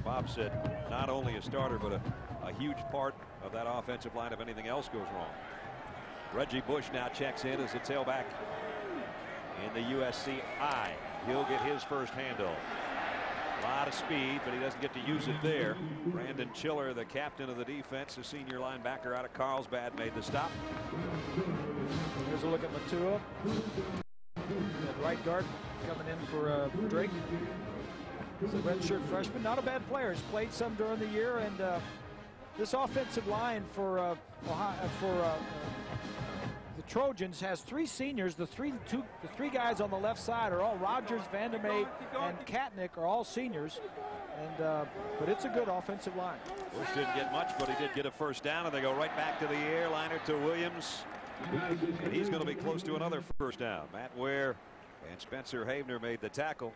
Bob said, not only a starter, but a huge part of that offensive line if anything else goes wrong. Reggie Bush now checks in as a tailback in the USC I. He'll get his first handoff. A lot of speed, but he doesn't get to use it there. Brandon Chiller, the captain of the defense, the senior linebacker out of Carlsbad, made the stop. Here's a look at Matua. That right guard coming in for Drake. He's a redshirt freshman. Not a bad player. He's played some during the year, and this offensive line for the Trojans has 3 seniors. The three guys on the left side are all Rogers, Vandermeer, and Katnick are all seniors. And but it's a good offensive line. Bush didn't get much, but he did get a first down, and they go right back to the air. Liner to Williams, and he's going to be close to another first down. Matt Ware and Spencer Havener made the tackle,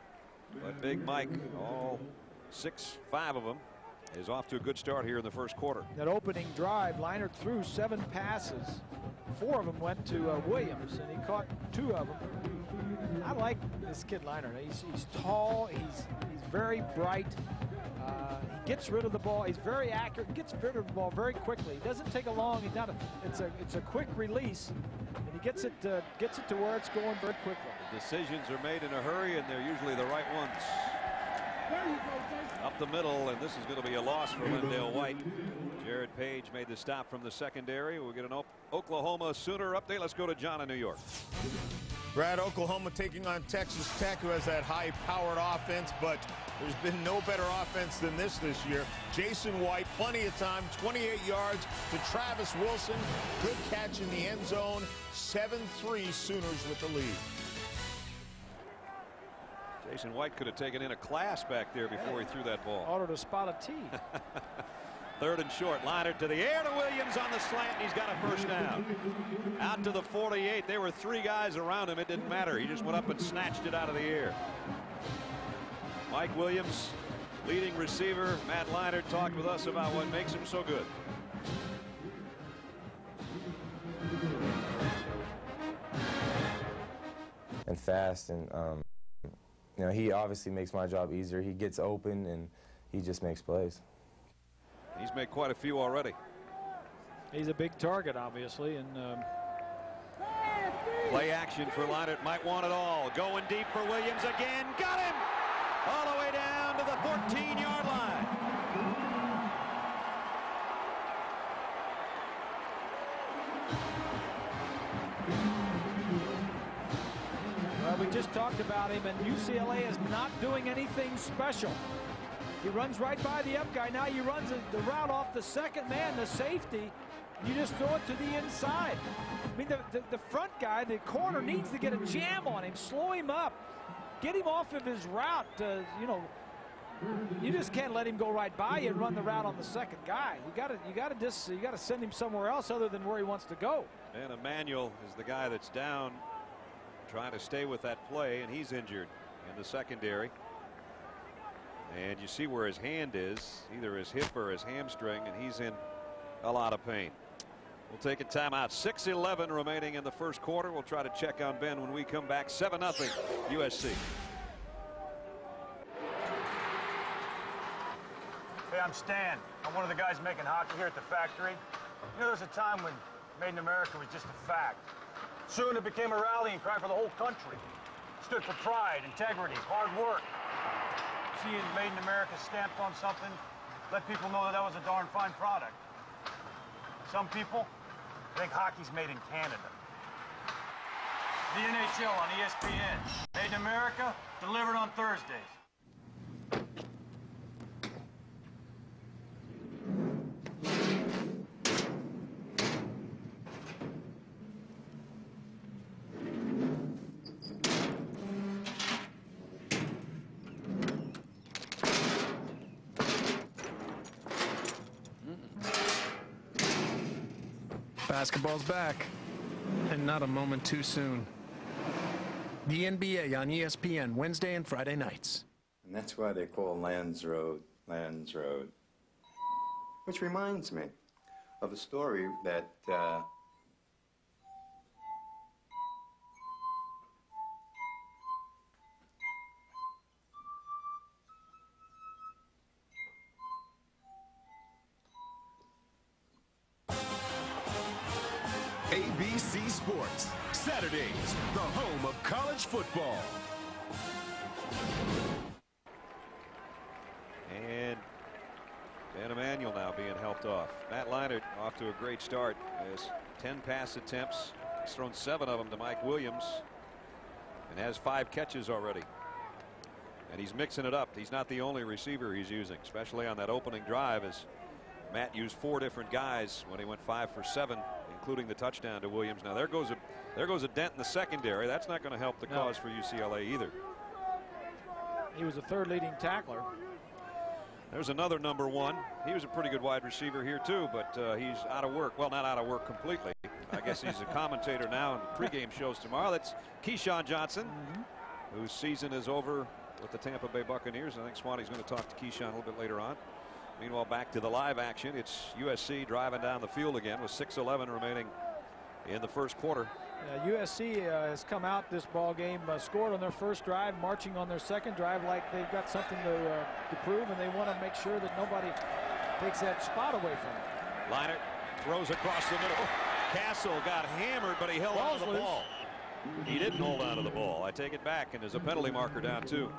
but Big Mike, all 5 of them, is off to a good start here in the first quarter. That opening drive, Leinart threw 7 passes. 4 of them went to Williams, and he caught 2 of them. I like this kid Leinart. He's tall. He's very bright. He gets rid of the ball. He's very accurate. Gets rid of the ball very quickly. He doesn't take a long. It's a quick release, and he gets it to where it's going very quickly. The decisions are made in a hurry, and they're usually the right ones. Up the middle, and this is going to be a loss for Lindale White. Jared Page made the stop from the secondary. We'll get an Oklahoma Sooner update. Let's go to John in New York. Brad, Oklahoma taking on Texas Tech, who has that high-powered offense, but there's been no better offense than this year. Jason White, plenty of time, 28 yards to Travis Wilson. Good catch in the end zone. 7-3 Sooners with the lead. Jason White could have taken in a class back there before he threw that ball. Ordered to spot a tee. 3rd and short. Leinart to the air to Williams on the slant. And he's got a first down. Out to the 48. There were 3 guys around him. It didn't matter. He just went up and snatched it out of the air. Mike Williams, leading receiver. Matt Leinart talked with us about what makes him so good. And fast, and you know, he obviously makes my job easier. He gets open, and he just makes plays. He's made quite a few already. He's a big target, obviously, and play action for Leinart. Might want it all. Going deep for Williams again. Got him! All the way down to the 14-yard line. Well, we just talked about him, and UCLA is not doing anything special. He runs right by the up guy. Now he runs the route off the second man, the safety. You just throw it to the inside. I mean, the front guy, the corner, needs to get a jam on him, slow him up, get him off of his route. You know, you just can't let him go right by you and run the route on the second guy. You got to send him somewhere else other than where he wants to go. And Emmanuel is the guy that's down, trying to stay with that play, and he's injured in the secondary. And you see where his hand is, either his hip or his hamstring, and he's in a lot of pain. We'll take a timeout. 6:11 remaining in the first quarter. We'll try to check on Ben when we come back. 7-0 USC. Hey, I'm Stan. I'm one of the guys making hockey here at the factory. You know, there's a time when Made in America was just a fact. Soon it became a rallying cry for the whole country. It stood for pride, integrity, hard work. Seeing Made in America stamped on something let people know that that was a darn fine product. Some people think hockey's made in Canada. The NHL on ESPN. Made in America, delivered on Thursdays. Basketball's back, and not a moment too soon. The NBA on ESPN Wednesday and Friday nights. And that's why they call Lands Road, Lands Road. Which reminds me of a story that Sports, Saturdays, the home of college football. And Dan Emanuel now being helped off. Matt Leinart off to a great start. Has 10 pass attempts. He's thrown 7 of them to Mike Williams and has 5 catches already. And he's mixing it up. He's not the only receiver he's using, especially on that opening drive, as Matt used 4 different guys when he went 5 for 7, including the touchdown to Williams. Now there goes a dent in the secondary. That's not going to help the cause for UCLA either. He was a 3rd leading tackler. There's another number 1. He was a pretty good wide receiver here too, but he's out of work. Well, not out of work completely. I guess he's a commentator now in the pregame shows tomorrow. That's Keyshawn Johnson, whose season is over with the Tampa Bay Buccaneers. I think Swanee's going to talk to Keyshawn a little bit later on. Meanwhile, back to the live action. It's USC driving down the field again with 6:11 remaining in the first quarter. USC has come out this ball game, scored on their first drive, marching on their second drive like they've got something to prove, and they want to make sure that nobody takes that spot away from them. Leinart throws across the middle. Castle got hammered, but he held on to the ball. He didn't hold on to the ball. I take it back, and there's a penalty marker down too.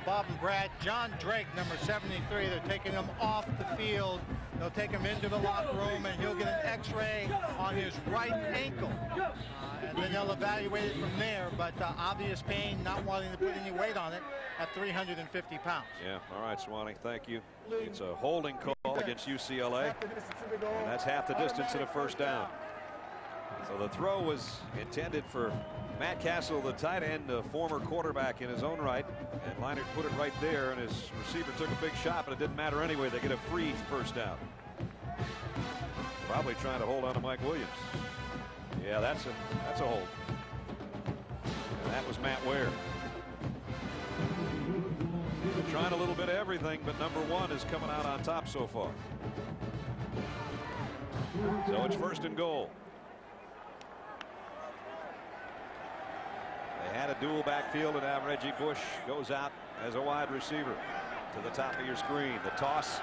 Bob and Brad, John Drake, number 73, they're taking him off the field. They'll take him into the locker room, and he'll get an x-ray on his right ankle. And then they'll evaluate it from there, but obvious pain, not wanting to put any weight on it at 350 pounds. Yeah, all right, Swanee, thank you. It's a holding call against UCLA, and that's half the distance to a first down. So the throw was intended for Matt Castle, the tight end, a former quarterback in his own right, and Leinart put it right there, and his receiver took a big shot, but it didn't matter anyway. They get a free first down. Probably trying to hold on to Mike Williams. Yeah, that's a hold. And that was Matt Ware. They're trying a little bit of everything, but number 1 is coming out on top so far. So it's 1st and goal. They had a dual backfield, and now Reggie Bush goes out as a wide receiver to the top of your screen. The toss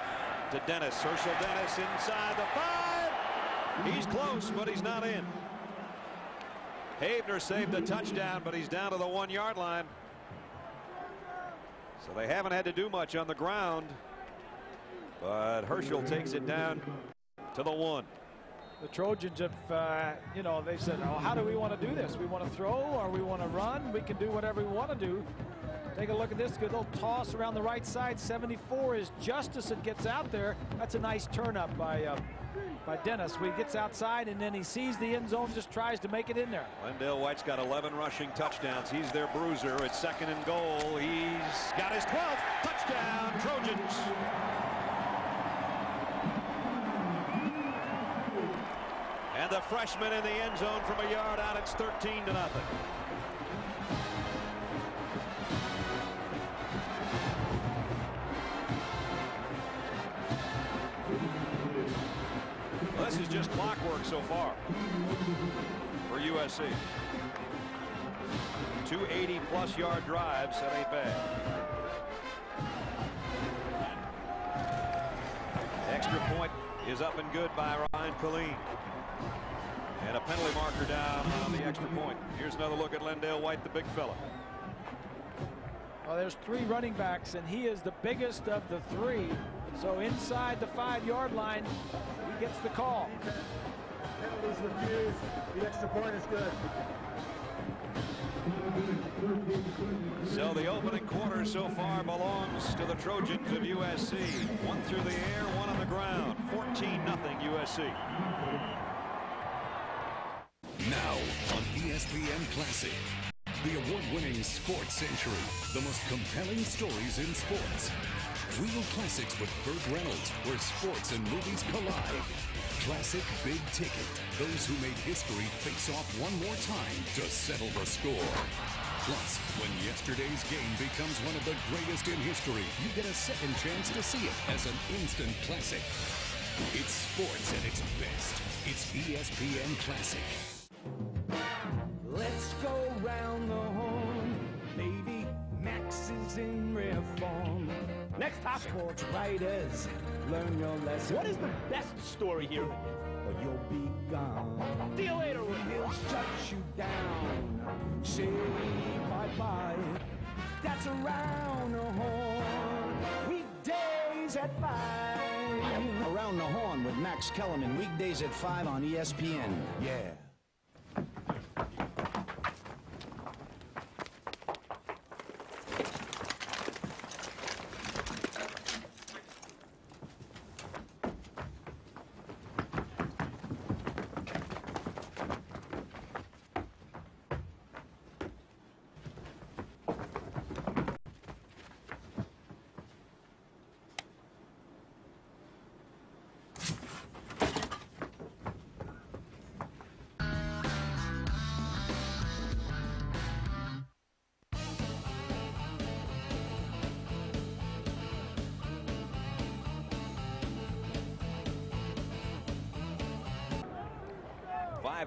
to Dennis. Herschel Dennis inside the 5. He's close, but he's not in. Havener saved a touchdown, but he's down to the 1-yard line. So they haven't had to do much on the ground, but Herschel takes it down to the 1. The Trojans have, they said, oh, how do we want to do this? We want to throw or we want to run? We can do whatever we want to do. Take a look at this good little toss around the right side. 74 is Justison gets out there. That's a nice turn up by Dennis. He gets outside and then he sees the end zone, just tries to make it in there. Lendale White's got 11 rushing touchdowns. He's their bruiser. It's 2nd and goal. He's got his 12th touchdown. Trojans. And the freshman in the end zone from a yard out. It's 13-0. Well, this is just clockwork so far for USC. 2 80-plus yard drives. That ain't bad. Extra point is up and good by Ryan Colleen. And a penalty marker down on the extra point. Here's another look at Lendale White, the big fella. Well, there's 3 running backs, and he is the biggest of the 3. So inside the 5-yard line, he gets the call. Penalties refused. The extra point is good. So the opening quarter so far belongs to the Trojans of USC. 1 through the air, 1 on the ground. 14-0 USC. Now on ESPN Classic, the award-winning Sports Century, the most compelling stories in sports. Real classics with Burt Reynolds, where sports and movies collide. Classic Big Ticket, those who made history face off one more time to settle the score. Plus, when yesterday's game becomes one of the greatest in history, you get a second chance to see it as an instant classic. It's sports at its best. It's ESPN Classic. Let's go round the horn, baby. Max is in reform. Next topic. Sports writers, learn your lesson. What is the best story here? or you'll be gone. See you later, he'll shut you down. Say bye-bye. That's Around the Horn. Weekdays at 5. Around the Horn with Max Kellerman, weekdays at 5 on ESPN. Yeah.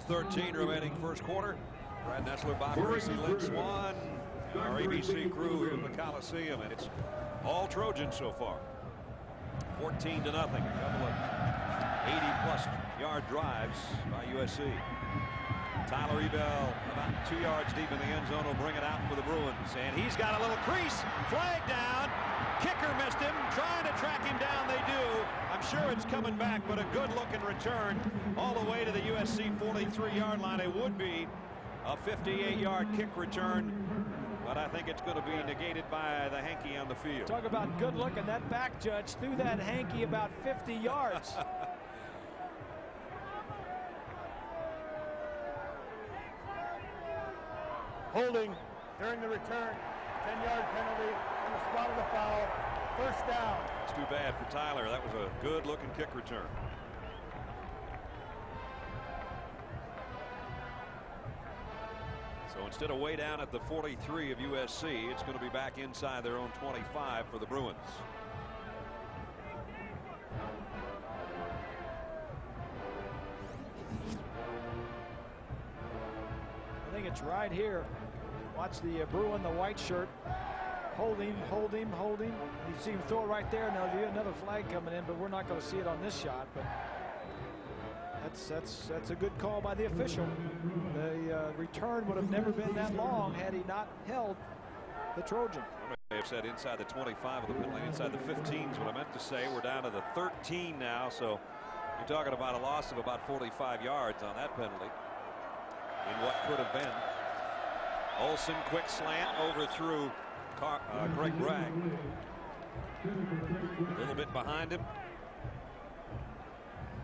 .5:13 remaining first quarter. Brad Nessler, Bob Gracie, Lynn Swan, our ABC crew here in the Coliseum, and it's all Trojans so far. 14-0. A couple of 80-plus yard drives by USC. Tyler Ebell about 2 yards deep in the end zone will bring it out for the Bruins, and he's got a little crease. Flag down. Kicker missed him. Trying to track him down, they do. I'm sure it's coming back, but a good-looking return all the way to the USC 43-yard line. It would be a 58-yard kick return, but I think it's going to be negated by the hanky on the field. Talk about good looking. That back judge threw that hanky about 50 yards. Holding during the return. 10-yard penalty on the spot of the foul. First down. It's too bad for Tyler. That was a good-looking kick return. So instead of way down at the 43 of USC, it's going to be back inside their own 25 for the Bruins. I think it's right here. Watch the Bruin, the white shirt. Hold him, hold him, hold him. You see him throw it right there. Now there'll be another flag coming in, but we're not going to see it on this shot. But that's a good call by the official. The return would have never been that long had he not held the Trojan. I may have said inside the 25 of the penalty, inside the 15 is what I meant to say. We're down to the 13 now, so you're talking about a loss of about 45 yards on that penalty in what could have been. Olsen, quick slant, overthrew Greg Bragg. A little bit behind him.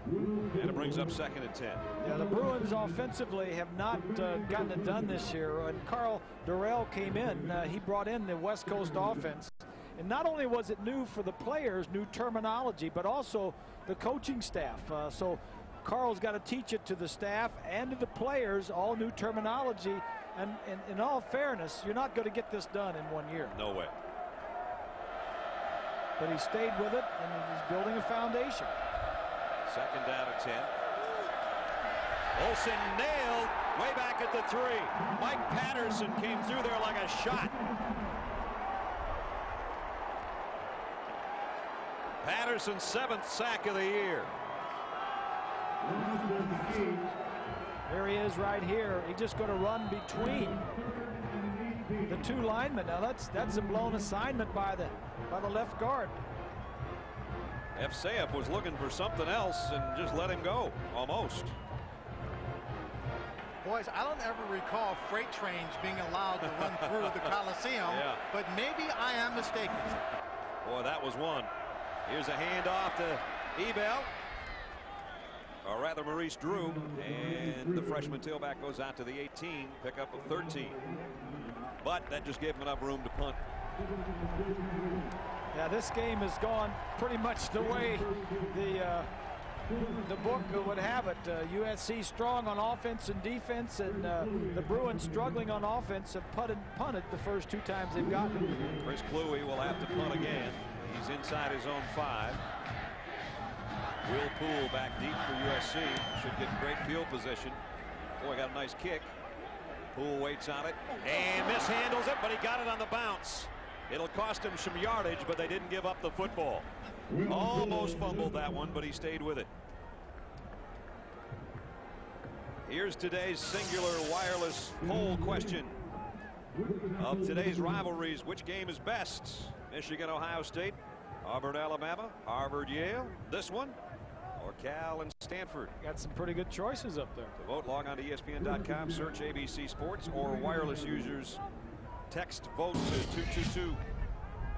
And it brings up 2nd and 10. Yeah, the Bruins offensively have not gotten it done this year. And Carl Durrell came in. He brought in the West Coast offense. And not only was it new for the players, new terminology, but also the coaching staff. So Carl's got to teach it to the staff and to the players, all new terminology. And in all fairness, you're not going to get this done in 1 year. No way. But he stayed with it, and he's building a foundation. 2nd down and 10. Olsen nailed way back at the 3. Mike Patterson came through there like a shot. Patterson's 7th sack of the year. There he is right here. He's just going to run between the 2 linemen. Now that's a blown assignment by the left guard. Efseyev was looking for something else and just let him go almost. Boys, I don't ever recall freight trains being allowed to run through the Coliseum, but maybe I am mistaken. Boy, that was one. Here's a handoff to Ebell. Or rather, Maurice Drew, and the freshman tailback goes out to the 18, pickup of 13. But that just gave him enough room to punt. Yeah, this game has gone pretty much the way the book would have it. USC strong on offense and defense, and the Bruins struggling on offense have punted the first 2 times they've gotten. Chris Kluwe will have to punt again. He's inside his own 5. Will Poole back deep for USC. Should get great field position. Boy, got a nice kick. Poole waits on it and mishandles it, but he got it on the bounce. It'll cost him some yardage, but they didn't give up the football. Almost fumbled that one, but he stayed with it. Here's today's singular wireless poll question. Of today's rivalries, which game is best? Michigan, Ohio State, Auburn, Alabama, Harvard, Yale, this one, or Cal and Stanford? Got some pretty good choices up there. To vote, log on to ESPN.com, search ABC Sports, or wireless users text vote to 222.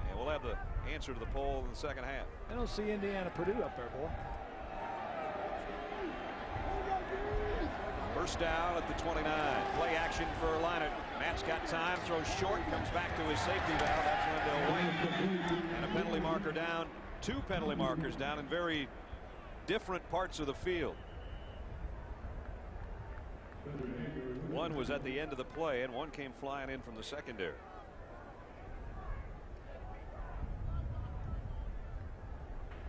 And we'll have the answer to the poll in the second half. I don't see Indiana Purdue up there, boy. First down at the 29. Play action for Leinart. Matt's got time, throws short, comes back to his safety valve. That's Lendell White. And a penalty marker down. 2 penalty markers down in very different parts of the field. One was at the end of the play, and one came flying in from the secondary.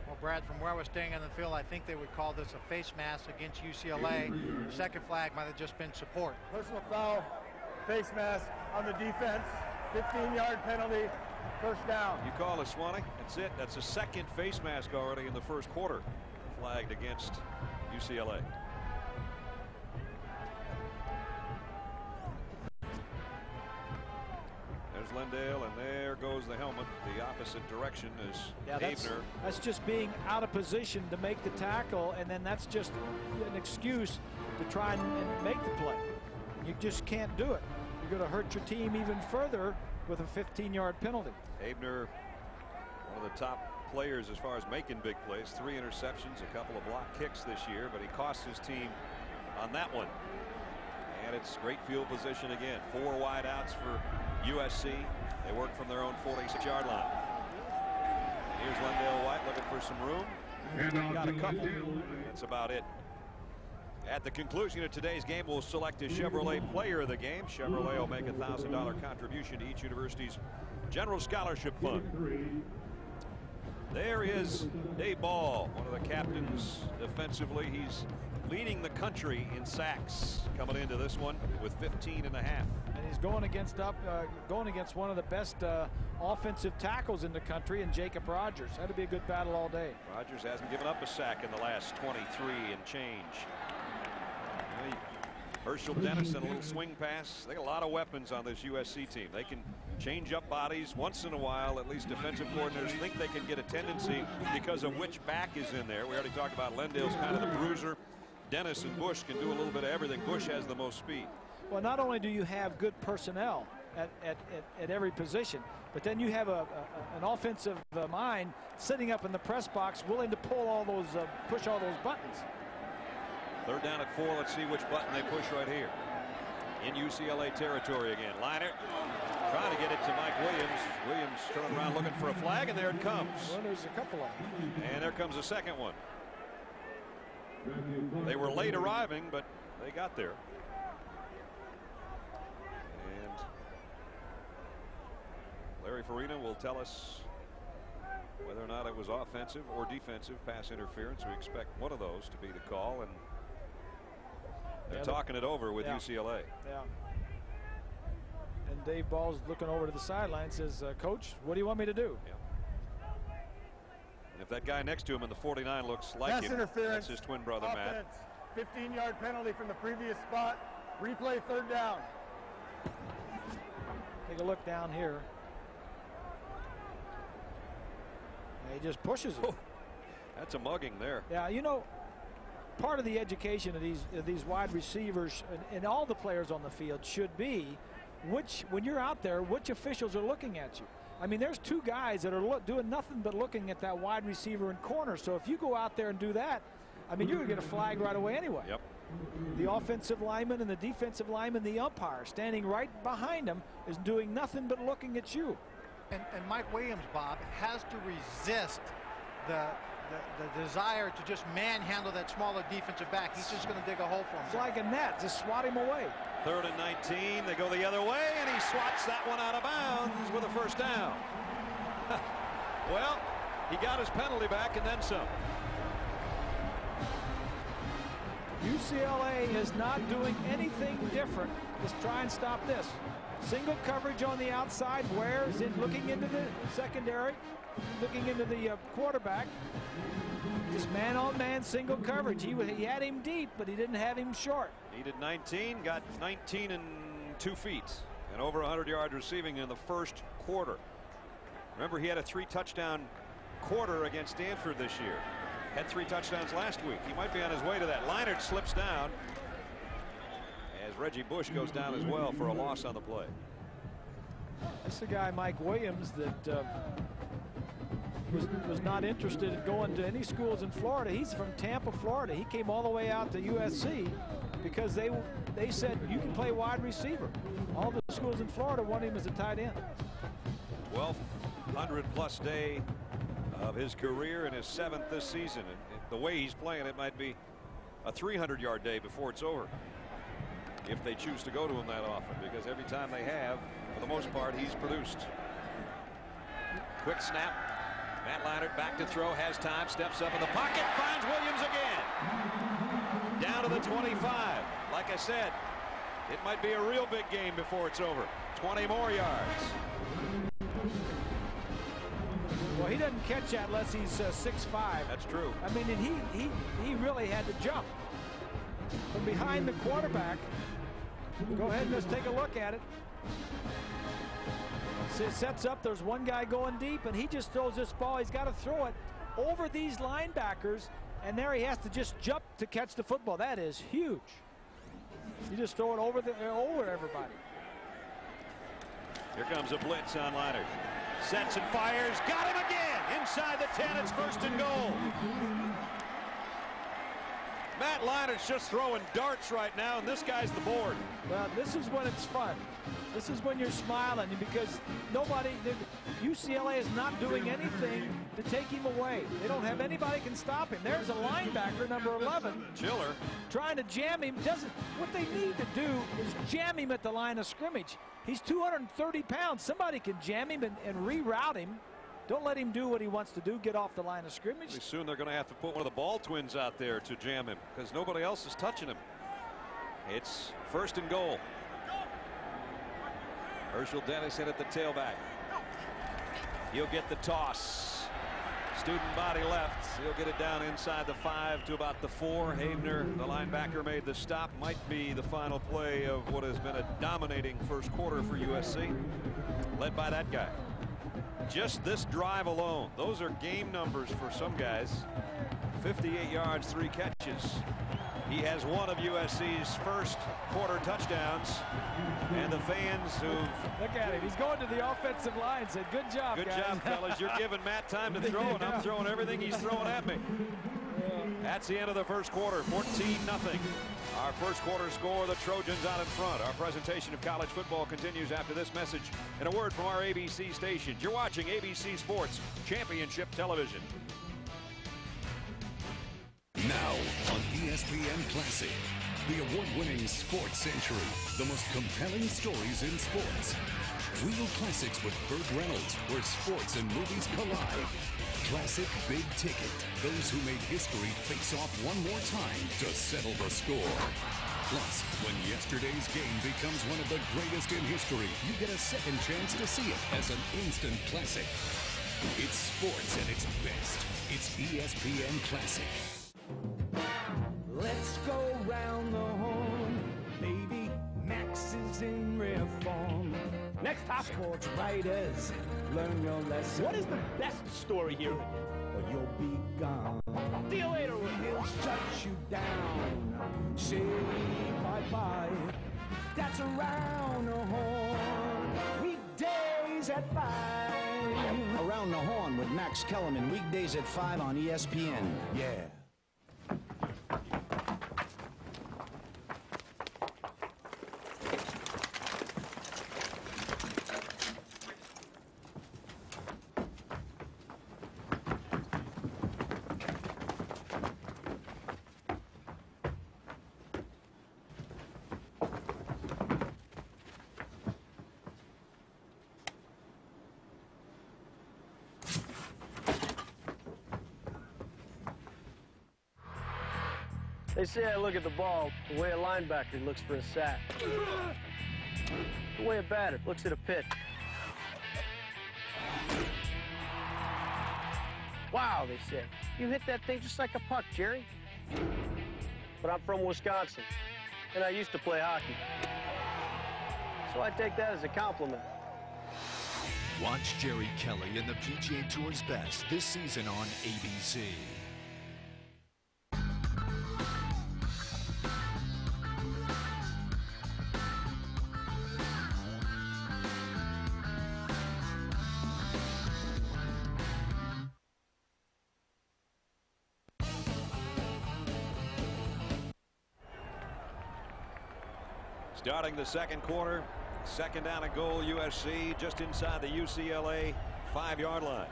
Well, Brad, from where I was standing on the field, I think they would call this a face mask against UCLA. The second flag might have just been support. Personal foul, face mask on the defense, 15-yard penalty, first down. You call it, Swanee. That's it. That's a second face mask already in the first quarter, flagged against UCLA. There's Lendale, and there goes the helmet. The opposite direction is Havener. That's just being out of position to make the tackle, and then that's just an excuse to try and make the play. You just can't do it. You're going to hurt your team even further with a 15-yard penalty. Havener, one of the top players as far as making big plays. 3 interceptions, a couple of block kicks this year, but he cost his team on that one. And it's great field position again. 4 wide outs for USC. They work from their own 46-yard line. Here's Lendale White looking for some room. Got a couple. That's about it. At the conclusion of today's game, we'll select a Chevrolet player of the game. Chevrolet will make a $1,000 contribution to each university's general scholarship fund. There is Dave Ball, one of the captains defensively. He's leading the country in sacks coming into this one with 15 and a half. And he's going against one of the best offensive tackles in the country, and Jacob Rogers. That'd be a good battle all day. Rogers hasn't given up a sack in the last 23 and change. Herschel Dennison, a little swing pass. They got a lot of weapons on this USC team. They can change up bodies once in a while. At least defensive coordinators think they can get a tendency because of which back is in there. We already talked about Lendale's kind of the bruiser. Dennis and Bush can do a little bit of everything. Bush has the most speed. Well, not only do you have good personnel at every position, but then you have an offensive mind sitting up in the press box willing to pull all those, push all those buttons. Third down at 4. Let's see which button they push right here. In UCLA territory again. Leinart trying to get it to Mike Williams. Williams turning around looking for a flag, and there it comes. Well, there's a couple of them. And there comes a second one. They were late arriving, but they got there. And Larry Farina will tell us whether or not it was offensive or defensive pass interference. We expect one of those to be the call, and they're talking it over with UCLA. Yeah. And Dave Ball's looking over to the sideline, says, Coach, what do you want me to do? Yeah. And if that guy next to him in the 49 looks like him, that's his twin brother, offense. Matt. 15-yard penalty from the previous spot. Replay, third down. Take a look down here. He just pushes it. Oh, that's a mugging there. Yeah, you know, part of the education of these wide receivers and all the players on the field should be when you're out there, which officials are looking at you. I mean, there's 2 guys that are doing nothing but looking at that wide receiver and corner. So if you go out there and do that, I mean, you're going to get a flag right away anyway. Yep. The offensive lineman and the defensive lineman, the umpire standing right behind him, is doing nothing but looking at you. And Mike Williams, Bob, has to resist the desire to just manhandle that smaller defensive back. He's just going to dig a hole for him. It's like a net. Just swat him away. 3rd and 19. They go the other way, and he swats that one out of bounds with a first down. Well, he got his penalty back and then some. UCLA is not doing anything different. Let's try and stop this. Single coverage on the outside. Ware is looking into the secondary, looking into the quarterback. Just man-on-man single coverage. He had him deep, but he didn't have him short. Needed 19, got 19 and 2 feet, and over 100 yards receiving in the first quarter. Remember, he had a 3-touchdown quarter against Stanford this year. Had 3 touchdowns last week. He might be on his way to that. Leinart slips down as Reggie Bush goes down as well for a loss on the play. That's the guy, Mike Williams, that was not interested in going to any schools in Florida. He's from Tampa, Florida. He came all the way out to USC because they said you can play wide receiver. All the schools in Florida want him as a tight end. 1,200+ day of his career and his 7th this season. And the way he's playing, it might be a 300-yard day before it's over, if they choose to go to him that often, because every time they have, for the most part, he's produced. Quick snap. Matt Leinart back to throw, has time, steps up in the pocket, finds Williams again. Down to the 25. Like I said, it might be a real big game before it's over. 20 more yards. Well, he doesn't catch that unless he's 6'5". That's true. I mean, and he really had to jump from behind the quarterback. Go ahead and just take a look at it. So it sets up. There's one guy going deep, and he just throws this ball. He's got to throw it over these linebackers, and there he has to just jump to catch the football. That is huge. You just throw it over everybody. Here comes a blitz on Leinart. Sets and fires. Got him again. Inside the 10. It's 1st and goal. Matt Leinart's just throwing darts right now, and this guy's the board. Well, this is when it's fun. This is when you're smiling, because UCLA is not doing anything to take him away. They don't have anybody can stop him. There's a linebacker, number 11, Chiller, trying to jam him. What they need to do is jam him at the line of scrimmage. He's 230 pounds. Somebody can jam him and reroute him. Don't let him do what he wants to do, get off the line of scrimmage. Pretty soon they're going to have to put one of the Ball twins out there to jam him, because nobody else is touching him. It's 1st and goal. Herschel Dennis in at the tailback. He'll get the toss. Student body left. He'll get it down inside the 5 to about the 4. Havener, the linebacker, made the stop. Might be the final play of what has been a dominating first quarter for USC, led by that guy. Just this drive alone, those are game numbers for some guys. 58 yards, 3 catches. He has one of USC's first quarter touchdowns, and the fans who've... Look at him. He's going to the offensive line. Said, good job, Good guys. job, fellas. You're giving Matt time to throw, and I'm throwing everything he's throwing at me. That's the end of the first quarter, 14-0. Our first quarter score, the Trojans out in front. Our presentation of college football continues after this message and a word from our ABC stations. You're watching ABC Sports Championship Television. Now on ESPN Classic, the award-winning sports century, the most compelling stories in sports. Real classics with Burt Reynolds, where sports and movies collide. Classic Big Ticket. Those who made history face off one more time to settle the score. Plus, when yesterday's game becomes one of the greatest in history, you get a second chance to see it as an instant classic. It's sports at its best. It's ESPN Classic. Let's go round the horn, baby. Max is in reform. Next topic. Sports writers, learn your lesson. What is the best story here? Or you'll be gone. See you later, He'll shut you down. Say bye-bye. That's around the horn. Weekdays at 5. Around the Horn with Max Kellerman, weekdays at 5 on ESPN. Yeah. They say I look at the ball the way a linebacker looks for a sack. The way a batter looks at a pitch. Wow, they said. You hit that thing just like a puck, Jerry. But I'm from Wisconsin, and I used to play hockey. So I take that as a compliment. Watch Jerry Kelly in the PGA Tour's best this season on ABC. Starting the second quarter, second down and goal, USC just inside the UCLA 5-yard line.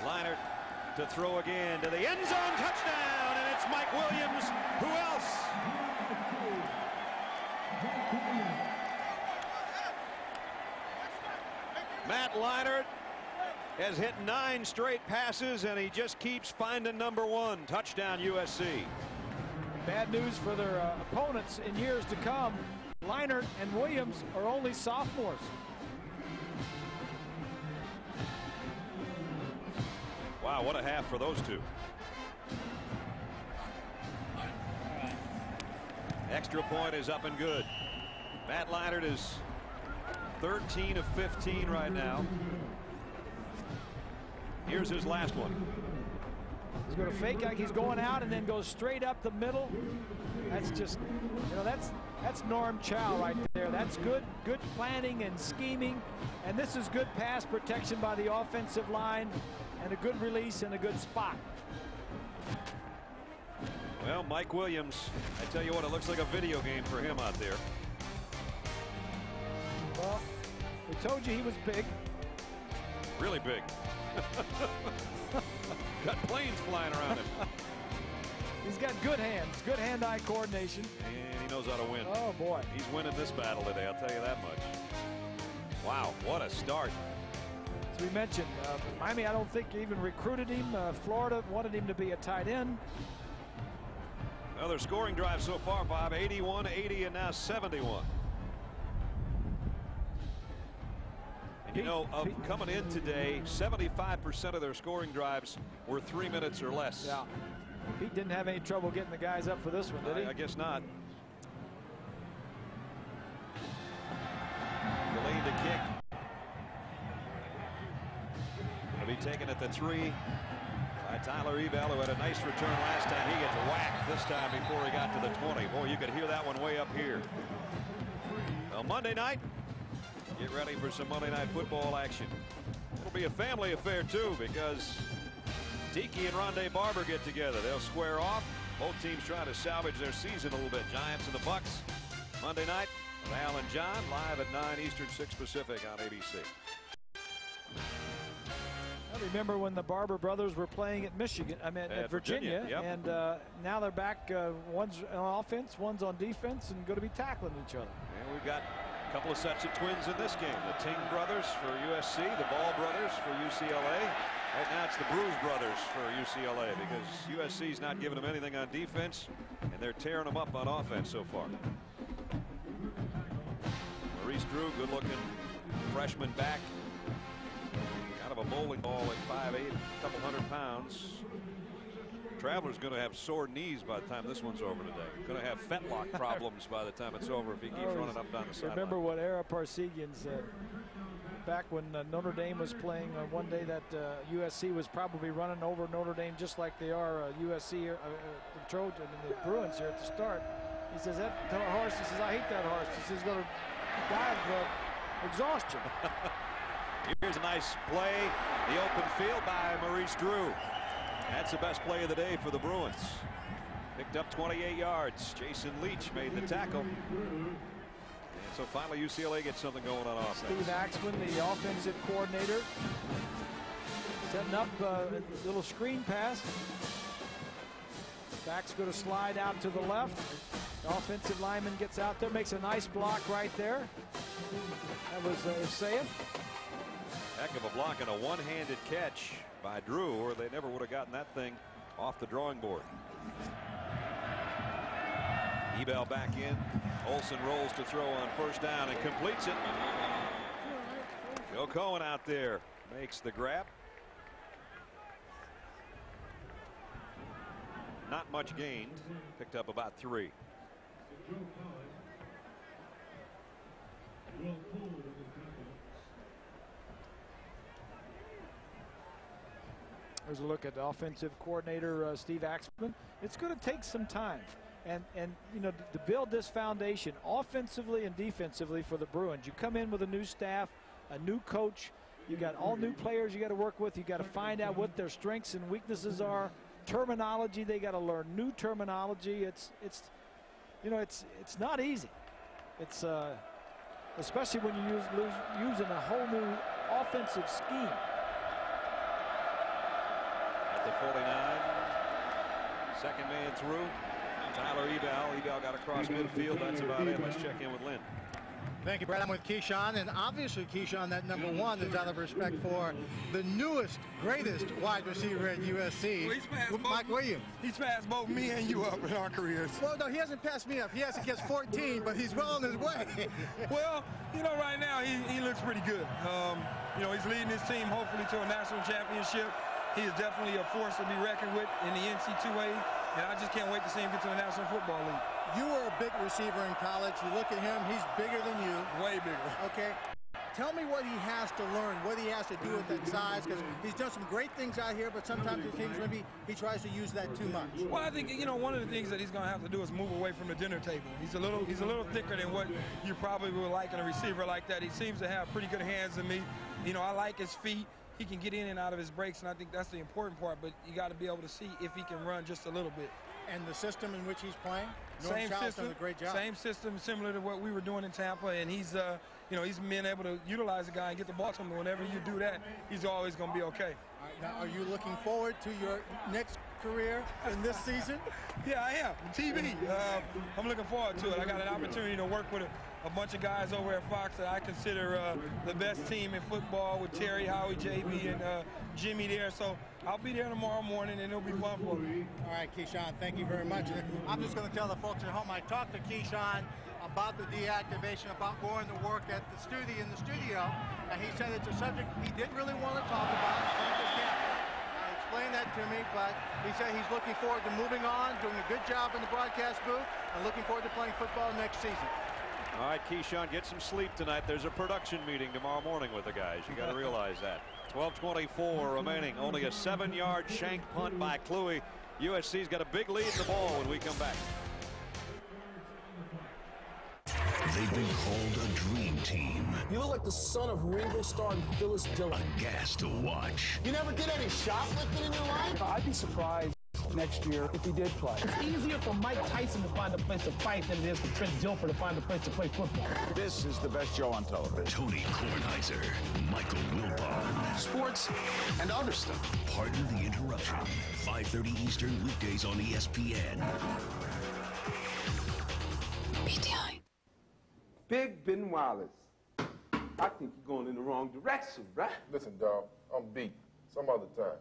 Leinart to throw again to the end zone, touchdown, and it's Mike Williams. Who else? Matt Leinart has hit 9 straight passes, and he just keeps finding number 1. Touchdown, USC. Bad news for their opponents in years to come. Leinart and Williams are only sophomores. Wow, what a half for those two. Extra point is up and good. Matt Leinart is 13 of 15 right now. Here's his last one. He's going to fake like he's going out and then goes straight up the middle. That's just, you know, that's Norm Chow right there. That's good planning and scheming, and this is good pass protection by the offensive line and a good release and a good spot. Well, Mike Williams, I tell you what, it looks like a video game for him out there. Well, we told you he was big. Really big. Got planes flying around him. He's got good hands, good hand-eye coordination. And he knows how to win. Oh, boy. He's winning this battle today, I'll tell you that much. Wow, what a start. As we mentioned, Miami, I don't think even recruited him. Florida wanted him to be a tight end. Well, their scoring drive so far, Bob, 81, 80, and now 71. You know, coming in today, 75% of their scoring drives were 3 minutes or less. Yeah. Pete didn't have any trouble getting the guys up for this one, did he? I guess not. Delayed the kick. Going to be taken at the 3 by Tyler Evel, who had a nice return last time. He gets whacked this time before he got to the 20. Boy, you could hear that one way up here. Well, Monday night, get ready for some Monday Night Football action. It'll be a family affair, too, because Tiki and Rondé Barber get together. They'll square off. Both teams trying to salvage their season a little bit. Giants and the Bucks Monday night with Al and John live at 9 Eastern, 6 Pacific on ABC. I remember when the Barber brothers were playing at Michigan, at Virginia, yep. And now they're back. One's on offense, one's on defense, and going to be tackling each other. And we've got a couple of sets of twins in this game. The Ting brothers for USC, the Ball brothers for UCLA. Right now it's the Bruise brothers for UCLA because USC's not giving them anything on defense, and they're tearing them up on offense so far. Maurice Drew, good-looking freshman back. Kind of a bowling ball at 5'8", a couple 100 pounds. Traveler's going to have sore knees by the time this one's over today. Going to have fetlock problems by the time it's over if he keeps running up down the sideline. Remember what Ara Parsegian said back when Notre Dame was playing one day that USC was probably running over Notre Dame just like they are USC, the Trojan and the Bruins here at the start. He says that horse, he says, I hate that horse. He says he's going to die of exhaustion. Here's a nice play, the open field by Maurice Drew. That's the best play of the day for the Bruins. Picked up 28 yards. Jason Leach made the tackle. And so finally UCLA gets something going on offense. Steve Axman, the offensive coordinator, setting up a little screen pass. Back's going to slide out to the left. The offensive lineman gets out there, makes a nice block right there. That was Isaev. Heck of a block and a one-handed catch by Drew, or they never would have gotten that thing off the drawing board. Ebel back in. Olsen rolls to throw on first down and completes it. Joe Cohen out there makes the grab. Not much gained. Picked up about 3. There's a look at the offensive coordinator, Steve Axman. It's going to take some time. And you know, to build this foundation offensively and defensively for the Bruins. You come in with a new staff, a new coach. You got all new players you got to work with. You got to find out what their strengths and weaknesses are. Terminology, they got to learn new terminology. It's you know, it's not easy. It's especially when you're using a whole new offensive scheme. At the 49, second man through. Tyler Ebel got across midfield. That's about it. Let's check in with Lynn. Thank you, Brad. I'm with Keyshawn, and obviously Keyshawn, that number 1 is out of respect for the newest, greatest wide receiver at USC, Mike Williams. He's passed both me and you up in our careers. Well, no, he hasn't passed me up. He hasn't gets 14, but he's well on his way. Well, you know, right now he looks pretty good. You know, he's leading his team hopefully to a national championship. He is definitely a force to be reckoned with in the NCAA, and I just can't wait to see him get to the National Football League. You were a big receiver in college. You look at him, he's bigger than you. Way bigger. Okay. Tell me what he has to learn, what he has to do with that size, because he's done some great things out here, but sometimes it seems maybe he tries to use that too much. Well, I think, you know, one of the things that he's going to have to do is move away from the dinner table. He's a little thicker than what you probably would like in a receiver like that. He seems to have pretty good hands in me. You know, I like his feet. He can get in and out of his breaks, and I think that's the important part, but you got to be able to see if he can run just a little bit. And the system in which he's playing? Same system, does a great job. Same system, similar to what we were doing in Tampa, and he's, you know, he's been able to utilize the guy and get the ball to him. Whenever you do that, he's always going to be okay. All right, now, are you looking forward to your next career in this season? Yeah, I am. TV. I'm looking forward to it. I got an opportunity to work with a bunch of guys over at Fox that I consider the best team in football, with Terry, Howie, JB, and Jimmy there. So I'll be there tomorrow morning, and it'll be fun for me. All right, Keyshawn, thank you very much. I'm just going to tell the folks at home, I talked to Keyshawn about the deactivation, about going to work at the studio, and he said it's a subject he didn't really want to talk about. I explained that to me, but he said he's looking forward to moving on, doing a good job in the broadcast booth, and looking forward to playing football next season. All right, Keyshawn, get some sleep tonight. There's a production meeting tomorrow morning with the guys. You got to realize that. 12:24 remaining. Only a 7-yard shank punt by Kluwe. USC's got a big lead in the ball when we come back. They've been called a dream team. You look like the son of Ringo Starr and Phyllis Diller. A gas to watch. You never did any shoplifting in your life? I'd be surprised next year if he did play. It's easier for Mike Tyson to find a place to fight than it is for Trent Dilfer to find a place to play football. This is the best show on television. Tony Kornheiser, Michael Wilbon. Sports and other stuff. Pardon the interruption. 5:30 Eastern weekdays on ESPN. PTI. Big Ben Wallace. I think you're going in the wrong direction, right? Listen, dog, I'm beat. Some other time.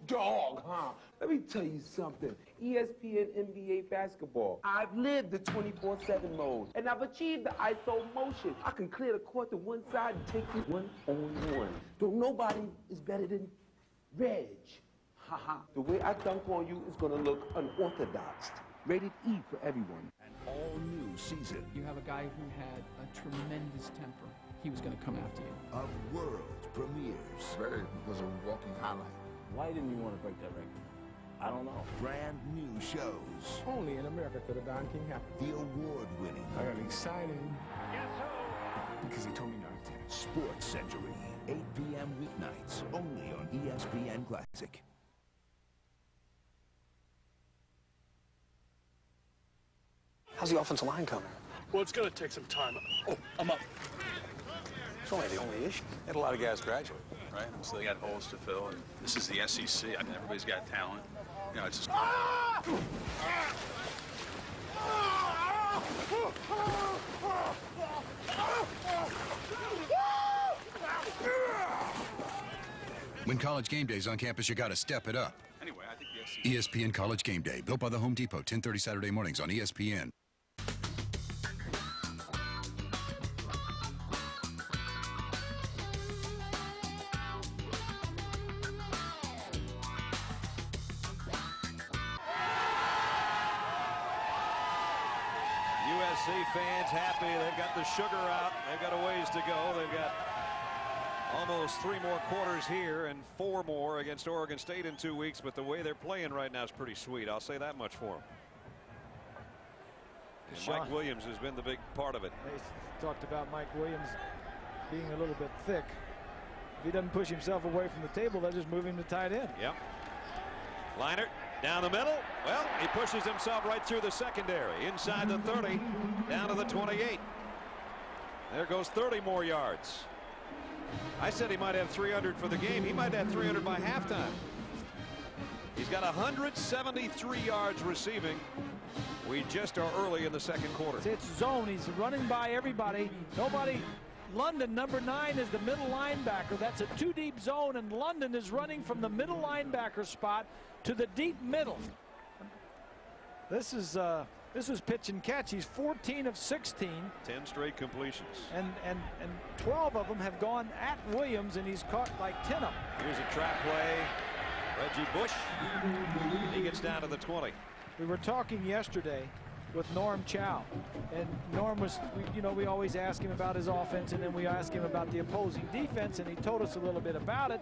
Dog, huh? Let me tell you something. ESPN NBA basketball. I've lived the 24/7 mode, and I've achieved the ISO motion. I can clear the court to one side and take you one-on-one. So nobody is better than Reg. Haha. The way I dunk on you is gonna look unorthodox. Rated E for everyone. An all-new season. You have a guy who had a tremendous temper. He was going to come after you. Of world premieres. Barry was a walking highlight. Why didn't you want to break that record? I don't know. Brand new shows. Only in America could a Don King happen. The award-winning. I got excited. Guess who? Because he told me not to. Sports Century. 8 p.m. weeknights. Only on ESPN Classic. How's the offensive line coming? Well, it's going to take some time. Oh, I'm up. It's only the only issue. Had a lot of guys graduate, right? So they got holes to fill, and this is the SEC. I mean, everybody's got talent. You know, it's just... When College Game Day's on campus, you got to step it up. Anyway, I think the SEC... ESPN College Game Day, built by the Home Depot, 10:30 Saturday mornings on ESPN. USC fans happy. They've got the sugar out. They've got a ways to go. They've got almost 3 more quarters here and 4 more against Oregon State in 2 weeks. But the way they're playing right now is pretty sweet. I'll say that much for them. And Mike Williams has been the big part of it. They talked about Mike Williams being a little bit thick. If he doesn't push himself away from the table, they'll just move him to tight end. Yep. Leinart down the middle. Well, he pushes himself right through the secondary. Inside the 30, down to the 28. There goes 30 more yards. I said he might have 300 for the game. He might have 300 by halftime. He's got 173 yards receiving. We just are early in the second quarter. It's zone. He's running by everybody. Nobody. London, number 9, is the middle linebacker. That's a 2-deep zone, and London is running from the middle linebacker spot to the deep middle. This is pitch and catch. He's 14 of 16. 10 straight completions. And 12 of them have gone at Williams, and he's caught like 10 of them. Here's a trap play. Reggie Bush. He gets down to the 20. We were talking yesterday with Norm Chow, and Norm was, we always ask him about his offense, and then we ask him about the opposing defense, and he told us a little bit about it.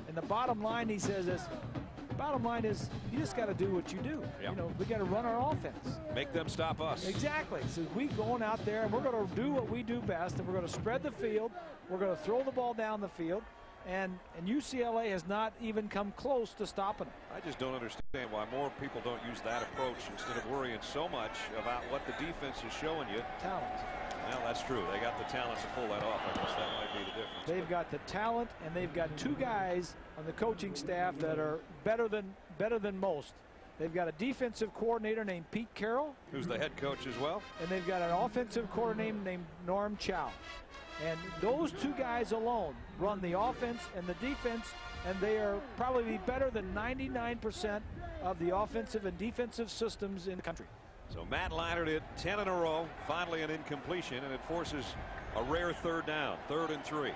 And the bottom line, he says, bottom line is you just got to do what you do. Yep. We got to run our offense. Make them stop us. Exactly. So we going out there and we're going to do what we do best, and we're going to spread the field. We're going to throw the ball down the field. And UCLA has not even come close to stopping it. I just don't understand why more people don't use that approach instead of worrying so much about what the defense is showing you. Talent. Well, that's true. They got the talent to pull that off. I guess that might be the difference. They've got the talent, and they've got 2 guys on the coaching staff that are better than most. They've got a defensive coordinator named Pete Carroll, who's the head coach as well, and they've got an offensive coordinator named Norm Chow. And those 2 guys alone run the offense and the defense, and they are probably better than 99% of the offensive and defensive systems in the country. So Matt Leinart did 10 in a row, finally an incompletion, and it forces a rare 3rd down, 3rd and 3.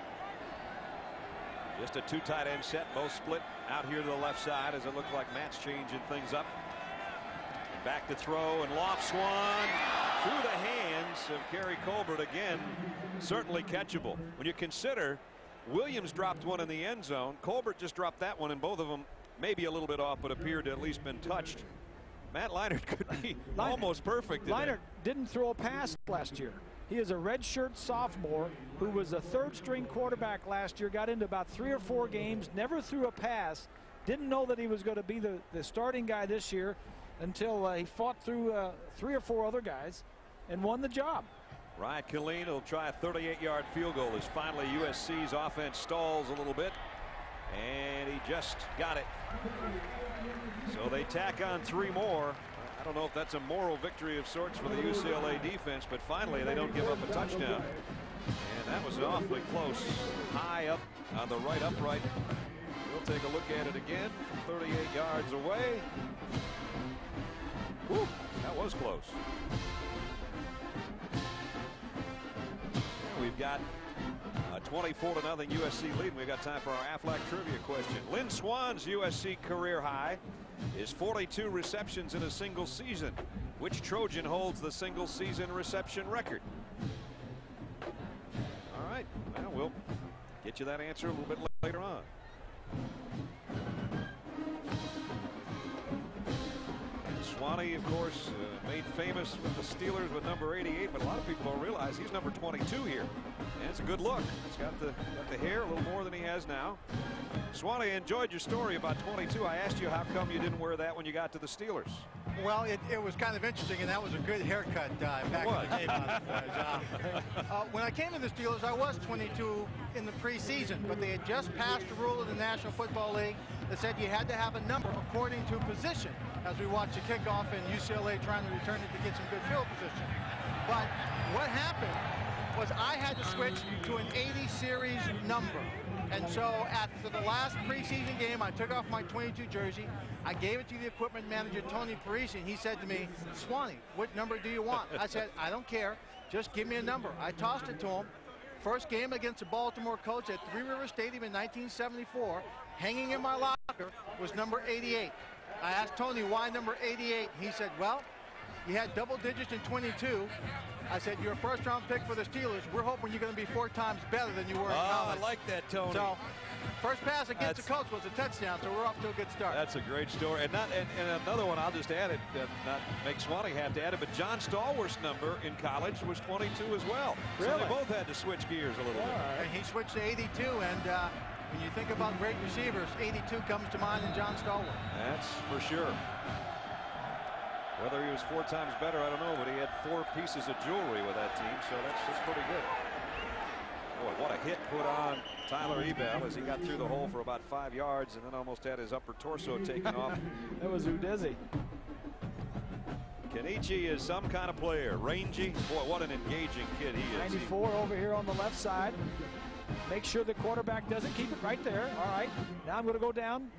Just a 2 tight end set, both split out here to the left side as it looked like Matt's changing things up. And back to throw, and lofts one through the hands of Kerry Colbert again. Certainly catchable. When you consider Williams dropped one in the end zone, Colbert just dropped that one, and both of them maybe a little bit off, but appeared to at least been touched. Matt Leinart could be almost perfect. Leinart didn't throw a pass last year. He is a redshirt sophomore who was a 3rd-string quarterback last year, got into about 3 or 4 games, never threw a pass, didn't know that he was going to be the starting guy this year until he fought through 3 or 4 other guys and won the job. Ryan Killeen will try a 38-yard field goal as finally USC's offense stalls a little bit, and he just got it. So they tack on 3 more. I don't know if that's a moral victory of sorts for the UCLA defense, but finally they don't give up a touchdown. And that was awfully close. High up on the right upright. We'll take a look at it again from 38 yards away. Whew, that was close. We've got a 24-0 USC lead. We've got time for our Aflac trivia question. Lynn Swann's USC career high is 42 receptions in a single season. Which Trojan holds the single season reception record? All right, well, we'll get you that answer a little bit later on. Swanee, of course, made famous with the Steelers with number 88, but a lot of people don't realize he's number 22 here. And it's a good look. He's got the hair a little more than he has now. Swanee, enjoyed your story about 22. I asked you how come you didn't wear that when you got to the Steelers. Well, it was kind of interesting, and that was a good haircut back in the day. When I came to the Steelers, I was 22 in the preseason, but they had just passed a rule in the National Football League that said you had to have a number according to position, as we watched the kickoff and UCLA trying to return it to get some good field position. But what happened was I had to switch to an 80 series number. And so after the last preseason game, I took off my 22 jersey. I gave it to the equipment manager, Tony Parisi, and he said to me, Swanee, what number do you want? I said, I don't care. Just give me a number. I tossed it to him. First game against the Baltimore Colts at Three River Stadium in 1974, hanging in my locker was number 88. I asked Tony why number 88. He said, well, You had double digits in 22. I said, you're a first-round pick for the Steelers. We're hoping you're going to be 4 times better than you were in college. I like that, Tony. So, first pass against the Colts was a touchdown, so we're off to a good start. That's a great story. And another one, I'll just add it, not make Swanee have to add it, but John Stallworth's number in college was 22 as well. Really? So they both had to switch gears a little bit. And he switched to 82, and when you think about great receivers, 82 comes to mind in John Stallworth. That's for sure. Whether he was 4 times better, I don't know, but he had 4 pieces of jewelry with that team, so that's pretty good. Boy, what a hit put on Tyler Ebell as he got through the hole for about 5 yards and then almost had his upper torso taken off. That was Udeze. Kenichi is some kind of player. Rangy. Boy, what an engaging kid he is. 94 over here on the left side. Make sure the quarterback doesn't keep it right there. All right. Now I'm going to go down.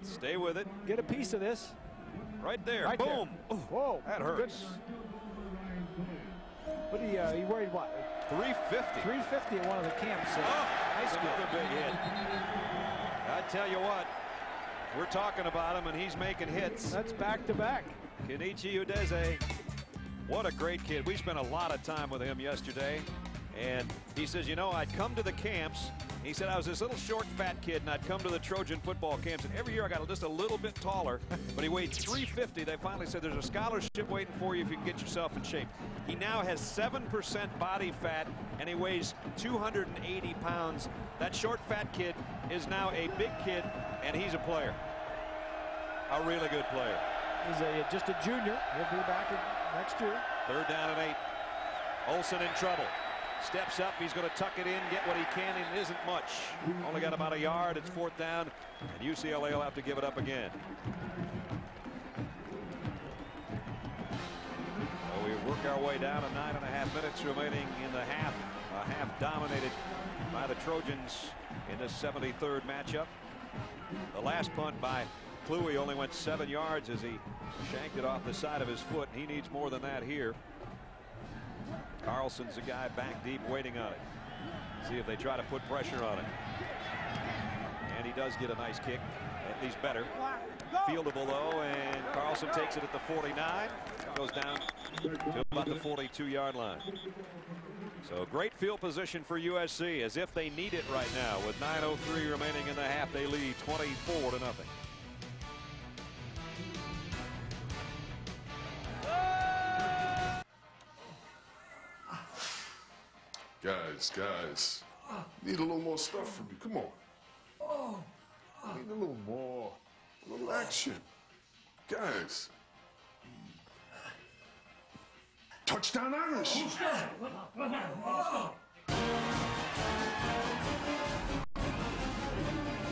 Stay with it. Get a piece of this. Right there. Right Boom. There. Whoa. That hurts. What he worried what? 350. 350 at one of the camps. That's another big hit. I tell you what, we're talking about him and he's making hits. That's back to back. Kenichi Udeze. What a great kid. We spent a lot of time with him yesterday. And he says, you know, I'd come to the camps. He said, I was this little short, fat kid, and I'd come to the Trojan football camps. And every year I got just a little bit taller. But he weighed 350. They finally said, there's a scholarship waiting for you if you can get yourself in shape. He now has 7% body fat, and he weighs 280 pounds. That short, fat kid is now a big kid, and he's a player. A really good player. He's just a junior. He'll be back next year. 3rd down and 8. Olsen in trouble. Steps up, he's going to tuck it in, get what he can, and it isn't much. Only got about a yard. It's 4th down, and UCLA will have to give it up again. So we work our way down to 9.5 minutes remaining in the half. A half dominated by the Trojans in this 73rd matchup. The last punt by Kluwe only went 7 yards as he shanked it off the side of his foot. He needs more than that here. Carlson's the guy back deep waiting on it. See if they try to put pressure on it. And he does get a nice kick. At least better. Fieldable though, and Carlson takes it at the 49. Goes down to about the 42-yard line. So great field position for USC as if they need it right now. With 9:03 remaining in the half, they lead 24-0. Guys, need a little more stuff from you. Come on. Need a little more. A little action. Guys. Touchdown Irish.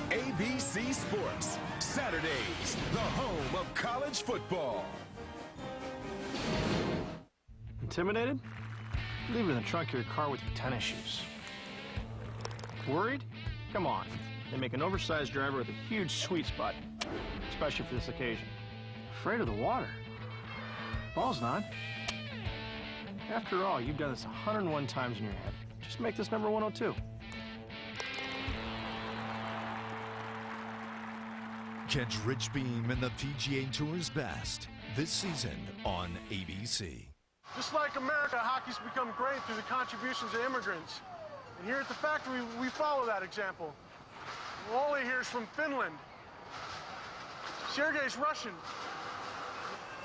ABC Sports, Saturdays, the home of college football. Intimidated? Leave it in the trunk of your car with your tennis shoes. Worried? Come on. They make an oversized driver with a huge sweet spot, especially for this occasion. Afraid of the water? Ball's not. After all, you've done this 101 times in your head. Just make this number 102. Catch Rich Beam and the PGA Tour's best this season on ABC. Just like America, hockey's become great through the contributions of immigrants. And here at the factory, we follow that example. Wally here's from Finland. Sergei's Russian.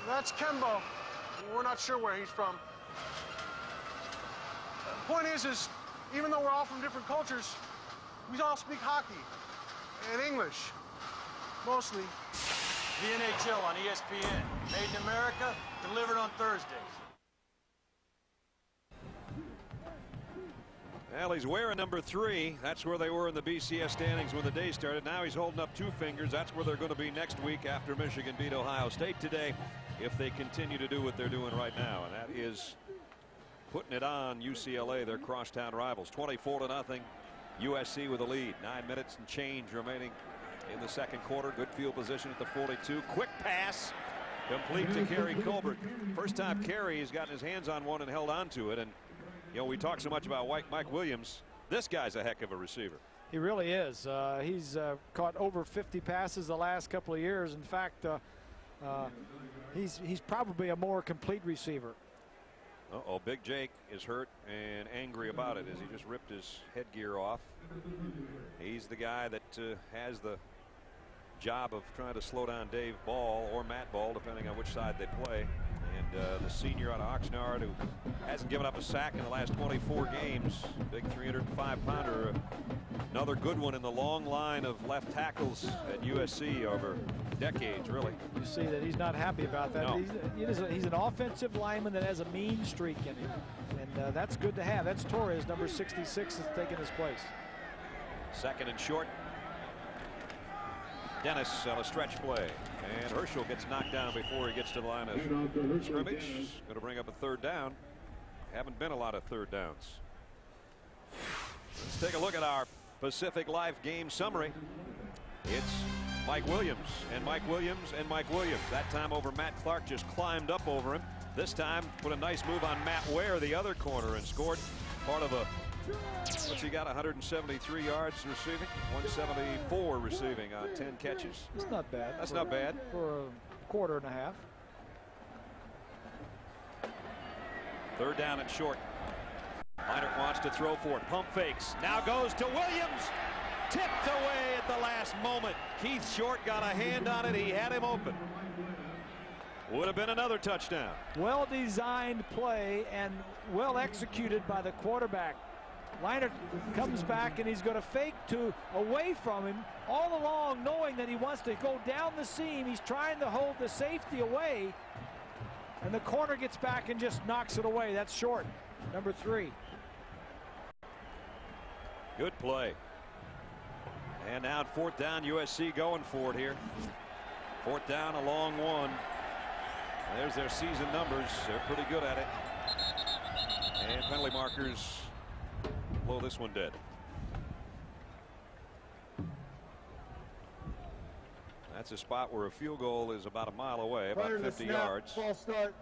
That's Kembo. We're not sure where he's from. The point is even though we're all from different cultures, we all speak hockey and English, mostly. The NHL on ESPN. Made in America, delivered on Thursdays. Well, he's wearing number 3. That's where they were in the BCS standings when the day started. Now he's holding up 2 fingers. That's where they're going to be next week after Michigan beat Ohio State today, if they continue to do what they're doing right now. And that is putting it on UCLA, their crosstown rivals. 24-0. USC with a lead. 9 minutes and change remaining in the second quarter. Good field position at the 42. Quick pass complete to Kerry Colbert. First time Kerry has gotten his hands on one and held on to it. And you know, we talk so much about Mike Williams. This guy's a heck of a receiver. He really is. He's caught over 50 passes the last couple of years. In fact, he's probably a more complete receiver. Uh-oh, Big Jake is hurt and angry about it as he just ripped his headgear off. He's the guy that has the job of trying to slow down Dave Ball or Matt Ball, depending on which side they play. And the senior out of Oxnard, who hasn't given up a sack in the last 24 games, big 305-pounder, another good one in the long line of left tackles at USC over decades, really. You see that he's not happy about that. No. He's an offensive lineman that has a mean streak in him, and that's good to have. That's Torres, number 66, is taking his place. Second and short. Dennis on a stretch play, and Herschel gets knocked down before he gets to the line of scrimmage. Going to bring up a third down. Haven't been a lot of third downs. Let's take a look at our Pacific Life game summary. It's Mike Williams and Mike Williams and Mike Williams. That time over Matt Clark, just climbed up over him. This time put a nice move on Matt Ware, the other corner, and scored part of a, what's he got, 173 yards receiving, 174 receiving on 10 catches. It's not bad. That's not bad. For a quarter and a half. Third down and short. Leinert wants to throw for it. Pump fakes. Now goes to Williams. Tipped away at the last moment. Keith Short got a hand on it. He had him open. Would have been another touchdown. Well designed play and well executed by the quarterback. Leinert comes back and he's going to fake to away from him all along, knowing that he wants to go down the seam. He's trying to hold the safety away, and the corner gets back and just knocks it away. That's Short, number 3. Good play. And now at fourth down, USC going for it here. Fourth down, a long one. There's their season numbers. They're pretty good at it. And penalty markers blow this one dead. That's a spot where a field goal is about a mile away, about 50 yards. False start,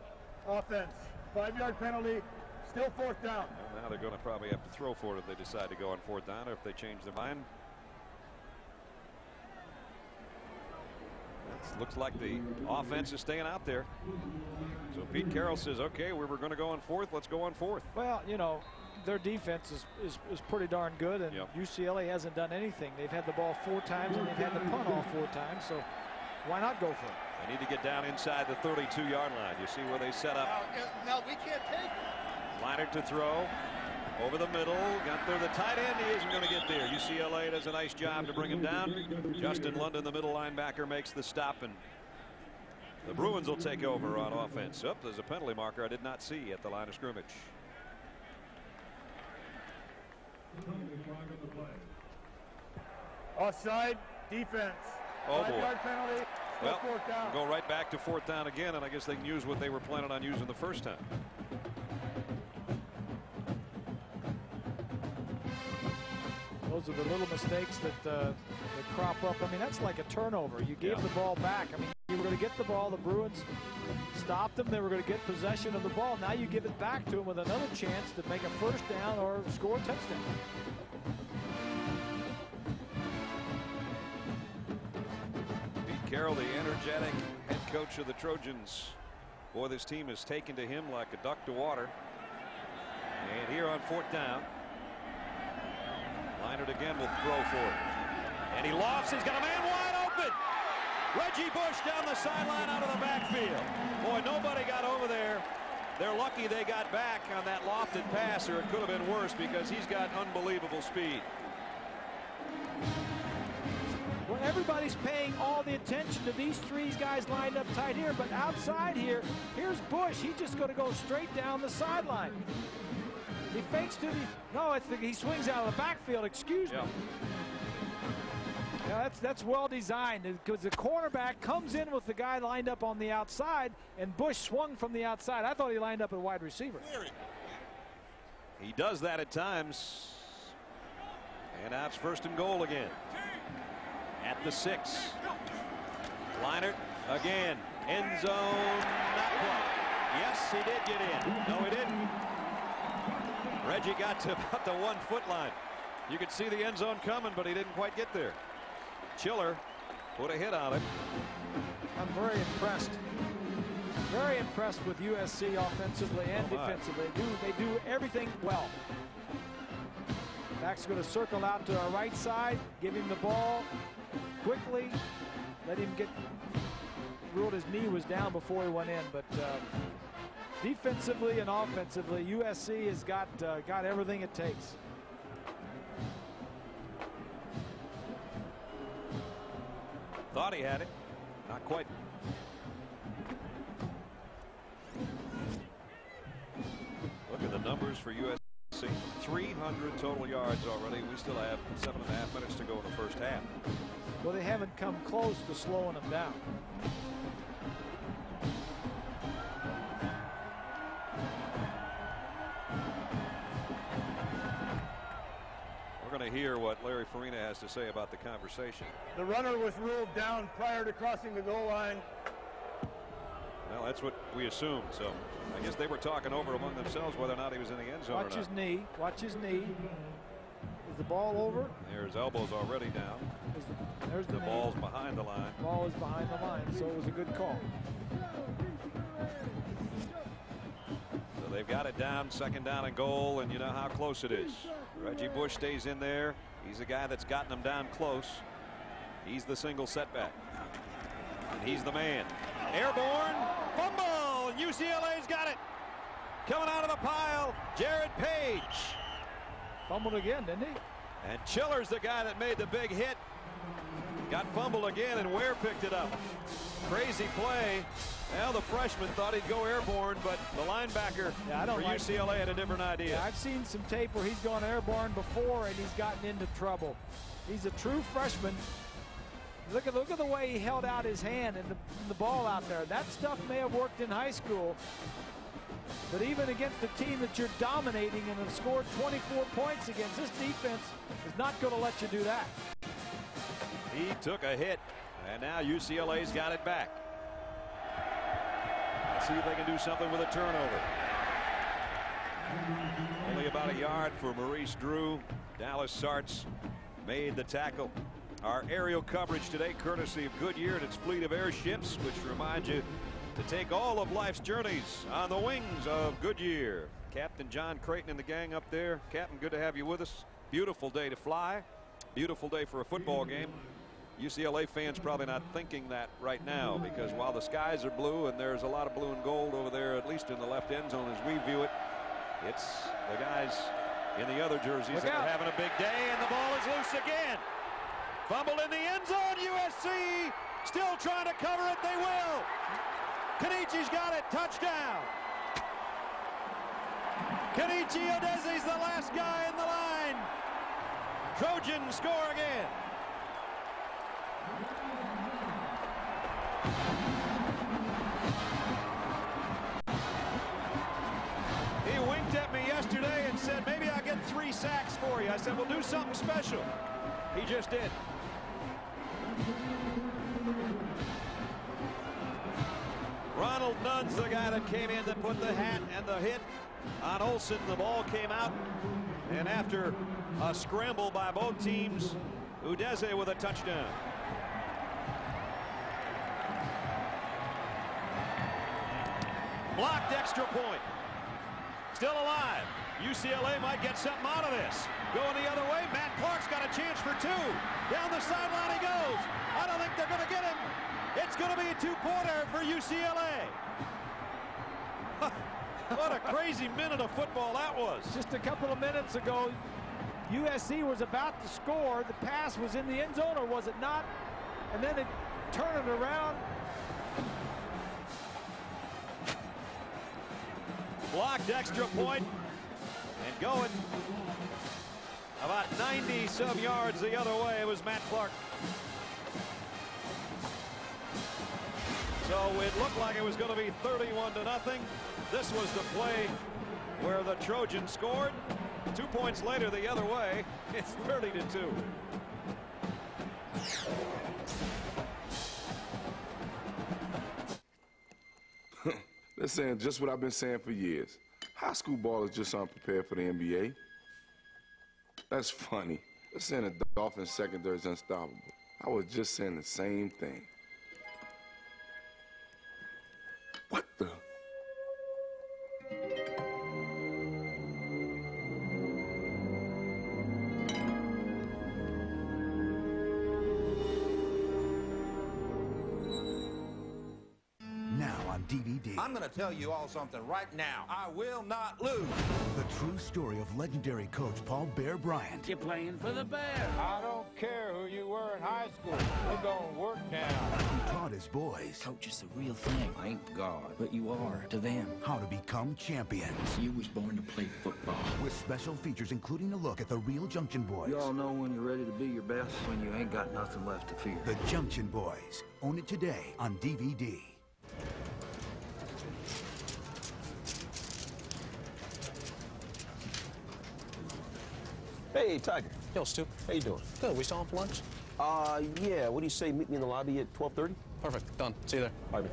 offense. 5-yard penalty, still fourth down. Well, now they're going to probably have to throw for it if they decide to go on fourth down, or if they change their mind. Looks like the offense is staying out there. So Pete Carroll says, okay, we were going to go on fourth. Let's go on fourth. Well, you know, their defense is pretty darn good, and UCLA hasn't done anything. They've had the ball 4 times, and they've had the punt all 4 times. So why not go for it? They need to get down inside the 32-yard line. You see where they set up. Now we can't take it. Leinert to throw. Over the middle, got there the tight end. He isn't going to get there. UCLA does a nice job to bring him down. Justin London, the middle linebacker, makes the stop, and the Bruins will take over on offense. Oh, there's a penalty marker I did not see at the line of scrimmage. Offside, defense. Oh, boy. 5-yard penalty, still Well, fourth down. go right back to fourth down again, and I guess they can use what they were planning on using the first time. Those are the little mistakes that crop up. I mean, that's like a turnover. You gave the ball back. I mean, you were going to get the ball. The Bruins stopped them. They were going to get possession of the ball. Now you give it back to them with another chance to make a first down or score a touchdown. Pete Carroll, the energetic head coach of the Trojans. Boy, this team has taken to him like a duck to water. And here on fourth down, Leinert again will throw for it. And he lofts. He's got a man wide open. Reggie Bush down the sideline out of the backfield. Boy, nobody got over there. They're lucky they got back on that lofted pass, or it could have been worse because he's got unbelievable speed. Well, everybody's paying all the attention to these 3 guys lined up tight here, but outside here, here's Bush. He's just going to go straight down the sideline. He fakes to the, no, he swings out of the backfield, excuse me. Yeah, that's well designed because the cornerback comes in with the guy lined up on the outside, and Bush swung from the outside. I thought he lined up at wide receiver. He does that at times. And now it's first and goal again. At the 6. Leinert again. End zone. Not quite. Yes, he did get in. No, he didn't. Reggie got to about the 1-foot line. You could see the end zone coming, but he didn't quite get there. Chiller put a hit on it. I'm very impressed. Very impressed with USC offensively and defensively. They do everything well. Back's going to circle out to our right side, give him the ball quickly, let him get ruled his knee was down before he went in. But defensively and offensively, USC has got everything it takes. Thought he had it, not quite. Look at the numbers for USC. 300 total yards already. We still have 7.5 minutes to go in the first half. Well, they haven't come close to slowing them down. We're going to hear what Larry Farina has to say about the conversation. The runner was ruled down prior to crossing the goal line. Well, that's what we assumed. So I guess they were talking over among themselves whether or not he was in the end zone. Watch his knee. Watch his knee. Is the ball over? There's elbows already down. There's the ball's behind the line. The ball is behind the line, so it was a good call. So they've got it down, 2nd down and goal, and you know how close it is. Reggie Bush stays in there. He's the guy that's gotten them down close. He's the single setback. And he's the man. Airborne, fumble, UCLA's got it. Coming out of the pile, Jared Page. Fumbled again, didn't he? And Chiller's the guy that made the big hit. Got fumbled again, and Ware picked it up. Crazy play. Well, the freshman thought he'd go airborne, but the linebacker for UCLA had a different idea. Yeah, I've seen some tape where he's gone airborne before, and he's gotten into trouble. He's a true freshman. Look at the way he held out his hand and the ball out there. That stuff may have worked in high school, but even against a team that you're dominating and have scored 24 points against, this defense is not going to let you do that. He took a hit, and now UCLA's got it back. Let's see if they can do something with a turnover. Only about a yard for Maurice Drew. Dallas Sartz made the tackle. Our aerial coverage today courtesy of Goodyear and its fleet of airships, which reminds you to take all of life's journeys on the wings of Goodyear. Captain John Creighton and the gang up there. Captain, good to have you with us. Beautiful day to fly. Beautiful day for a football game. UCLA fans probably not thinking that right now, because while the skies are blue and there's a lot of blue and gold over there, at least in the left end zone as we view it, it's the guys in the other jerseys that are having a big day, and the ball is loose again. Fumble in the end zone. USC still trying to cover it. They will. Kenichi's got it. Touchdown. Kenichi Odeze's the last guy in the line. Trojans score again. He winked at me yesterday and said, maybe I'll get 3 sacks for you. I said, we'll do something special. He just did. Ronald Nunn's the guy that came in that put the hat and the hit on Olsen. The ball came out, and after a scramble by both teams, Udeze with a touchdown. Blocked extra point. Still alive. UCLA might get something out of this. Going the other way, Matt Clark's got a chance for 2. Down the sideline he goes. I don't think they're going to get him. It's going to be a 2-pointer for UCLA. What a crazy minute of football that was. Just a couple of minutes ago, USC was about to score. The pass was in the end zone, or was it not? And then it turned it around. Blocked extra point and going about 90-some yards the other way was Matt Clark. So it looked like it was going to be 31-0. This was the play where the Trojans scored. 2 points later the other way, it's 30-2. They're saying just what I've been saying for years. High school ballers just aren't prepared for the NBA. That's funny. They're saying the Dolphins secondary is unstoppable. I was just saying the same thing. What the? Now on DVD. I'm going to tell you all something right now. I will not lose. The true story of legendary coach Paul Bear Bryant. You're playing for the Bear. I don't care who you were in high school. We're going to work now. Who taught his boys. Coach is the real thing. I ain't God, but you are to them. How to become champions. You was born to play football. With special features including a look at the real Junction Boys. You all know when you're ready to be your best, when you ain't got nothing left to fear. The Junction Boys. Own it today on DVD. Hey, Tiger. Yo, Stu. How you doing? Good. We still on for lunch? Yeah. What do you say? Meet me in the lobby at 12:30? Perfect. Done. See you there. Bye, man.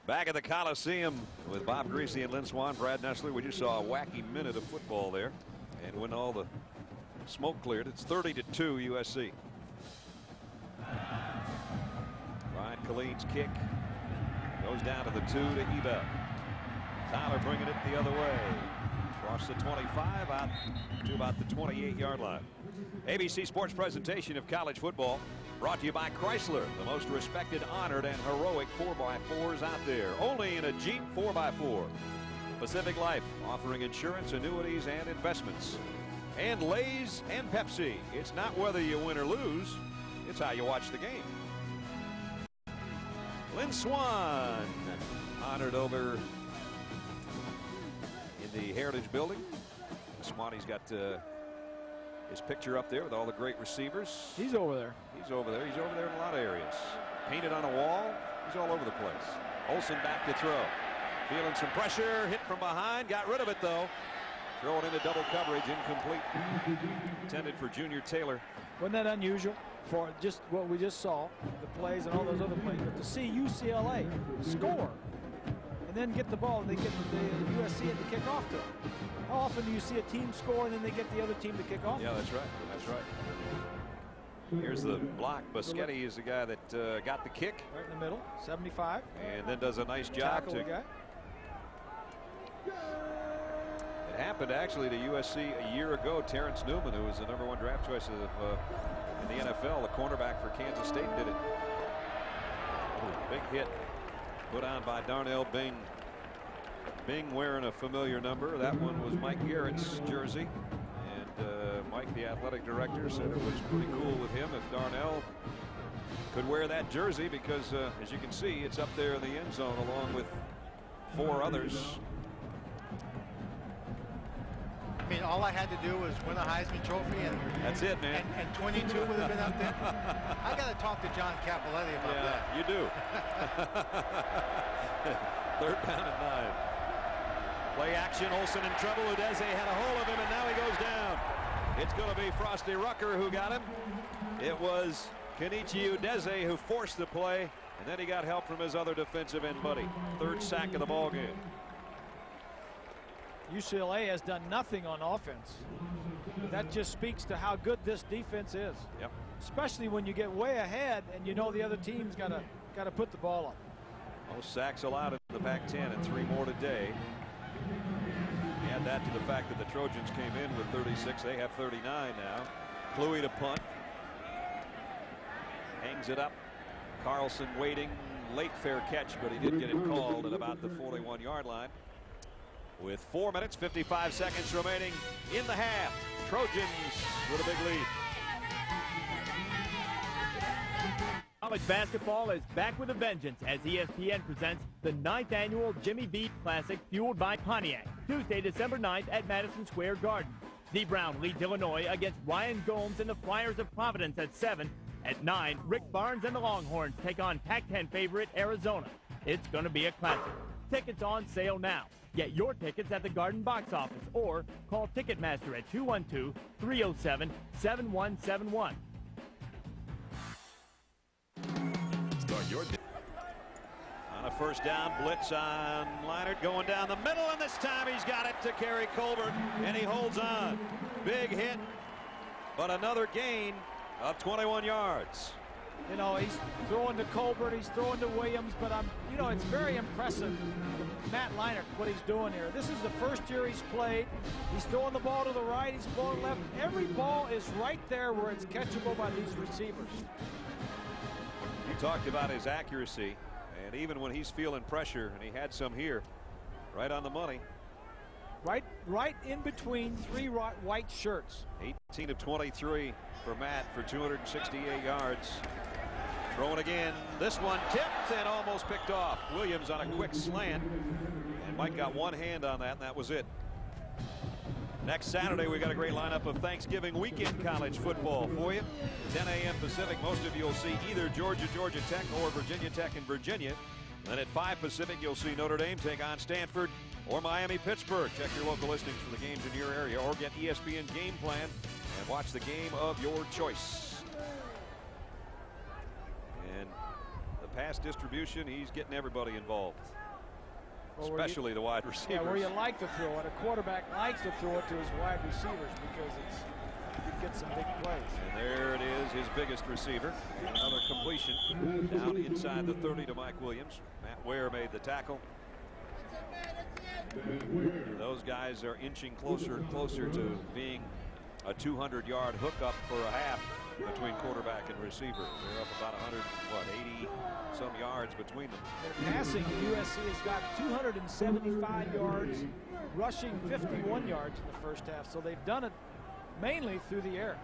Back at the Coliseum with Bob Greasy and Lynn Swan, Brad Nessler. We just saw a wacky minute of football there. And when all the smoke cleared, it's 30-2 USC. Ryan Killeen's kick goes down to the 2 to Ebel. Tyler bringing it the other way. Across the 25 out to about the 28-yard line. ABC Sports presentation of college football brought to you by Chrysler, the most respected, honored, and heroic 4x4s out there. Only in a Jeep 4x4. Pacific Life, offering insurance, annuities, and investments. And Lay's and Pepsi. It's not whether you win or lose, it's how you watch the game. Lynn Swan, honored over in the Heritage Building. Swanee's got his picture up there with all the great receivers. He's over there. He's over there. He's over there in a lot of areas. Painted on a wall. He's all over the place. Olsen back to throw. Feeling some pressure. Hit from behind. Got rid of it, though. Throwing into double coverage. Incomplete. Intended for Junior Taylor. Wasn't that unusual for just what we just saw, the plays and all those other plays, but to see UCLA score and then get the ball and they get the USC at the kickoff to it. How often do you see a team score and then they get the other team to kick off? Yeah, that's right. That's right. Here's the block. Boschetti is the guy that got the kick. Right in the middle, 75. And then does a nice job Tackle to. the guy. It happened actually to USC a year ago. Terrence Newman, who was the #1 draft choice of, in the NFL, the cornerback for Kansas State, did it. Big hit put on by Darnell Bing. Bing wearing a familiar number. That one was Mike Garrett's jersey. And Mike, the athletic director, said it was pretty cool with him if Darnell could wear that jersey because, as you can see, it's up there in the end zone along with 4 others. I mean, all I had to do was win a Heisman Trophy, and that's it, man. And 22 would have been up there. I got to talk to John Cappelletti about that. You do. 3rd down and 9. Play action. Olsen in trouble. Udeze had a hold of him, and now he goes down. It's going to be Frosty Rucker who got him. It was Kenichi Udeze who forced the play, and then he got help from his other defensive end buddy. 3rd sack of the ball game. UCLA has done nothing on offense. That just speaks to how good this defense is. Yep. Especially when you get way ahead and you know the other team's got to put the ball up. Most sacks allowed in the Pac-10 and 3 more today. Add that to the fact that the Trojans came in with 36. They have 39 now. Kluwe to punt. Hangs it up. Carlson waiting. Late fair catch, but he did get it called at about the 41-yard line. With 4 minutes, 55 seconds remaining in the half. Trojans with a big lead. College basketball is back with a vengeance as ESPN presents the 9th annual Jimmy Beat Classic fueled by Pontiac. Tuesday, December 9th at Madison Square Garden. Dee Brown leads Illinois against Ryan Gomes and the Flyers of Providence at 7. At 9, Rick Barnes and the Longhorns take on Pac-10 favorite Arizona. It's going to be a classic. Tickets on sale now. Get your tickets at the Garden box office or call Ticketmaster at 212-307-7171. Start your day. On a first down, blitz on Leinart going down the middle, and this time he's got it to Kerry Colbert, and he holds on. Big hit, but another gain of 21 yards. You know, he's throwing to Colbert, he's throwing to Williams, but you know, it's very impressive, Matt Leinart, what he's doing here. This is the first year he's played. He's throwing the ball to the right, he's throwing left. Every ball is right there where it's catchable by these receivers. You talked about his accuracy, and even when he's feeling pressure, and he had some here, right on the money. Right in between three white shirts. 18 of 23 for Matt for 268 yards. Throwing again. This one tipped and almost picked off. Williams on a quick slant. And Mike got one hand on that, and that was it. Next Saturday, we got a great lineup of Thanksgiving weekend college football for you. 10 a.m. Pacific. Most of you will see either Georgia Tech or Virginia Tech and Virginia. Then at 5 Pacific, you'll see Notre Dame take on Stanford or Miami-Pittsburgh. Check your local listings for the games in your area, or get ESPN Game Plan and watch the game of your choice. And the pass distribution, he's getting everybody involved, especially the wide receivers. Yeah, where you like to throw it. A quarterback likes to throw it to his wide receivers because you get some big plays. And there it is, his biggest receiver. Another completion down inside the 30 to Mike Williams. Matt Ware made the tackle. Those guys are inching closer and closer to being a 200-yard hookup for a half between quarterback and receiver. They're up about 80 some yards between them. Their passing, USC has got 275 yards, rushing 51 yards in the first half. So they've done it mainly through the air.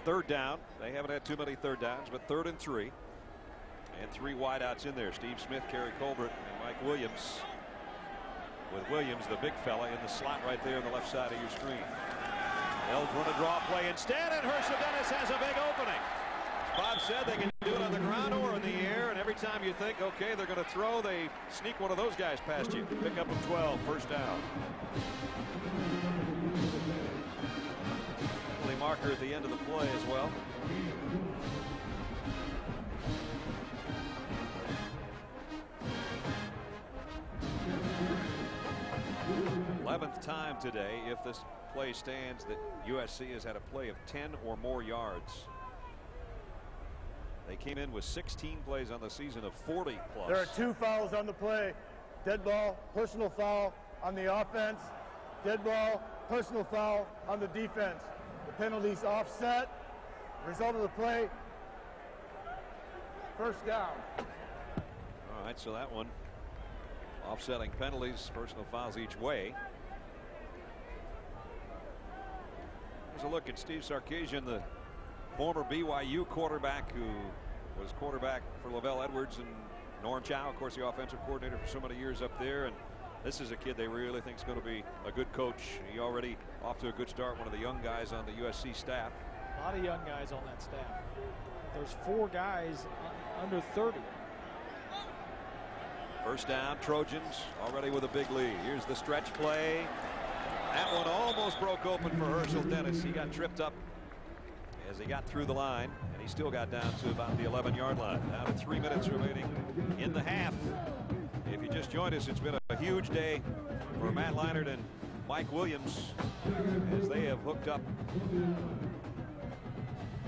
Third down. They haven't had too many third downs, but 3rd and 3. And 3 wideouts in there. Steve Smith, Kerry Colbert, and Mike Williams. With Williams, the big fella, in the slot right there on the left side of your screen. They'll run a draw play instead, and Herschel Dennis has a big opening. As Bob said, they can do it on the ground or in the air, and every time you think, okay, they're going to throw, they sneak one of those guys past you. Pick up a 12, first down. Penalty marker at the end of the play as well. 11th time today, if this play stands, that USC has had a play of 10 or more yards. They came in with 16 plays on the season of 40 plus. There are 2 fouls on the play. Dead ball, personal foul on the offense. Dead ball, personal foul on the defense. The penalty's offset. Result of the play, first down. All right, so that one offsetting penalties, personal fouls each way. Here's a look at Steve Sarkisian, the former BYU quarterback who was quarterback for Lavelle Edwards and Norm Chow, of course, the offensive coordinator for so many years up there. And this is a kid they really think is going to be a good coach. He already off to a good start, one of the young guys on the USC staff. A lot of young guys on that staff. There's 4 guys under 30. First down, Trojans already with a big lead. Here's the stretch play. That one almost broke open for Herschel Dennis. He got tripped up as he got through the line, and he still got down to about the 11-yard line. Now to 3 minutes remaining in the half. If you just joined us, it's been a huge day for Matt Leinart and Mike Williams as they have hooked up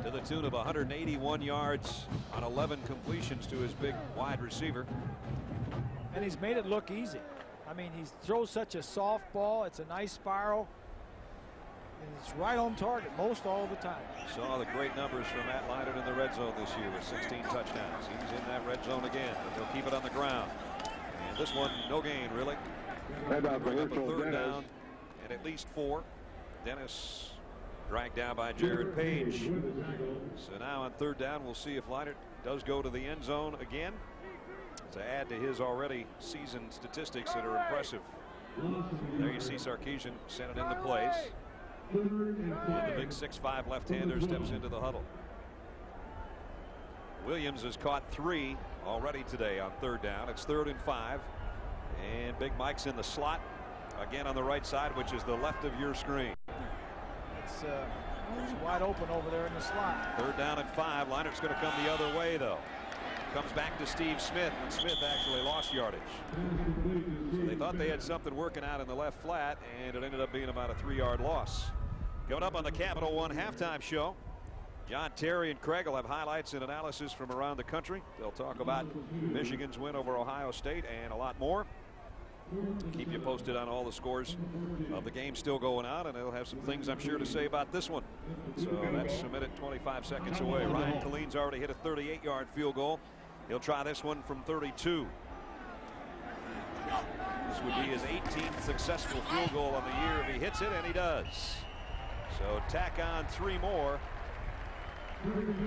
to the tune of 181 yards on 11 completions to his big wide receiver. And he's made it look easy. I mean, he throws such a soft ball. It's a nice spiral. And it's right on target most all the time. Saw the great numbers from Matt Leinart in the red zone this year with 16 touchdowns. He's in that red zone again, but they'll keep it on the ground. And this one, no gain, really. Bring up a 3rd down and at least 4. Dennis dragged down by Jared Page. So now on 3rd down, we'll see if Leinart does go to the end zone again, to add to his already seasoned statistics that are impressive. There you see Sarkisian sent it into place. And the big 6'5" left-hander steps into the huddle. Williams has caught 3 already today on 3rd down. It's 3rd and 5. And Big Mike's in the slot again on the right side, which is the left of your screen. It's wide open over there in the slot. 3rd down and 5. Leinert's going to come the other way, though. Comes back to Steve Smith, and Smith actually lost yardage. So they thought they had something working out in the left flat, and it ended up being about a 3-yard loss. Coming up on the Capital One halftime show, John Terry and Craig will have highlights and analysis from around the country. They'll talk about Michigan's win over Ohio State and a lot more. Keep you posted on all the scores of the game still going on, and they'll have some things I'm sure to say about this one. So that's a minute 25 seconds away. Ryan Killeen's already hit a 38-yard field goal. He'll try this one from 32. This would be his 18th successful field goal on the year if he hits it, and he does. So tack on 3 more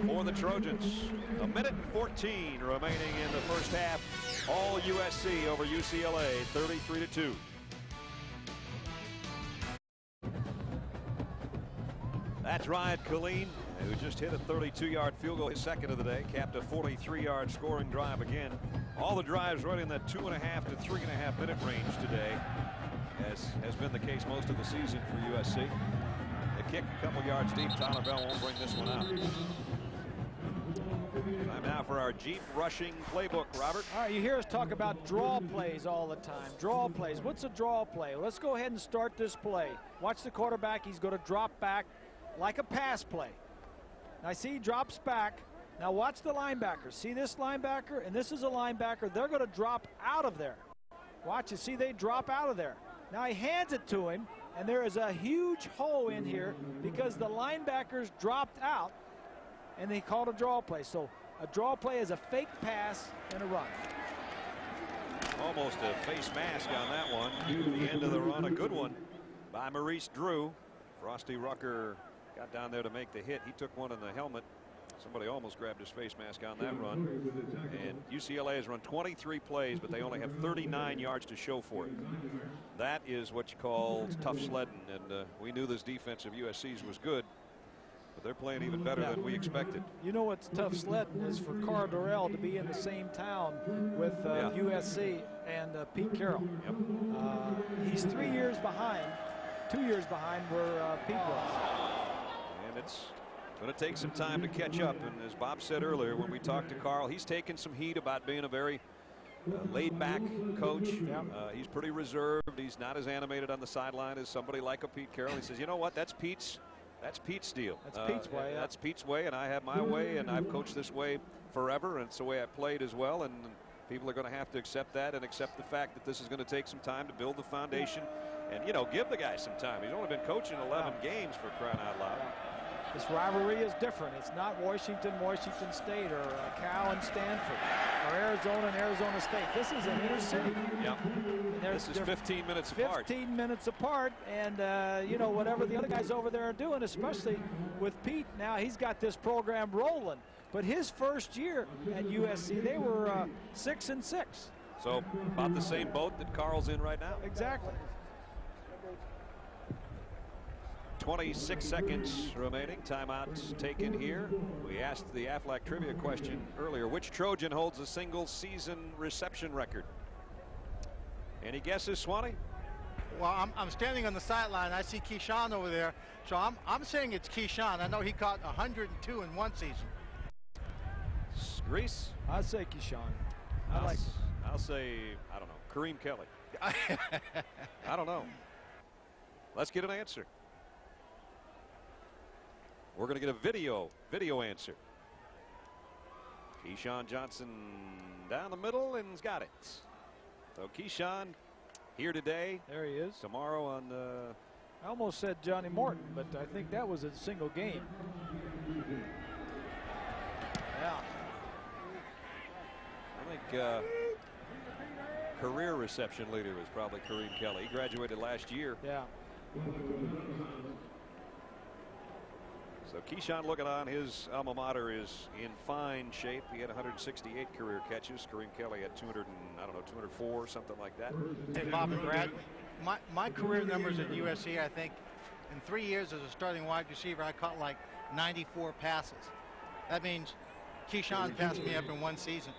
for the Trojans. A minute and 14 remaining in the first half. All USC over UCLA, 33-2. That's Ryan Killeen, who just hit a 32-yard field goal, his second of the day, capped a 43-yard scoring drive again. All the drives right in that 2.5 to 3.5 minute range today, as has been the case most of the season for USC. The kick a couple yards deep. Tyler Bell won't bring this one out. Time now for our Jeep rushing playbook, Robert. All right, you hear us talk about draw plays all the time. Draw plays. What's a draw play? Well, let's go ahead and start this play. Watch the quarterback. He's going to drop back like a pass play. Now, see, he drops back. Now, watch the linebacker. See this linebacker? And this is a linebacker. They're going to drop out of there. Watch it. See, they drop out of there. Now, he hands it to him, and there is a huge hole in here because the linebackers dropped out, and they called a draw play. So a draw play is a fake pass and a run. Almost a face mask on that one. The end of the run, a good one by Maurice Drew. Frosty Rucker got down there to make the hit. He took one in the helmet. Somebody almost grabbed his face mask on that run. And UCLA has run 23 plays, but they only have 39 yards to show for it. That is what you call tough sledding. And we knew this defense of USC's was good, but they're playing even better than we expected. You know what's tough sledding is for Carl Durrell to be in the same town with USC and Pete Carroll. Yep. He's 3 years behind, 2 years behind where Pete was. And it's going to take some time to catch up. And as Bob said earlier when we talked to Carl, he's taken some heat about being a very laid-back coach. He's pretty reserved. He's not as animated on the sideline as somebody like a Pete Carroll. He says, you know what, that's Pete's deal. That's Pete's way. That's Pete's way, and I have my way, and I've coached this way forever, and it's the way I played as well. And people are going to have to accept that and accept the fact that this is going to take some time to build the foundation. And, you know, give the guy some time. He's only been coaching 11 games, for crying out loud. This rivalry is different. It's not Washington State, or Cal and Stanford, or Arizona and Arizona State. This is an inner city. Yep. This is 15 minutes apart. 15 minutes apart, and you know, whatever the other guys over there are doing, especially with Pete now, he's got this program rolling. But his first year at USC, they were 6-6. So about the same boat that Carl's in right now. Exactly. 26 seconds remaining. Timeouts taken here. We asked the Aflac trivia question earlier. Which Trojan holds a single season reception record? Any guesses, Swanee? Well, I'm standing on the sideline. I see Keyshawn over there. So I'm saying it's Keyshawn. I know he caught 102 in one season. Grease? I'd say Keyshawn. I'll say, I don't know, Kareem Kelly. I don't know. Let's get an answer. We're going to get a video answer. Keyshawn Johnson down the middle and's got it. So Keyshawn here today. There he is. Tomorrow on the. I almost said Johnny Morton, but I think that was a single game. Yeah. I think career reception leader was probably Kareem Kelly. He graduated last year. Yeah. So Keyshawn, looking on, his alma mater is in fine shape. He had 168 career catches. Kareem Kelly had 204, something like that. Hey, Bob and Brad, my career numbers at USC, I think, in 3 years as a starting wide receiver, I caught like 94 passes. That means Keyshawn passed me up in one season.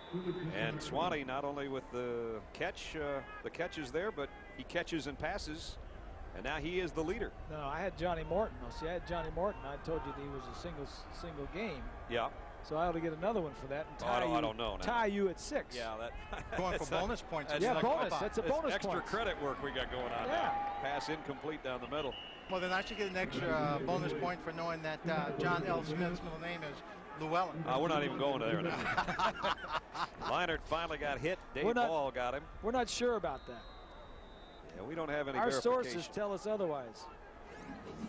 And Swanee, not only with the catch is there, but he catches and passes, and now he is the leader. No, I had Johnny Morton. Oh, see, I had Johnny Morton. I told you that he was a single game. Yeah. So I ought to get another one for that and I don't know now. Tie you at 6. Yeah, going for bonus points. Yeah, bonus. That's a bonus extra points. credit work we got going on now. Pass incomplete down the middle. Well, then I should get an extra bonus point for knowing that John L. Smith's middle name is Llewellyn. We're not even going there now. Leinart finally got hit. Dave Ball got him. We're not sure about that. Yeah, we don't have any Our verification. sources tell us otherwise.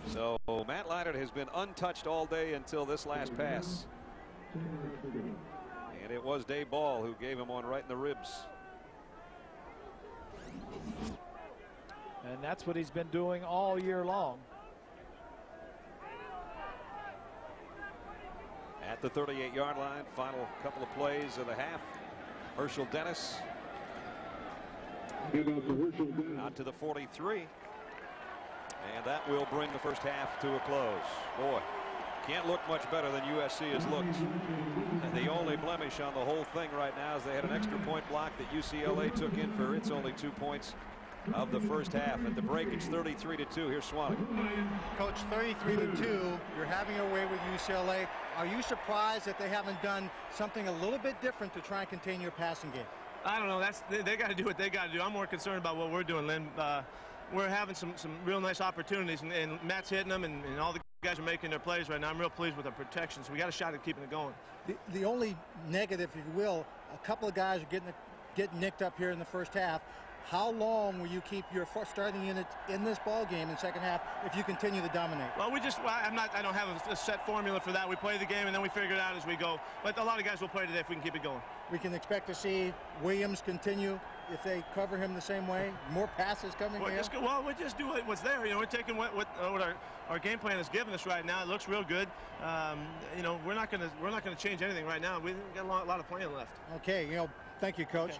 So Matt Leinart has been untouched all day until this last pass. And it was Dave Ball who gave him one right in the ribs. And that's what he's been doing all year long. At the 38-yard line, final couple of plays of the half. Herschel Dennis out to the 43. And that will bring the first half to a close. Boy, can't look much better than USC has looked. And the only blemish on the whole thing right now is they had an extra point block that UCLA took in for its only 2 points of the first half. At the break, it's 33-2. Here's Swanee. Coach, 33-2. You're having your way with UCLA. Are you surprised that they haven't done something a little bit different to try and contain your passing game? I don't know. They got to do what they got to do. I'm more concerned about what we're doing, Lynn. We're having some real nice opportunities, and Matt's hitting them, and all the guys are making their plays right now. I'm real pleased with our protection, so we got a shot at keeping it going. The only negative, if you will, a couple of guys are getting nicked up here in the first half. How long will you keep your starting unit in this ball game in second half if you continue to dominate? Well, I don't have a set formula for that. We play the game and then we figure it out as we go. But a lot of guys will play today if we can keep it going. We can expect to see Williams continue if they cover him the same way. More passes coming in. We just do what's there. You know, we're taking what our game plan is giving us right now. It looks real good. You know, we're not gonna change anything right now. We've got a lot of playing left. Okay. You know, thank you, Coach. Okay.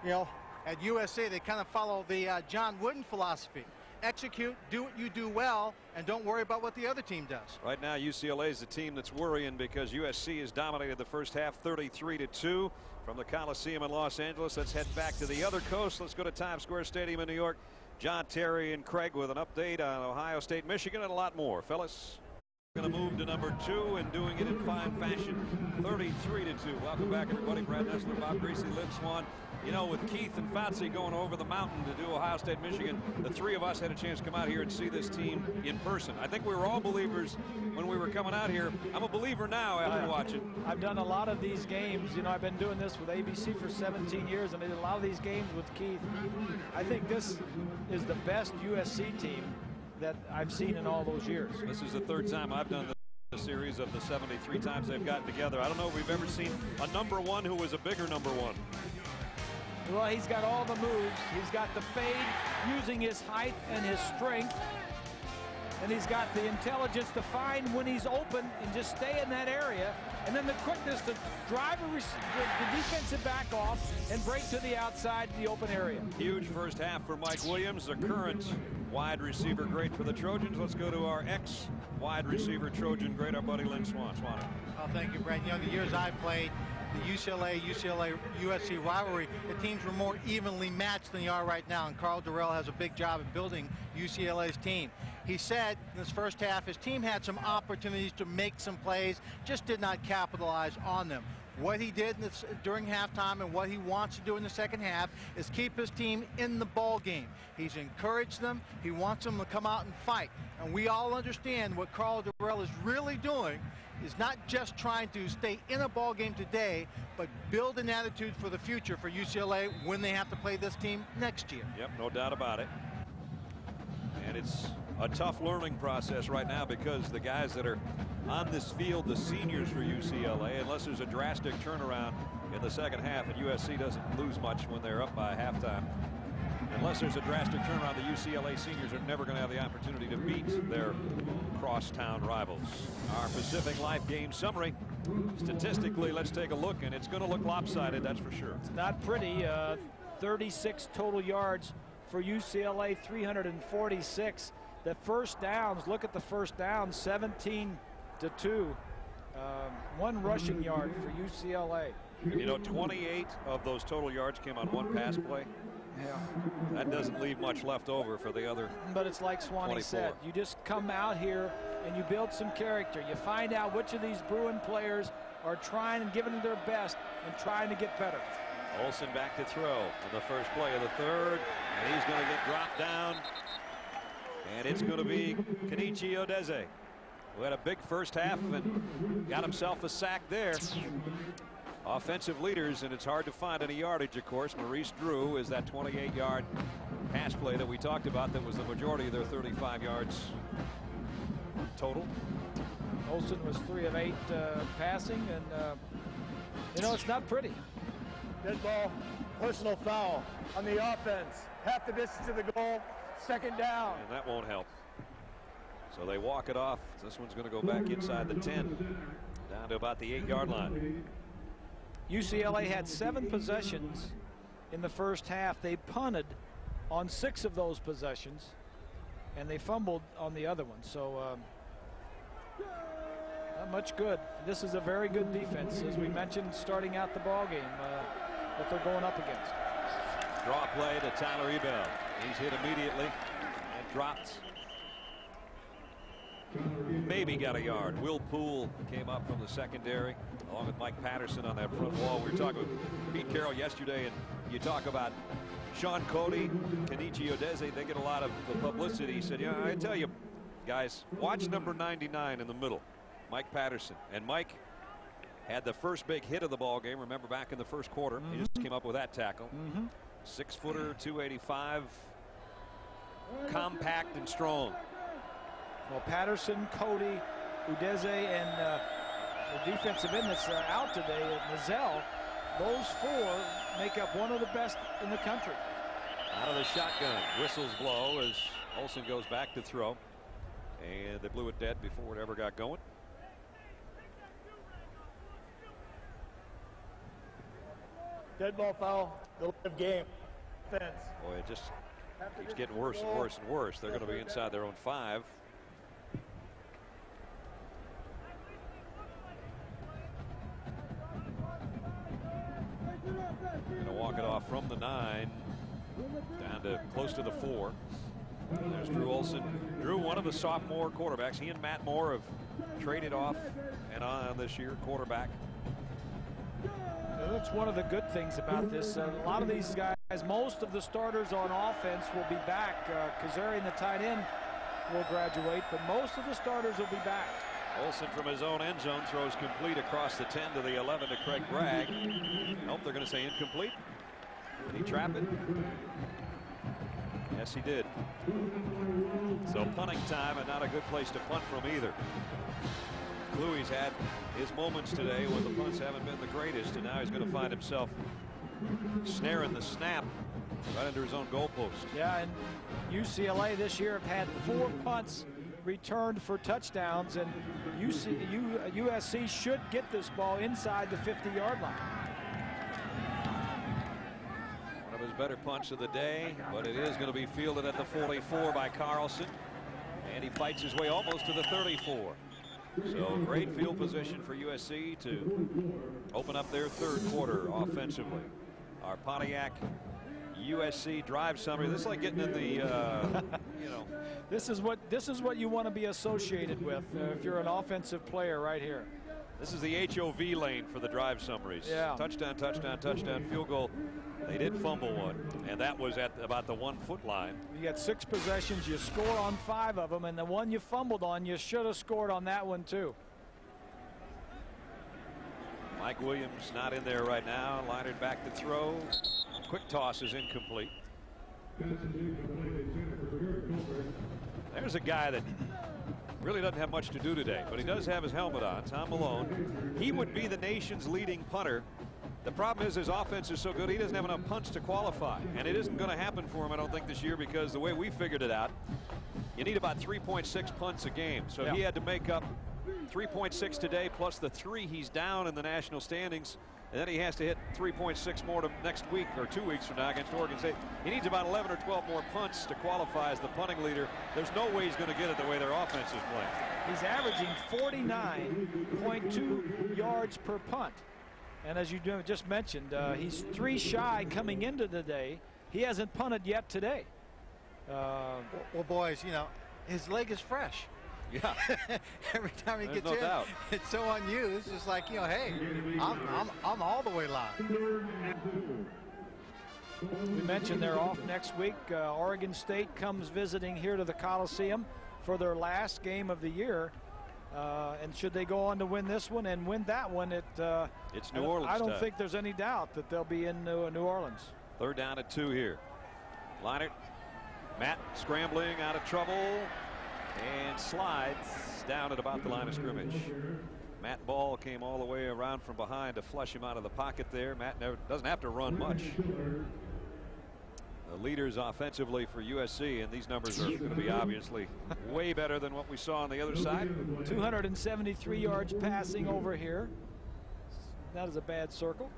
You know, at USC, they kind of follow the John Wooden philosophy. Execute, do what you do well, and don't worry about what the other team does. Right now, UCLA is the team that's worrying because USC has dominated the first half 33-2 from the Coliseum in Los Angeles. Let's head back to the other coast. Let's go to Times Square Stadium in New York. John, Terry, and Craig with an update on Ohio State, Michigan, and a lot more. Fellas, going to move to number 2 and doing it in fine fashion. 33-2. Welcome back, everybody. Brad Nessler, Bob Greasy, Lynn Swan. You know, with Keith and Fauci going over the mountain to do Ohio State, Michigan, the three of us had a chance to come out here and see this team in person. I think we were all believers when we were coming out here. I'm a believer now after watching. I've done a lot of these games. You know, I've been doing this with ABC for 17 years, and I did a lot of these games with Keith. I think this is the best USC team that I've seen in all those years. This is the third time I've done the series of the 73 times they've gotten together. I don't know if we've ever seen a number one who was a bigger number one. Well, he's got all the moves. He's got the fade using his height and his strength. And he's got the intelligence to find when he's open and just stay in that area. And then the quickness to drive the defensive back off and break to the outside, the open area. Huge first half for Mike Williams, the current wide receiver great for the Trojans. Let's go to our ex-wide receiver Trojan great, our buddy Lynn Swan. Oh, thank you, Brad. You know, the years I played, the UCLA-USC rivalry, the teams were more evenly matched than they are right now, and Carl Durrell has a big job in building UCLA's team. He said in this first half his team had some opportunities to make some plays, just did not capitalize on them. What he did during halftime and what he wants to do in the second half is keep his team in the ball game. He's encouraged them. He wants them to come out and fight. And we all understand what Carl Durrell is really doing is not just trying to stay in a ball game today, but build an attitude for the future for UCLA when they have to play this team next year. Yep, no doubt about it. And it's a tough learning process right now because the guys that are on this field, the seniors for UCLA, unless there's a drastic turnaround in the second half, and USC doesn't lose much when they're up by halftime. Unless there's a drastic turnaround, the UCLA seniors are never going to have the opportunity to beat their crosstown rivals. Our Pacific Life game summary. Statistically, let's take a look, and it's going to look lopsided, that's for sure. It's not pretty. 36 total yards for UCLA, 346. The first downs, look at the first down, 17-2. 1 rushing yard for UCLA. You know, 28 of those total yards came on 1 pass play. Yeah. That doesn't leave much left over for the other. But it's like Swanee 24. said, you just come out here and you build some character. You find out which of these Bruin players are trying and giving their best and trying to get better. Olsen back to throw on the first play of the third, and he's going to get dropped down. And it's going to be Kenichi Odeze, who had a big first half and got himself a sack there. Offensive leaders, and it's hard to find any yardage, of course. Maurice Drew is that 28-yard pass play that we talked about that was the majority of their 35 yards total. Olsen was 3 of 8 passing, and you know, it's not pretty. Dead ball, personal foul on the offense. Half the distance to the goal, 2nd down. And that won't help. So they walk it off. This one's going to go back inside the 10, down to about the 8-yard line. UCLA had 7 possessions in the first half. They punted on 6 of those possessions, and they fumbled on the other one. So not much good. This is a very good defense, as we mentioned, starting out the ball game that they're going up against. Draw play to Tyler Ebell. He's hit immediately and dropped. Maybe got a yard. Will Poole came up from the secondary along with Mike Patterson on that front wall. We were talking with Pete Carroll yesterday, and you talk about Sean Cody, Kenichi Odeze. They get a lot of the publicity. He said, yeah, I tell you guys, watch number 99 in the middle, Mike Patterson. And Mike had the first big hit of the ball game. Remember back in the first quarter, he just came up with that tackle. 6-footer, 285, compact and strong. Well, Patterson, Cody, Udeze, and the defensive end that's out today, Mazel, those 4 make up one of the best in the country. Out of the shotgun, whistles blow as Olsen goes back to throw, and they blew it dead before it ever got going. Dead ball foul, the live game. Fence. Boy, it just keeps getting worse and worse and worse. They're going to be inside their own 5. Going to walk it off from the 9 down to close to the 4. There's Drew Olsen. Drew, one of the sophomore quarterbacks. He and Matt Moore have traded off and on this year, quarterback. That's one of the good things about this. A lot of these guys, most of the starters on offense will be back. Kazarian, the tight end, will graduate, but most of the starters will be back. Olsen from his own end zone throws complete across the 10 to the 11 to Craig Bragg. Nope, they're going to say incomplete. Did he trap it? Yes, he did. So punting time, and not a good place to punt from either. Kluwe's had his moments today when the punts haven't been the greatest, and now he's going to find himself snaring the snap right under his own goalpost. Yeah, and UCLA this year have had 4 punts returned for touchdowns, and USC should get this ball inside the 50-yard line. One of his better punts of the day, but it is going to be fielded at the 44 by Carlson, and he fights his way almost to the 34. So great field position for USC to open up their 3rd quarter offensively. Our Pontiac USC drive summary. This is like getting in the you know, this is what you want to be associated with if you're an offensive player right here. This is the HOV lane for the drive summaries. Yeah. Touchdown, touchdown, touchdown, field goal. They did fumble one, and that was at about the 1-foot line. You got 6 possessions, you score on 5 of them, and the one you fumbled on, you should have scored on that one too. Mike Williams not in there right now. Leinert back to throw. Quick toss is incomplete. There's a guy that really doesn't have much to do today, but he does have his helmet on. Tom Malone. He would be the nation's leading punter. The problem is his offense is so good he doesn't have enough punts to qualify, and it isn't going to happen for him, I don't think, this year, because the way we figured it out, you need about 3.6 punts a game. So he had to make up 3.6 today plus the 3 he's down in the national standings, and then he has to hit 3.6 more next week or 2 weeks from now against Oregon State. He needs about 11 or 12 more punts to qualify as the punting leader. There's no way he's going to get it the way their offense is playing. He's averaging 49.2 yards per punt. And as you just mentioned, he's 3 shy coming into the day. He hasn't punted yet today. Well, boys, you know, his leg is fresh. Yeah. Every time he gets no in, doubt. it's so unused. It's like, you know, hey, I'm all the way live. We mentioned they're off next week. Oregon State comes visiting here to the Coliseum for their last game of the year. And should they go on to win this one and win that one, it's New Orleans. I don't time. think there's any doubt that they'll be in New Orleans. 3rd down and 2 here. Leinart, Matt scrambling out of trouble and slides down at about the line of scrimmage. Matt Ball came all the way around from behind to flush him out of the pocket there. Matt doesn't have to run much. The leaders offensively for USC, and these numbers are going to be obviously way better than what we saw on the other side. 273 yards passing over here. That is a bad circle.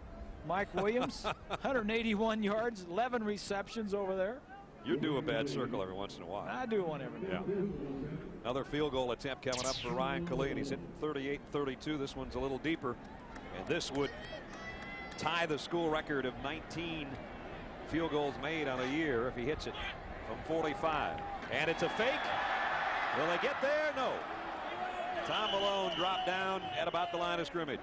Mike Williams, 181 yards, 11 receptions over there. You do a bad circle every once in a while. I do one every now and then. Another field goal attempt coming up for Ryan Killeen. He's hitting 38-32. This one's a little deeper, and this would tie the school record of 19 field goals made on a year if he hits it from 45. And it's a fake. Will they get there? No. Tom Malone dropped down at about the line of scrimmage.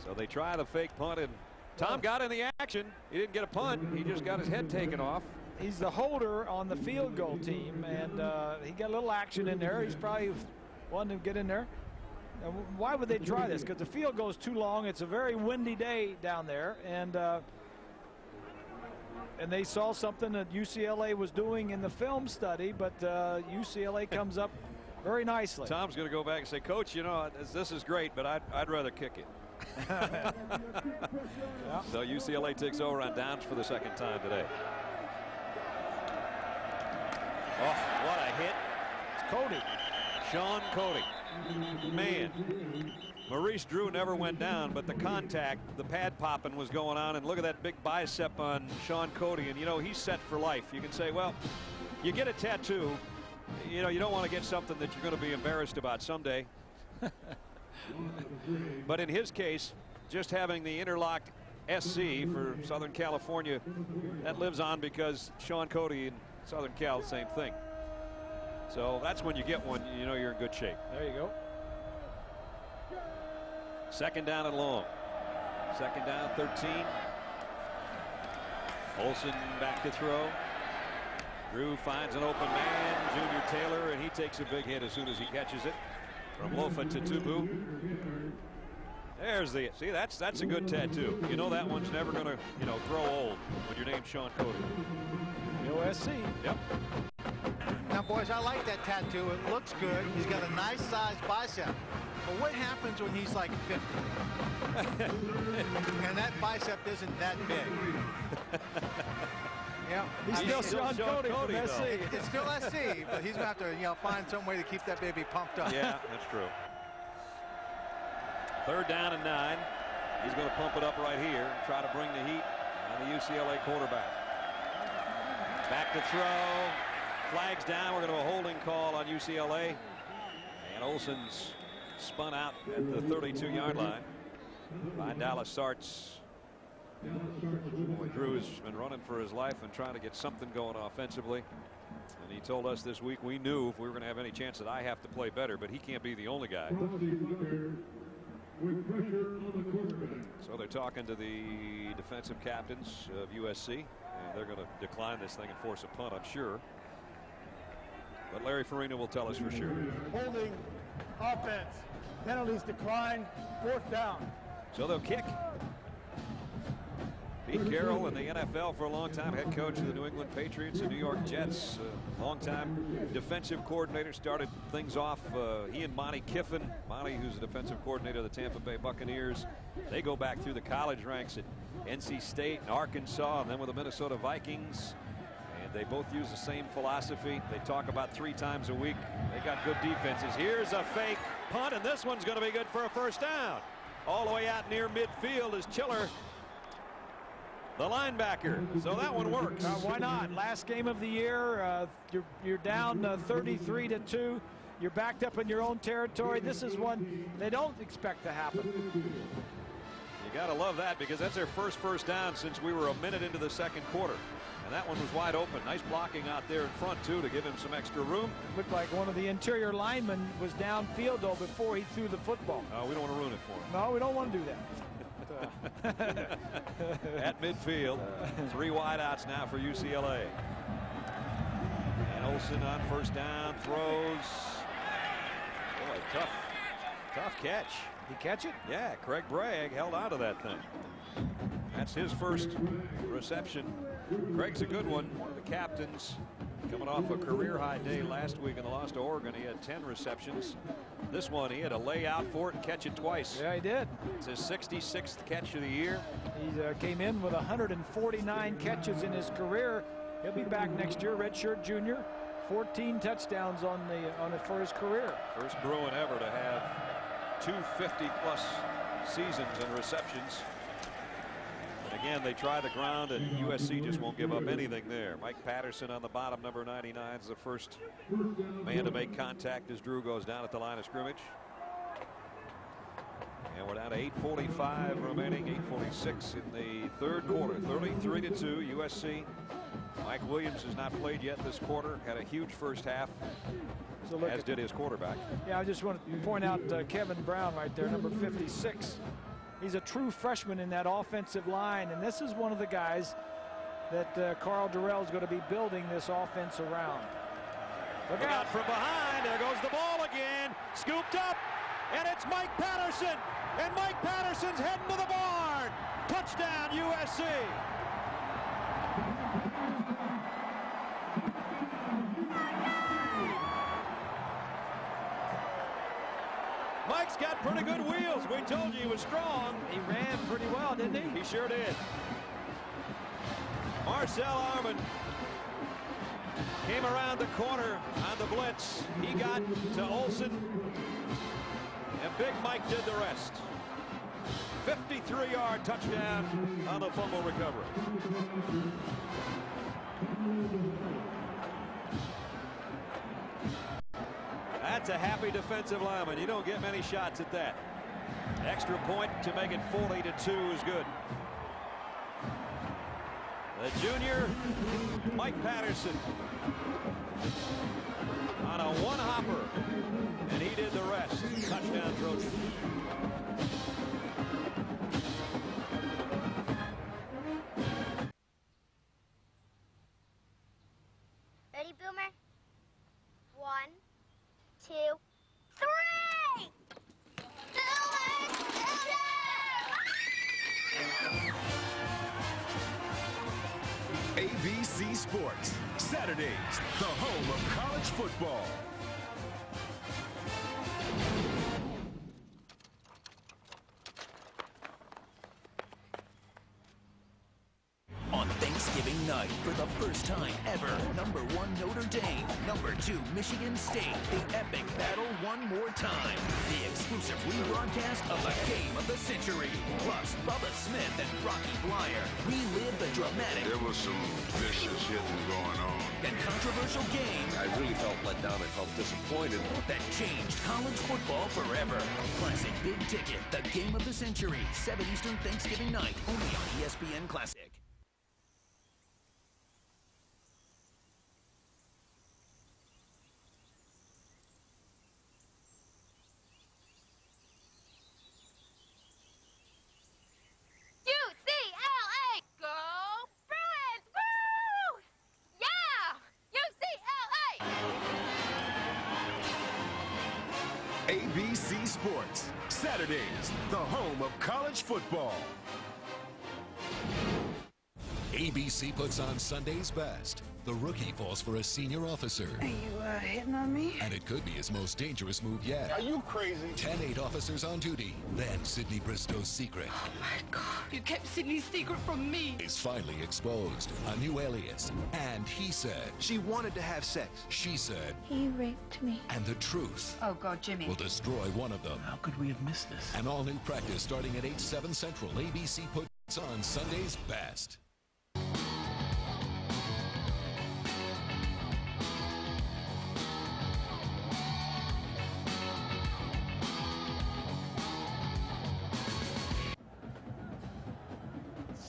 So they try the fake punt, and Tom got in the action. He didn't get a punt. He just got his head taken off. He's the holder on the field goal team, and he got a little action in there. He's probably wanting to get in there. Now, why would they try this? Because the field goal is too long. It's a very windy day down there, and they saw something that UCLA was doing in the film study, but UCLA comes up very nicely. Tom's going to go back and say, Coach, you know, this is great, but I'd rather kick it. Yeah. So UCLA takes over on downs for the 2nd time today. Oh, what a hit. It's Cody. Sean Cody. Man, Maurice Drew never went down, but the contact, the pad popping was going on, and look at that big bicep on Sean Cody, and you know, he's set for life. You can say, well, you get a tattoo, you know, you don't want to get something that you're going to be embarrassed about someday. But in his case, just having the interlocked SC for Southern California, that lives on because Sean Cody in Southern Cal, same thing. So that's when you get one, you know you're in good shape. There you go. 2nd down and long. 2nd down, 13. Olsen back to throw. Drew finds an open man, Junior Taylor, and he takes a big hit as soon as he catches it. From Lofa to Tubu. There's the, see, that's a good tattoo. You know that one's never going to, you know, grow old when your name's Sean Cody. USC. Yep. Now, boys, I like that tattoo. It looks good. He's got a nice sized bicep. But what happens when he's like 50? And that bicep isn't that big. Yeah, he's still Sean Cody from SC. It's still SC, but he's going to have to, you know, find some way to keep that baby pumped up. Yeah, that's true. 3rd down and 9. He's going to pump it up right here and try to bring the heat on the UCLA quarterback. Back to throw. Flags down. We're going to have a holding call on UCLA. And Olsen's spun out at the 32-yard line by Dallas Sartz. Boy, Drew has been running for his life and trying to get something going offensively. And he told us this week we knew if we were going to have any chance that I have to play better, but he can't be the only guy. So they're talking to the defensive captains of USC, and they're going to decline this thing and force a punt, I'm sure. But Larry Farina will tell us for sure. Holding offense. Penalties decline. 4th down. So they'll kick. Pete Carroll in the NFL for a long time, head coach of the New England Patriots and New York Jets, long-time defensive coordinator, started things off. He and Monty Kiffin, Monty who's the defensive coordinator of the Tampa Bay Buccaneers, they go back through the college ranks at NC State and Arkansas, and then with the Minnesota Vikings. And they both use the same philosophy. They talk about 3 times a week. They got good defenses. Here's a fake punt, and this one's going to be good for a 1st down. All the way out near midfield is Chiller. the linebacker. So that one works. Why not? Last game of the year, you're down 33-2. You're backed up in your own territory. This is one they don't expect to happen. You got to love that, because that's their first down since we were a minute into the second quarter. And that one was wide open. Nice blocking out there in front, too, to give him some extra room. Looked like one of the interior linemen was downfield, though, before he threw the football. Oh, we don't want to ruin it for him. No, we don't want to do that. At midfield, 3 wideouts now for UCLA. And Olsen on first down, throws. Boy, tough catch. Did he catch it? Yeah, Craig Bragg held on to that thing. That's his first reception. Craig's a good one. One of the captains, coming off a career-high day last week in the loss to Oregon. He had 10 receptions. This one, he had to lay out for it and catch it twice. Yeah, he did. It's his 66th catch of the year. He came in with 149 catches in his career. He'll be back next year, redshirt junior. 14 touchdowns on it for his career. First Bruin ever to have 250-plus seasons and receptions. And again, they try the ground, and USC just won't give up anything there. Mike Patterson on the bottom, number 99, is the first man to make contact as Drew goes down at the line of scrimmage. And we're down to 8:45 remaining, 8:46 in the third quarter. 33-2 USC. Mike Williams has not played yet this quarter. Had a huge first half, as did his quarterback. Yeah, I just want to point out Kevin Brown right there, number 56. He's a true freshman in that offensive line, and this is one of the guys that Carl Durrell is going to be building this offense around. Look out from behind. There goes the ball again. Scooped up, and it's Mike Patterson. And Mike Patterson's heading to the barn. Touchdown, USC. Mike's got pretty good wheels. We told you he was strong. He ran pretty well, didn't he? He sure did. Marcel Armand came around the corner on the blitz. He got to Olsen, and Big Mike did the rest. 53-yard touchdown on the fumble recovery. That's a happy defensive lineman. You don't get many shots at that. Extra point to make it 40-2 is good. The junior, Mike Patterson, on a one-hopper, and he did the rest. Touchdown, Trojan. Ready, Boomer? 1, 2, 3! ABC Sports, Saturdays, the home of college football. On Thanksgiving night, for the first time ever, number 1 Notre Dame, number 2 Michigan State, the epic battle one more time. The exclusive rebroadcast of the game of the century. Plus, Bubba Smith and Rocky Blyer relive the dramatic. There was some vicious hitting going on. And controversial game. I really felt let down. I felt disappointed. That changed college football forever. Classic Big Ticket, the game of the century. 7 Eastern Thanksgiving night, only on ESPN Classic. UCLA! Go Bruins! Woo! Yeah! UCLA! ABC Sports, Saturdays, the home of college football. ABC puts on Sunday's best. The rookie falls for a senior officer. Are you hitting on me? And it could be his most dangerous move yet. Are you crazy? 10-8 officers on duty. Then Sidney Bristow's secret. Oh my God. You kept Sidney's secret from me. Is finally exposed. A new alias. And he said. She wanted to have sex. She said. He raped me. And the truth. Oh God, Jimmy. Will destroy one of them. How could we have missed this? An all-new practice starting at 8/7 Central. ABC puts on Sunday's best.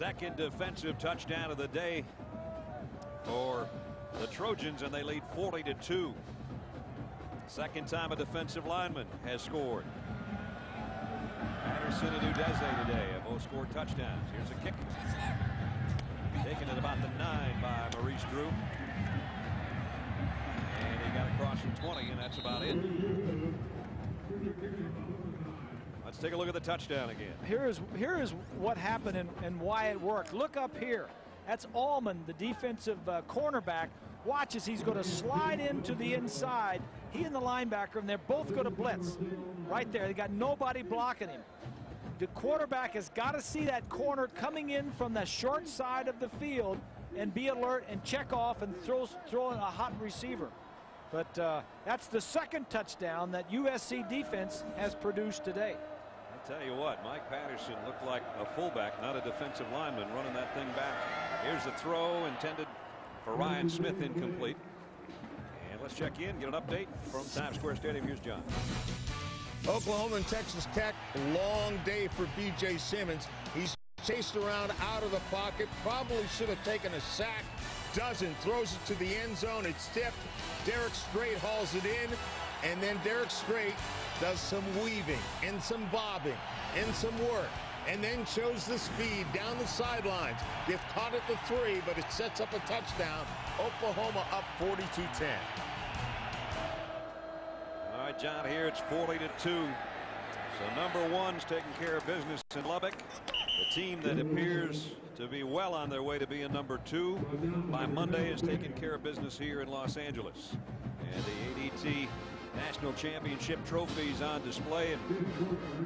Second defensive touchdown of the day for the Trojans, and they lead 40-2. Second time a defensive lineman has scored. Patterson and Udeze today have both scored touchdowns. Here's a kick. Taken at about the 9 by Maurice Drew. And he got across the 20, and that's about it. Let's take a look at the touchdown again. Here is what happened and why it worked. Look up here. That's Allman, the defensive cornerback. Watch as he's going to slide into the inside. He and the linebacker, and they're both going to blitz. Right there. They got nobody blocking him. The quarterback has got to see that corner coming in from the short side of the field and be alert and check off and throw in a hot receiver. But that's the second touchdown that USC defense has produced today. I tell you what, Mike Patterson looked like a fullback, not a defensive lineman, running that thing back. Here's the throw intended for Ryan Smith, incomplete. And let's check in, get an update from Times Square Stadium. Here's John. Oklahoma and Texas Tech, long day for B.J. Simmons. He's chased around out of the pocket, probably should have taken a sack, doesn't, throws it to the end zone, it's tipped. Derek Strait hauls it in, and then Derek Strait does some weaving and some bobbing and some work, and then shows the speed down the sidelines. Gets caught at the 3, but it sets up a touchdown. Oklahoma up 42-10. All right, John, here it's 40-2. So number one's taking care of business in Lubbock. The team that appears to be well on their way to being number 2 by Monday is taking care of business here in Los Angeles. And the ADT National Championship trophies on display, and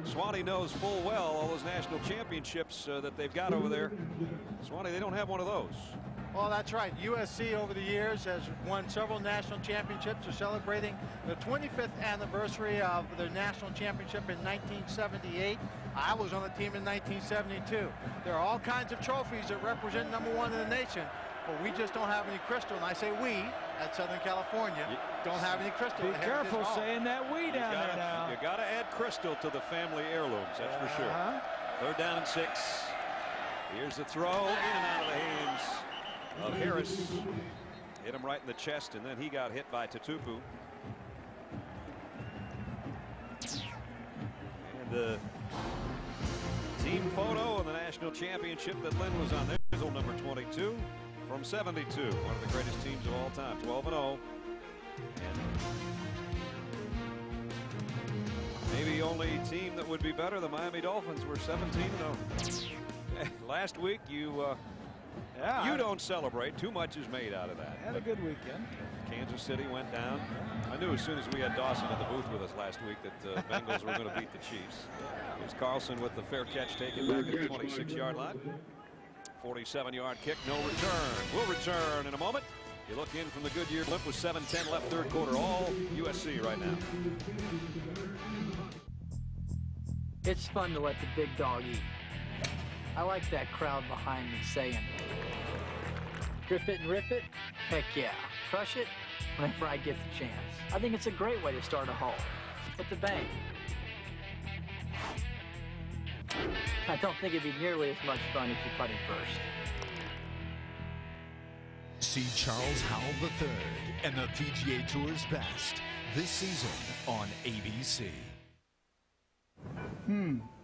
Swanee knows full well all those national championships that they've got over there. Swanee, they don't have one of those. Well, that's right. USC over the years has won several national championships. They're celebrating the 25th anniversary of their national championship in 1978. I was on the team in 1972. There are all kinds of trophies that represent number 1 in the nation, but we just don't have any crystal. And I say we at Southern California don't have any crystal. Be careful saying that we down there now. You got to add crystal to the family heirlooms, that's for sure. Third down and 6. Here's the throw in and out of the hands of Harris. Hit him right in the chest, and then he got hit by Tatupu. And the team photo of the national championship that Lynn was on there is old number 22 from 72. One of the greatest teams of all time, 12-0. And maybe only team that would be better, the Miami Dolphins, were 17-0. Last week, you don't celebrate. Too much is made out of that. Had a good weekend. Kansas City went down. I knew as soon as we had Dawson in the booth with us last week that the Bengals were going to beat the Chiefs. Here's Carlson with the fair catch taken back at the 26-yard line. 47-yard kick, no return. We'll return in a moment. You look in from the Goodyear blimp with 7:10 left, third quarter. All USC right now. It's fun to let the big dog eat. I like that crowd behind me saying, grip it and rip it? Heck yeah. Crush it whenever I get the chance. I think it's a great way to start a hole. With the bang. I don't think it'd be nearly as much fun if you're putting first. See Charles Howell III and the PGA Tour's best this season on ABC.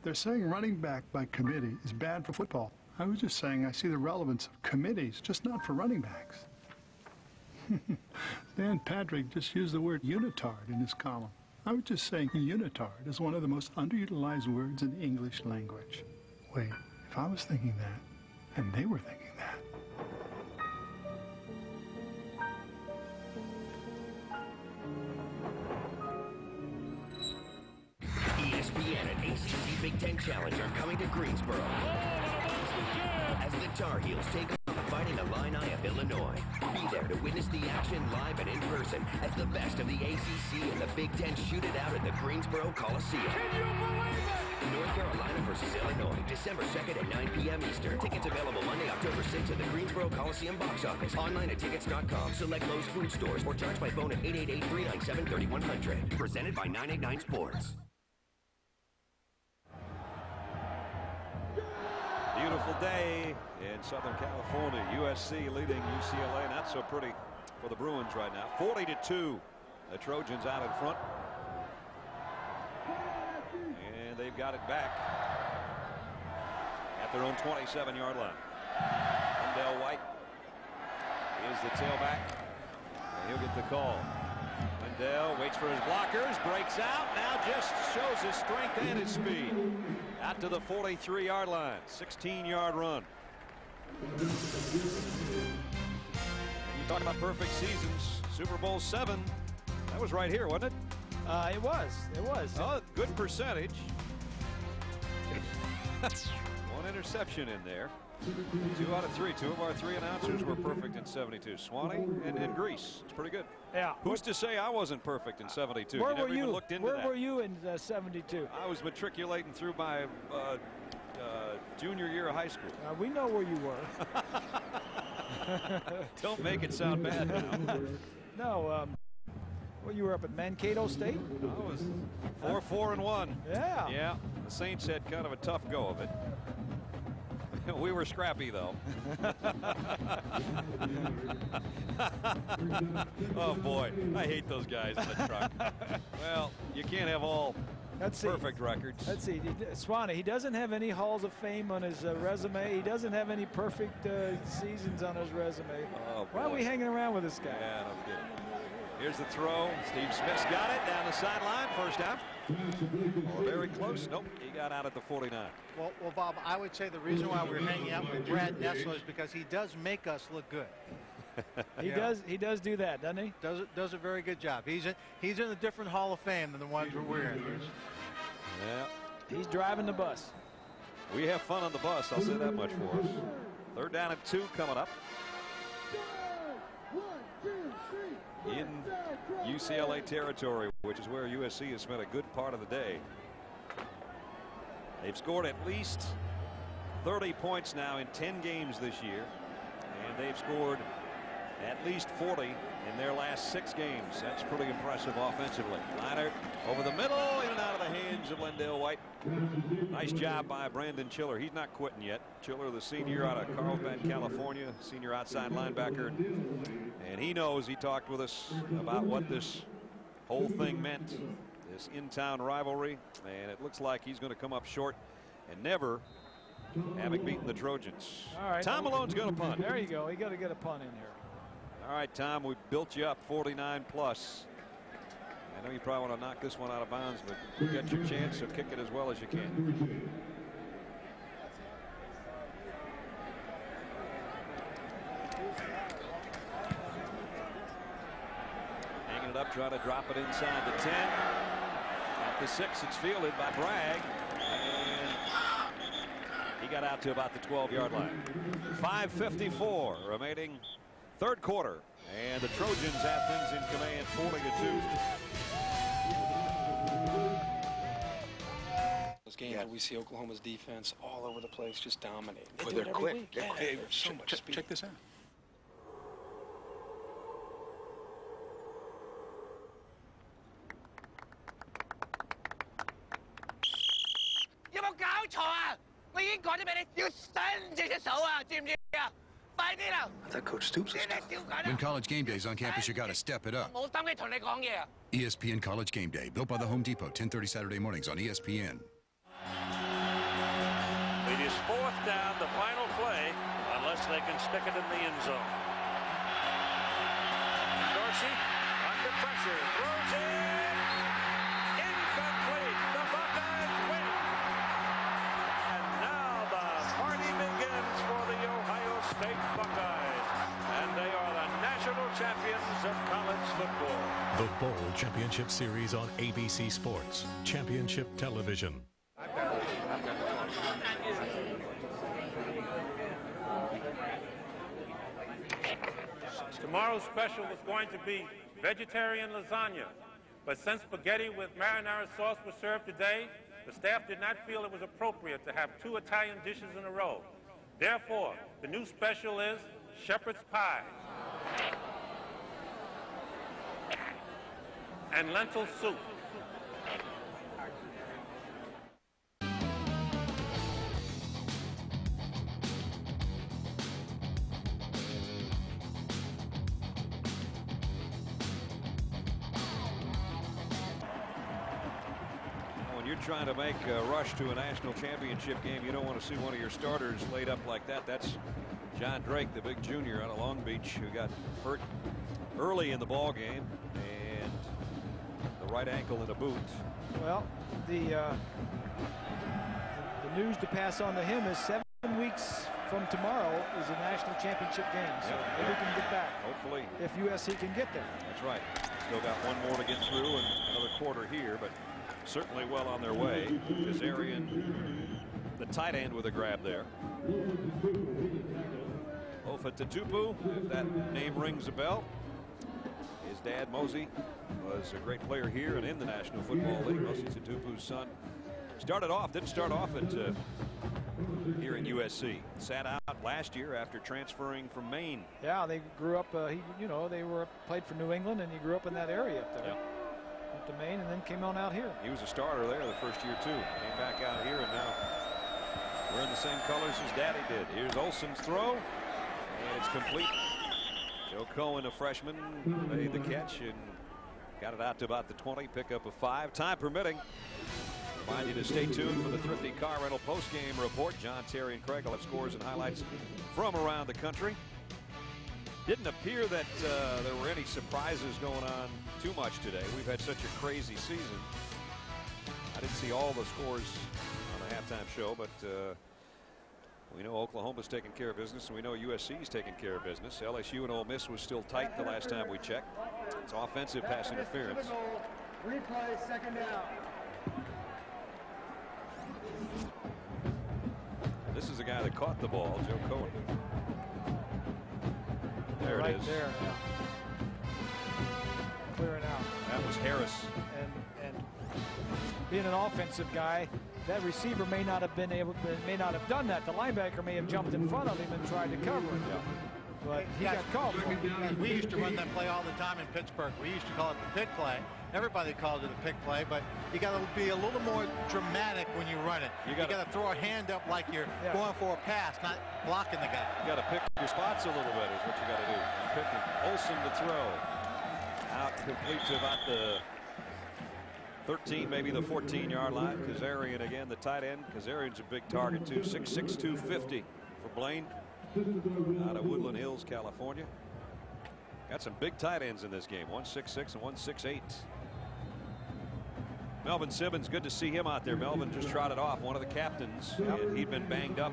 They're saying running back by committee is bad for football. I was just saying I see the relevance of committees, just not for running backs. Dan Patrick just used the word unitard in his column. I was just saying unitard is one of the most underutilized words in the English language. Wait, if I was thinking that, and they were thinking that. ESPN and ACC Big Ten Challenge are coming to Greensboro as the Tar Heels take on the Fighting Illini of Illinois. Be there to witness the action live and in person as the best of the ACC and the Big Ten shoot it out at the Greensboro Coliseum. Can you believe it? North Carolina versus Illinois, December 2nd at 9 p.m. Eastern. Tickets available Monday, October 6th at the Greensboro Coliseum box office. Online at tickets.com. Select Lowe's food stores or charge by phone at 888-397-3100. Presented by 989 Sports. Beautiful beautiful day in Southern California. USC leading UCLA. Not so pretty for the Bruins right now. 40-2. The Trojans out in front. And they've got it back at their own 27-yard line. Wendell White is the tailback. And he'll get the call. Wendell waits for his blockers, breaks out, now just shows his strength and his speed. Out to the 43-yard line, 16-yard run. And you talk about perfect seasons, Super Bowl VII, that was right here, wasn't it? It was. Oh, good percentage. One interception in there. 2 out of 3. 2 of our 3 announcers were perfect in 72. Swanee and Grease. It's pretty good. Yeah. Who's to say I wasn't perfect in 72? Where you never were you? Even looked into Where that. were you in 72? I was matriculating through my junior year of high school. We know where you were. Don't make it sound bad now. No. Well, you were up at Mankato State? I was 4-4-1. Yeah. Yeah. The Saints had kind of a tough go of it. We were scrappy, though. Oh, boy. I hate those guys in the truck. Well, you can't have all perfect records. Let's see. Swanee, he doesn't have any Halls of Fame on his resume. He doesn't have any perfect seasons on his resume. Oh, why are we hanging around with this guy? Yeah, no kidding. Here's the throw. Steve Smith's got it down the sideline. First down. Or very close. Nope. He got out at the 49. Well, Bob, I would say the reason why we're hanging out with Brad Nessler is because he does make us look good. He does do that, doesn't he? Does a very good job. He's in a different Hall of Fame than the ones we're in. Yeah. He's driving the bus. We have fun on the bus. I'll say that much for us. 3rd down and 2 coming up. In UCLA territory, which is where USC has spent a good part of the day. They've scored at least 30 points now in 10 games this year, and they've scored at least 40 in their last 6 games. That's pretty impressive offensively. Liner over the middle, in and out of the hands of Wendell White. Nice job by Brandon Chiller. He's not quitting yet. Chiller, the senior out of Carlsbad, California, senior outside linebacker. And he knows, he talked with us about what this whole thing meant, this in-town rivalry. And it looks like he's going to come up short and never having beaten the Trojans. All right. Tom Malone's going to punt. There you go. He got to get a punt in here. All right, Tom, we built you up 49 plus. I know you probably want to knock this one out of bounds, but you got your chance, so kick it as well as you can. Hanging it up, trying to drop it inside the 10. At the 6, it's fielded by Bragg. And he got out to about the 12-yard line. 5:54 remaining. 3rd quarter, and the Trojans have things in command, 40-2. Those games where we see Oklahoma's defense all over the place, just dominate. They're quick. They're quick. So much speed. Check this out. I thought Coach Stoops was tough. When College Game Day's on campus, you got to step it up. ESPN College Game Day, built by the Home Depot, 10:30 Saturday mornings on ESPN. It is 4th down, the final play, unless they can stick it in the end zone. Dorsey under pressure, throws it. Incomplete. The Buckeyes win. And now the party begins for the Ohio State Buckeyes. And they are the national champions of college football. The Bowl Championship Series on ABC Sports, Championship Television. Tomorrow's special was going to be vegetarian lasagna, but since spaghetti with marinara sauce was served today, the staff did not feel it was appropriate to have 2 Italian dishes in a row. Therefore, the new special is shepherd's pie and lentil soup. trying to make a rush to a national championship game, you don't want to see one of your starters laid up like that. That's John Drake, the big junior out of Long Beach, who got hurt early in the ball game, and the right ankle in a boot. Well, the news to pass on to him is 7 weeks from tomorrow is a national championship game, so maybe we can get back. Hopefully, if USC can get there. That's right. Still got one more to get through and another quarter here, but certainly well on their way. Kazarian, the tight end, with a grab there. Ofa Tatupu, if that name rings a bell. His dad, Mosey, was a great player here and in the National Football League. Mosey Tatupu's son didn't start off at here in USC. Sat out last year after transferring from Maine. Yeah, they grew up. They played for New England, and he grew up in that area up there. Yep. Went to Maine and then came on out here. He was a starter there the first year too. Came back out here, and now wearing the same colors as Daddy did. Here's Olson's throw, and it's complete. Joe Cohen, a freshman, made the catch and got it out to about the 20. Pickup of 5, time permitting. Remind you to stay tuned for the Thrifty Car Rental post-game report. John, Terry, and Craig will have scores and highlights from around the country. Didn't appear that there were any surprises going on too much today. We've had such a crazy season. I didn't see all the scores on the halftime show, but we know Oklahoma's taking care of business, and we know USC's taking care of business. LSU and Ole Miss was still tight the last time we checked. It's offensive pass interference. Replay, second down. This is the guy that caught the ball, Joe Cohen. There right it is. There, yeah. Clearing out. That was Harris. And being an offensive guy, that receiver may not have done that. The linebacker may have jumped in front of him and tried to cover it. Yeah. But he got called for it. We used to run that play all the time in Pittsburgh. We used to call it the pick play. Everybody calls it a pick play, but you got to be a little more dramatic when you run it. You got to throw a hand up like you're going for a pass, not blocking the guy. You got to pick your spots a little bit is what you got to do. Picking Olson to throw. Out complete to about the 13, maybe the 14-yard line. Kazarian again, the tight end. Kazarian's a big target too. 6'6", 250 for Blaine. Out of Woodland Hills, California. Got some big tight ends in this game. 1'6" and 1'6'8". Melvin Simmons, good to see him out there. Melvin just trotted off, one of the captains. And he'd been banged up.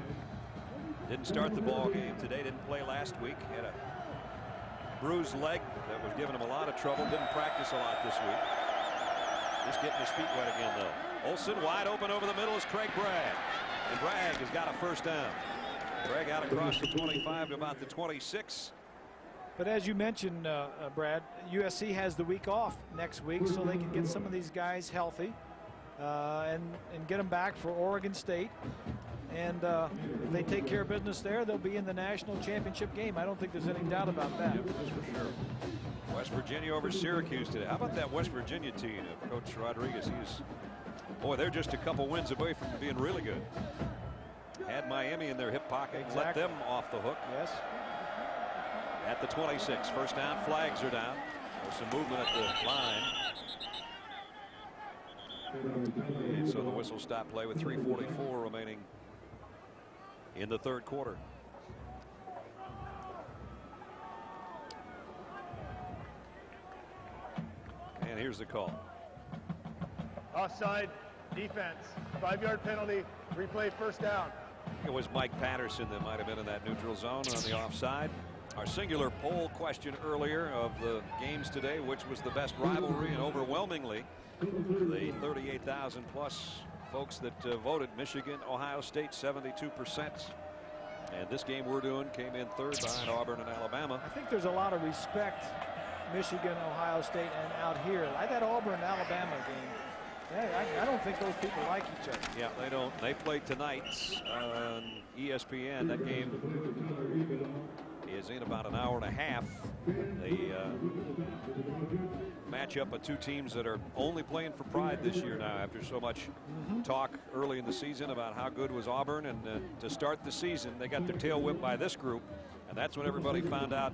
Didn't start the ball game today. Didn't play last week. Had a bruised leg that was giving him a lot of trouble. Didn't practice a lot this week. Just getting his feet wet again, though. Olson wide open over the middle is Craig Bragg. And Bragg has got a first down. Bragg out across the 25 to about the 26. But as you mentioned, Brad, USC has the week off next week, so they can get some of these guys healthy and get them back for Oregon State. And if they take care of business there, they'll be in the national championship game. I don't think there's any doubt about that. That's for sure. West Virginia over Syracuse today. How about that West Virginia team of Coach Rodriguez? Boy, they're just a couple wins away from being really good. Had Miami in their hip pocket, let them off the hook. Yes. At the 26, first down, flags are down. There's some movement at the line. And so the whistle stop play with 3:44 remaining in the third quarter. And here's the call. Offside, defense, 5-yard penalty, replay, first down. It was Mike Patterson that might have been in that neutral zone on the offside. Our singular poll question earlier of the games today, which was the best rivalry, and overwhelmingly the 38,000 plus folks that voted Michigan, Ohio State, 72%. And this game we're doing came in third behind Auburn and Alabama. I think there's a lot of respect, Michigan, Ohio State, and out here. Like that Auburn Alabama game. I don't think those people like each other. Yeah, they don't. They play tonight on ESPN. That game is in about an hour and a half. They match up of two teams that are only playing for pride this year now after so much talk early in the season about how good was Auburn, and to start the season they got their tail whipped by this group, and that's when everybody found out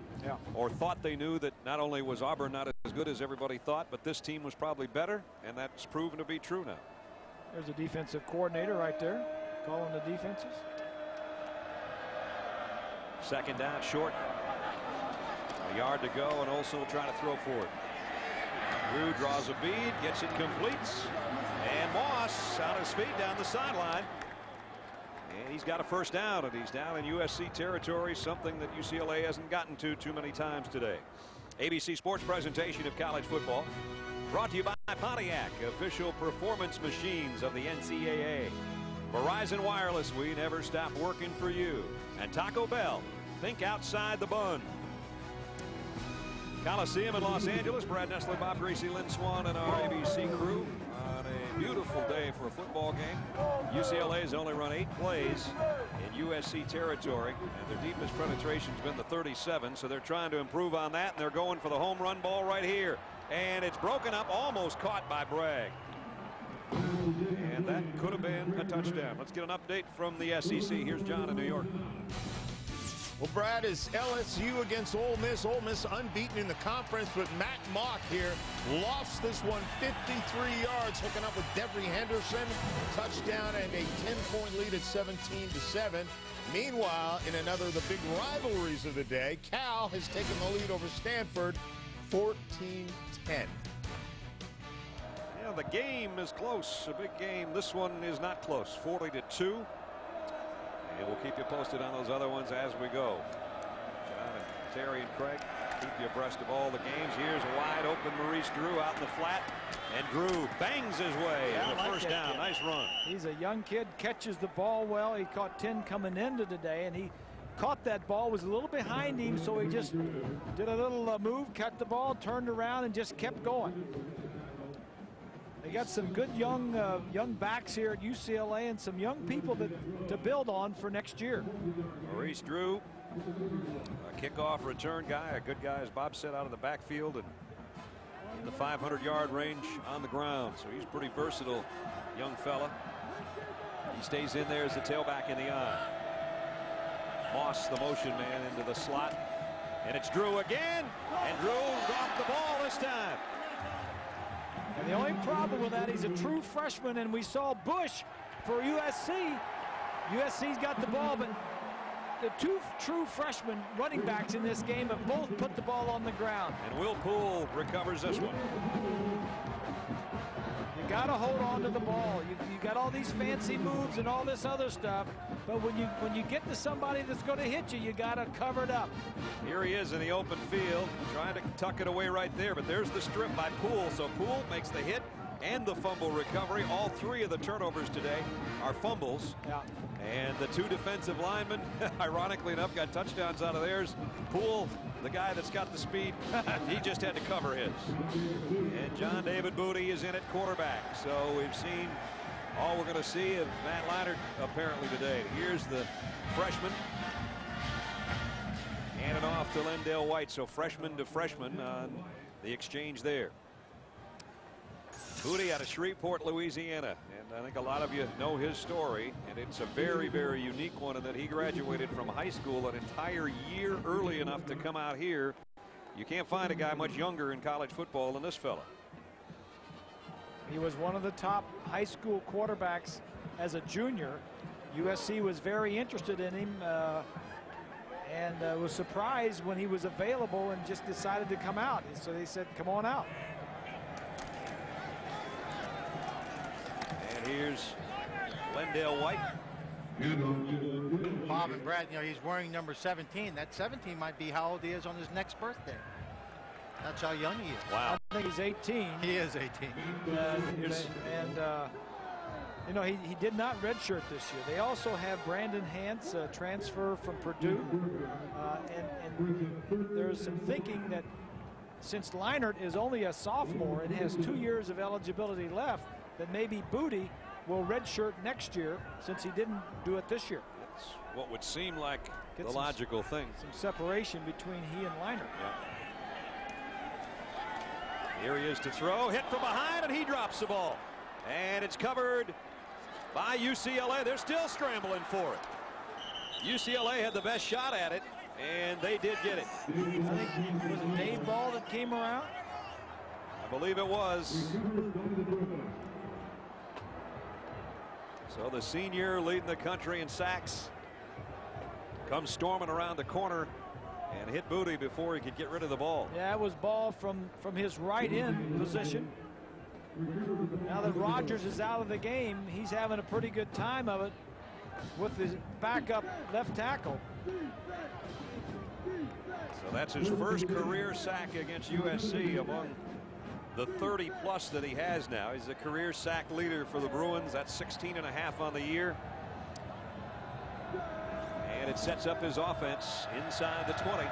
or thought they knew that not only was Auburn not as good as everybody thought, but this team was probably better, and that's proven to be true now. There's a defensive coordinator right there calling the defenses. Second down, short. A yard to go, and Olsen will try to throw for it. Drew draws a bead, gets it complete, and Moss on his feet down the sideline. And he's got a first down, and he's down in USC territory, something that UCLA hasn't gotten to too many times today. ABC Sports presentation of college football brought to you by Pontiac, official performance machines of the NCAA. Verizon Wireless, we never stop working for you. And Taco Bell, think outside the bun. Coliseum in Los Angeles. Brad Nessler, Bob Greasy, Lynn Swan, and our ABC crew on a beautiful day for a football game. UCLA has only run 8 plays in USC territory, and their deepest penetration has been the 37, so they're trying to improve on that, and they're going for the home run ball right here. And it's broken up, almost caught by Bragg. And that could have been a touchdown. Let's get an update from the SEC. Here's John in New York. Well, Brad, is LSU against Ole Miss. Ole Miss unbeaten in the conference, but Matt Mock here lost this one 53 yards, hooking up with Devery Henderson. Touchdown and a 10-point lead at 17-7. Meanwhile, in another of the big rivalries of the day, Cal has taken the lead over Stanford 14-10. Yeah, the game is close. A big game. This one is not close. 40-2. And we'll keep you posted on those other ones as we go. John and Terry and Craig keep you abreast of all the games. Here's a wide open Maurice Drew out in the flat. And Drew bangs his way to the first down. Nice run. He's a young kid, catches the ball well. He caught 10 coming into today, and he caught that ball, was a little behind him, so he just did a little move, cut the ball, turned around, and just kept going. They got some good young backs here at UCLA and some young people to build on for next year. Maurice Drew, a kickoff return guy, a good guy, as Bob said, out of the backfield and in the 500-yard range on the ground. So he's pretty versatile young fella. He stays in there as the tailback in the eye. Moss, the motion man, into the slot. And it's Drew again. And Drew dropped the ball this time. And the only problem with that, he's a true freshman, and we saw Bush for USC. USC's got the ball, but the two true freshman running backs in this game have both put the ball on the ground. And Will Poole recovers this one. You got to hold on to the ball. You got all these fancy moves and all this other stuff, but when you get to somebody that's going to hit you, you got to cover it up. Here he is in the open field, trying to tuck it away right there, but there's the strip by Poole. So Poole makes the hit and the fumble recovery. All 3 of the turnovers today are fumbles. Yeah. And the 2 defensive linemen, ironically enough, got touchdowns out of theirs. Poole, the guy that's got the speed, he just had to cover his. And John David Booty is in at quarterback. So we've seen all we're going to see of Matt Leinart apparently today. Here's the freshman. Handing off to Lendale White. So freshman to freshman on the exchange there. Booty out of Shreveport, Louisiana, and I think a lot of you know his story, and it's a very, very unique one in that he graduated from high school an entire year early enough to come out here. You can't find a guy much younger in college football than this fella. He was one of the top high school quarterbacks as a junior. USC was very interested in him and was surprised when he was available and just decided to come out. So they said, come on out. Here's Lendale White. Bob and Brad, you know, he's wearing number 17. That 17 might be how old he is on his next birthday. That's how young he is. Wow. I think he's 18. He is 18. You know, he did not redshirt this year. They also have Brandon Hance, a transfer from Purdue. And there's some thinking that since Leinart is only a sophomore and has 2 years of eligibility left, that maybe Booty will redshirt next year since he didn't do it this year. That's what would seem like the logical thing. Some separation between he and Leinart. Yeah. Here he is to throw, hit from behind, and he drops the ball. And it's covered by UCLA. They're still scrambling for it. UCLA had the best shot at it, and they did get it. I think it was a Dave Ball that came around. I believe it was. So the senior leading the country in sacks comes storming around the corner and hit Booty before he could get rid of the ball. Yeah, it was ball from his right end position. Now that Rogers is out of the game, he's having a pretty good time of it with his backup left tackle. So that's his first career sack against USC among the 30+ that he has now. He's the career sack leader for the Bruins. That's 16.5 on the year. And it sets up his offense inside the 20.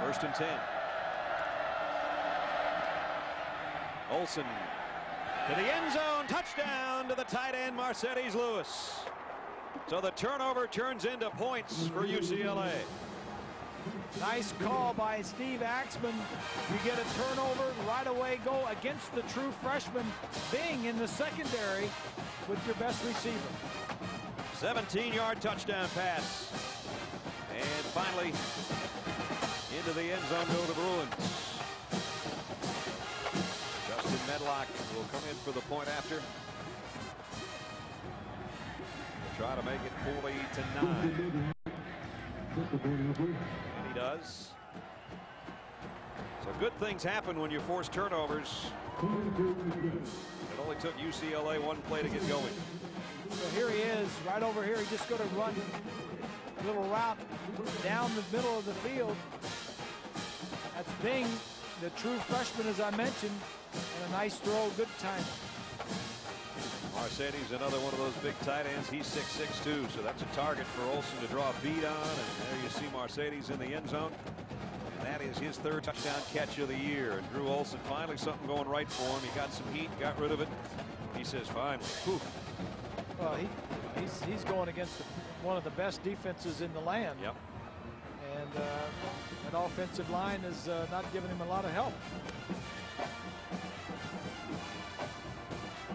1st and 10. Olsen to the end zone. Touchdown to the tight end, Mercedes Lewis. So the turnover turns into points for UCLA. Nice call by Steve Axman. You get a turnover, right away go against the true freshman Bing in the secondary with your best receiver. 17-yard touchdown pass. And finally into the end zone go the Bruins. Justin Medlock will come in for the point after. Try to make it 40-9. And he does. So good things happen when you force turnovers. It only took UCLA one play to get going. So here he is, right over here. He's just going to run a little route down the middle of the field. That's Bing, the true freshman, as I mentioned, and a nice throw, good timing. Mercedes, another one of those big tight ends. He's 6'6" too, so that's a target for Olsen to draw a bead on. And there you see Mercedes in the end zone. And that is his 3rd touchdown catch of the year. And Drew Olsen, finally something going right for him. He got some heat, got rid of it. He says, finally. Whew. Well, he's going against one of the best defenses in the land. Yep. And that offensive line is not giving him a lot of help.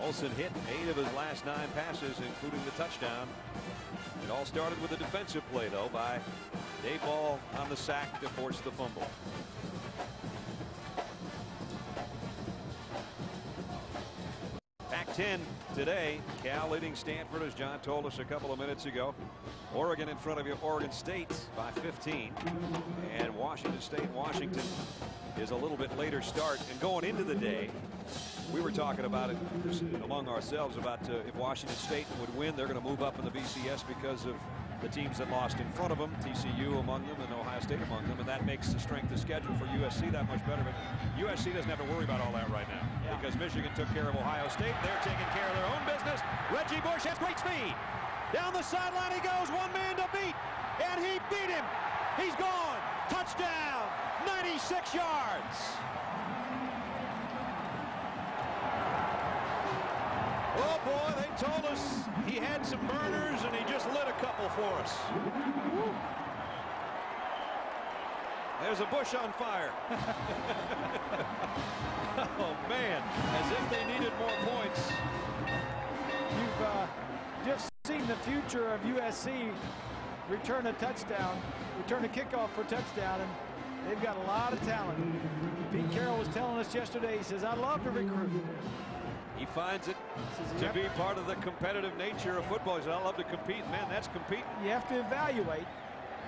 Olsen hit 8 of his last 9 passes, including the touchdown. It all started with a defensive play, though, by Dave Ball on the sack to force the fumble. Pac-10 today. Cal leading Stanford, as John told us a couple of minutes ago. Oregon in front of you, Oregon State by 15. And Washington State, Washington is a little bit later start. And going into the day, we were talking about it among ourselves about if Washington State would win, they're going to move up in the BCS because of the teams that lost in front of them, TCU among them and Ohio State among them, and that makes the strength of schedule for USC that much better. But USC doesn't have to worry about all that right now because Michigan took care of Ohio State. They're taking care of their own business. Reggie Bush has great speed. Down the sideline he goes, one man to beat, and he beat him. He's gone. Touchdown, 96 yards. Oh boy, they told us he had some burners and he just lit a couple for us. Woo. There's a bush on fire. Oh man, as if they needed more points. You've just seen the future of USC return a touchdown, return a kickoff for a touchdown, and they've got a lot of talent. Pete Carroll was telling us yesterday, he says, I love to recruit. He finds it to be part of the competitive nature of football. He says, I love to compete. Man, that's competing. You have to evaluate.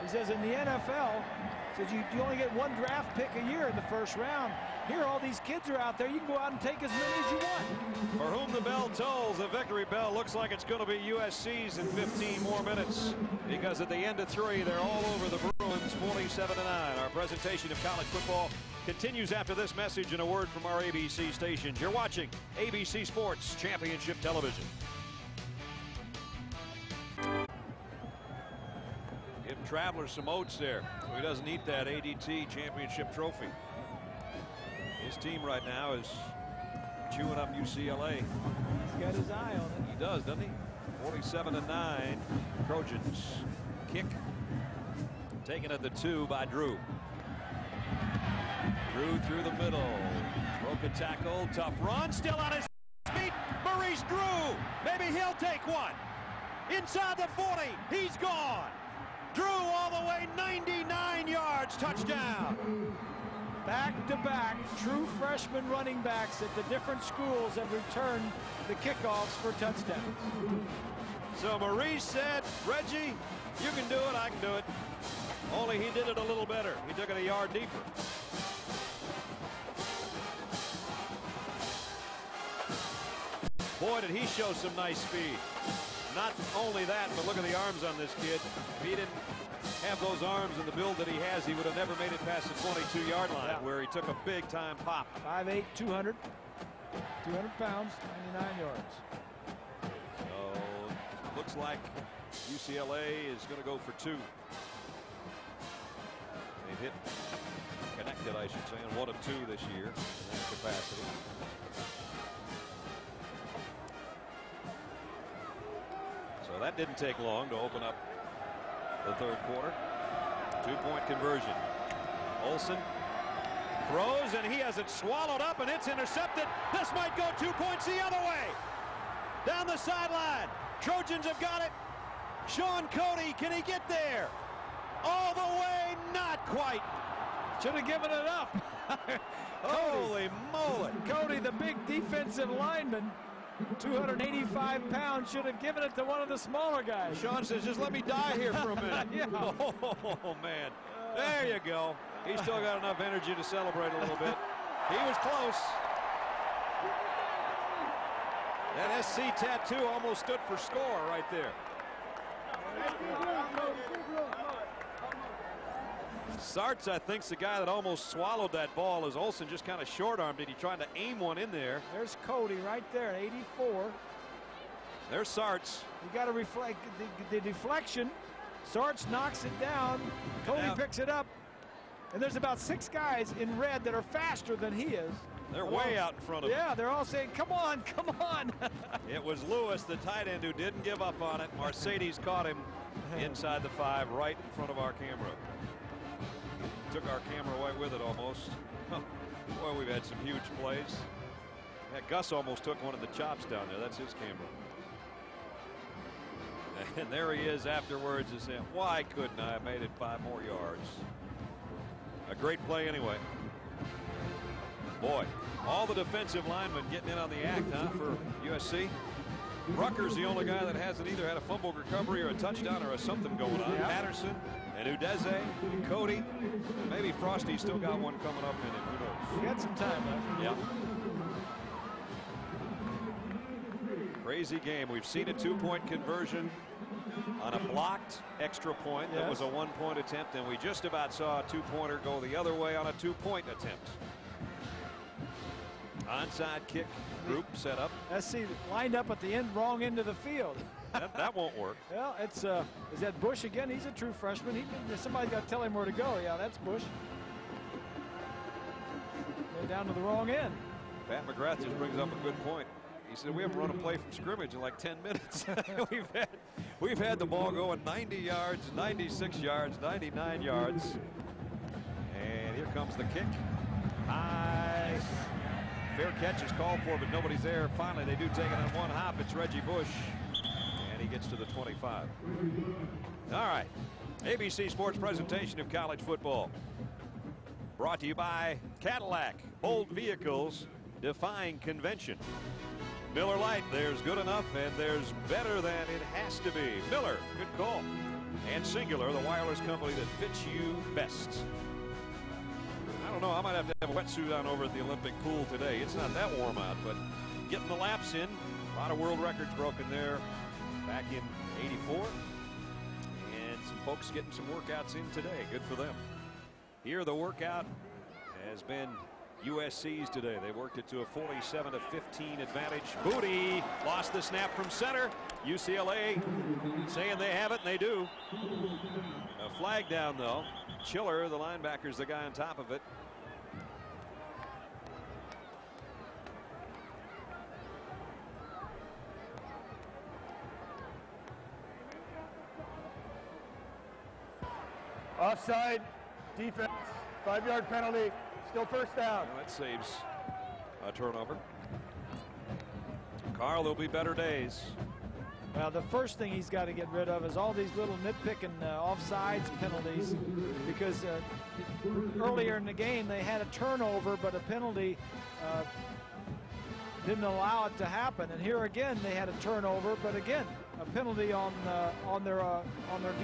He says in the NFL, says you only get one draft pick a year in the first round. Here, all these kids are out there. You can go out and take as many as you want. For whom the bell tolls, the victory bell looks like it's going to be USC's in 15 more minutes. Because at the end of 3, they're all over the Bruins, 47-9. Our presentation of college football continues after this message and a word from our ABC stations. You're watching ABC Sports Championship Television. Give Traveler some oats there so he doesn't eat that ADT championship trophy. His team right now is chewing up UCLA. He's got his eye on it. He does, doesn't he? 47-9 Trojans. Kick taken at the 2 by Drew. Drew through the middle. Broke a tackle. Tough run. Still on his feet. Maurice Drew. Maybe he'll take one. Inside the 40. He's gone. Drew all the way 99 yards. Touchdown. Back-to-back true freshman running backs at the different schools have returned the kickoffs for touchdowns. So Maurice said, Reggie, you can do it, I can do it. Only he did it a little better. He took it a yard deeper. Boy, did he show some nice speed. Not only that, but look at the arms on this kid. If he didn't have those arms and the build that he has, he would have never made it past the 22-yard line, where he took a big-time pop. 5'8", 200 pounds, 99 yards. So, looks like UCLA is going to go for 2. They've hit connected, I should say, on 1 of 2 this year in that capacity. So that didn't take long to open up the third quarter. 2-point conversion. Olsen throws, and he has it swallowed up, and it's intercepted. This might go 2 points the other way. Down the sideline. Trojans have got it. Sean Cody, can he get there? All the way, not quite. Should have given it up. Holy moly. Cody, the big defensive lineman, 285 pounds, should have given it to one of the smaller guys. Sean says, just let me die here for a minute. Yeah. Oh, man. There you go. He's still got enough energy to celebrate a little bit. He was close. That SC tattoo almost stood for score right there. Sartz, I think, is the guy that almost swallowed that ball as Olsen just kind of short-armed it. He tried to aim one in there. There's Cody right there at 84. There's Sartz. You got to reflect the deflection. Sartz knocks it down. Cody picks it up. And there's about 6 guys in red that are faster than he is. They're way out in front of him. Yeah, they're all saying, come on, come on. It was Lewis, the tight end, who didn't give up on it. Mercedes caught him inside the 5 right in front of our camera. Took our camera away with it almost. Boy, we've had some huge plays. Gus almost took one of the chops down there. That's his camera. And there he is afterwards and saying, why couldn't I have made it 5 more yards? A great play anyway. Boy, all the defensive linemen getting in on the act, huh, for USC. Rucker's the only guy that hasn't either had a fumble recovery or a touchdown or a something going on. Yeah. Patterson and Udeze and Cody. And maybe Frosty's still got one coming up in him. Who knows? We got some time left. Yeah. Crazy game. We've seen a 2-point conversion on a blocked extra point. That was a 1-point attempt, and we just about saw a 2-pointer go the other way on a 2-point attempt. Onside kick group set up. SC lined up at the end, wrong end of the field. That won't work. Well, it's is that Bush again? He's a true freshman. Somebody's got to tell him where to go. Yeah, that's Bush. They're down to the wrong end. Pat McGrath just brings up a good point. He said we haven't run a play from scrimmage in like 10 minutes. we've had the ball going 90 yards, 96 yards, 99 yards. And here comes the kick. High. Fair catch is called for, but nobody's there. Finally, they do take it on one hop. It's Reggie Bush, and he gets to the 25. All right. ABC Sports presentation of college football. Brought to you by Cadillac. Bold vehicles defying convention. Miller Lite, there's good enough, and there's better than it has to be. Miller, good call. And Singular, the wireless company that fits you best. I don't know, I might have to have a wetsuit on over at the Olympic pool today. It's not that warm out, but getting the laps in. A lot of world records broken there back in '84. And some folks getting some workouts in today. Good for them. Here the workout has been USC's today. They worked it to a 47-15 advantage. Booty lost the snap from center. UCLA saying they have it, and they do. A flag down, though. Chiller, the linebacker's the guy on top of it. Offside, defense, 5-yard penalty, still first down. Well, that saves a turnover. Carl, there'll be better days. Well, the first thing he's got to get rid of is all these little nitpicking offsides penalties, because earlier in the game they had a turnover, but a penalty didn't allow it to happen. And here again they had a turnover, but again a penalty on their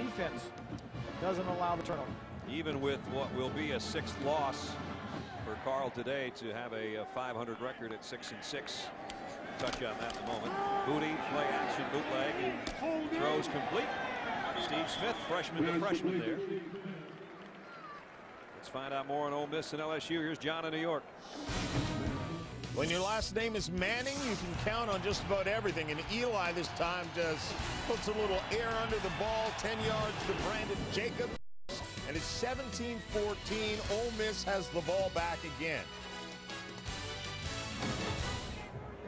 defense doesn't allow the turnover. Even with what will be a 6th loss for Carl today, to have a 500 record at 6-6. Touch on that in a moment. Booty, play action, bootleg, and throws complete. Steve Smith, freshman to freshman there. Let's find out more on Ole Miss and LSU. Here's John in New York. When your last name is Manning, you can count on just about everything. And Eli this time just puts a little air under the ball. 10 yards to Brandon Jacobs. And it's 17-14. Ole Miss has the ball back again.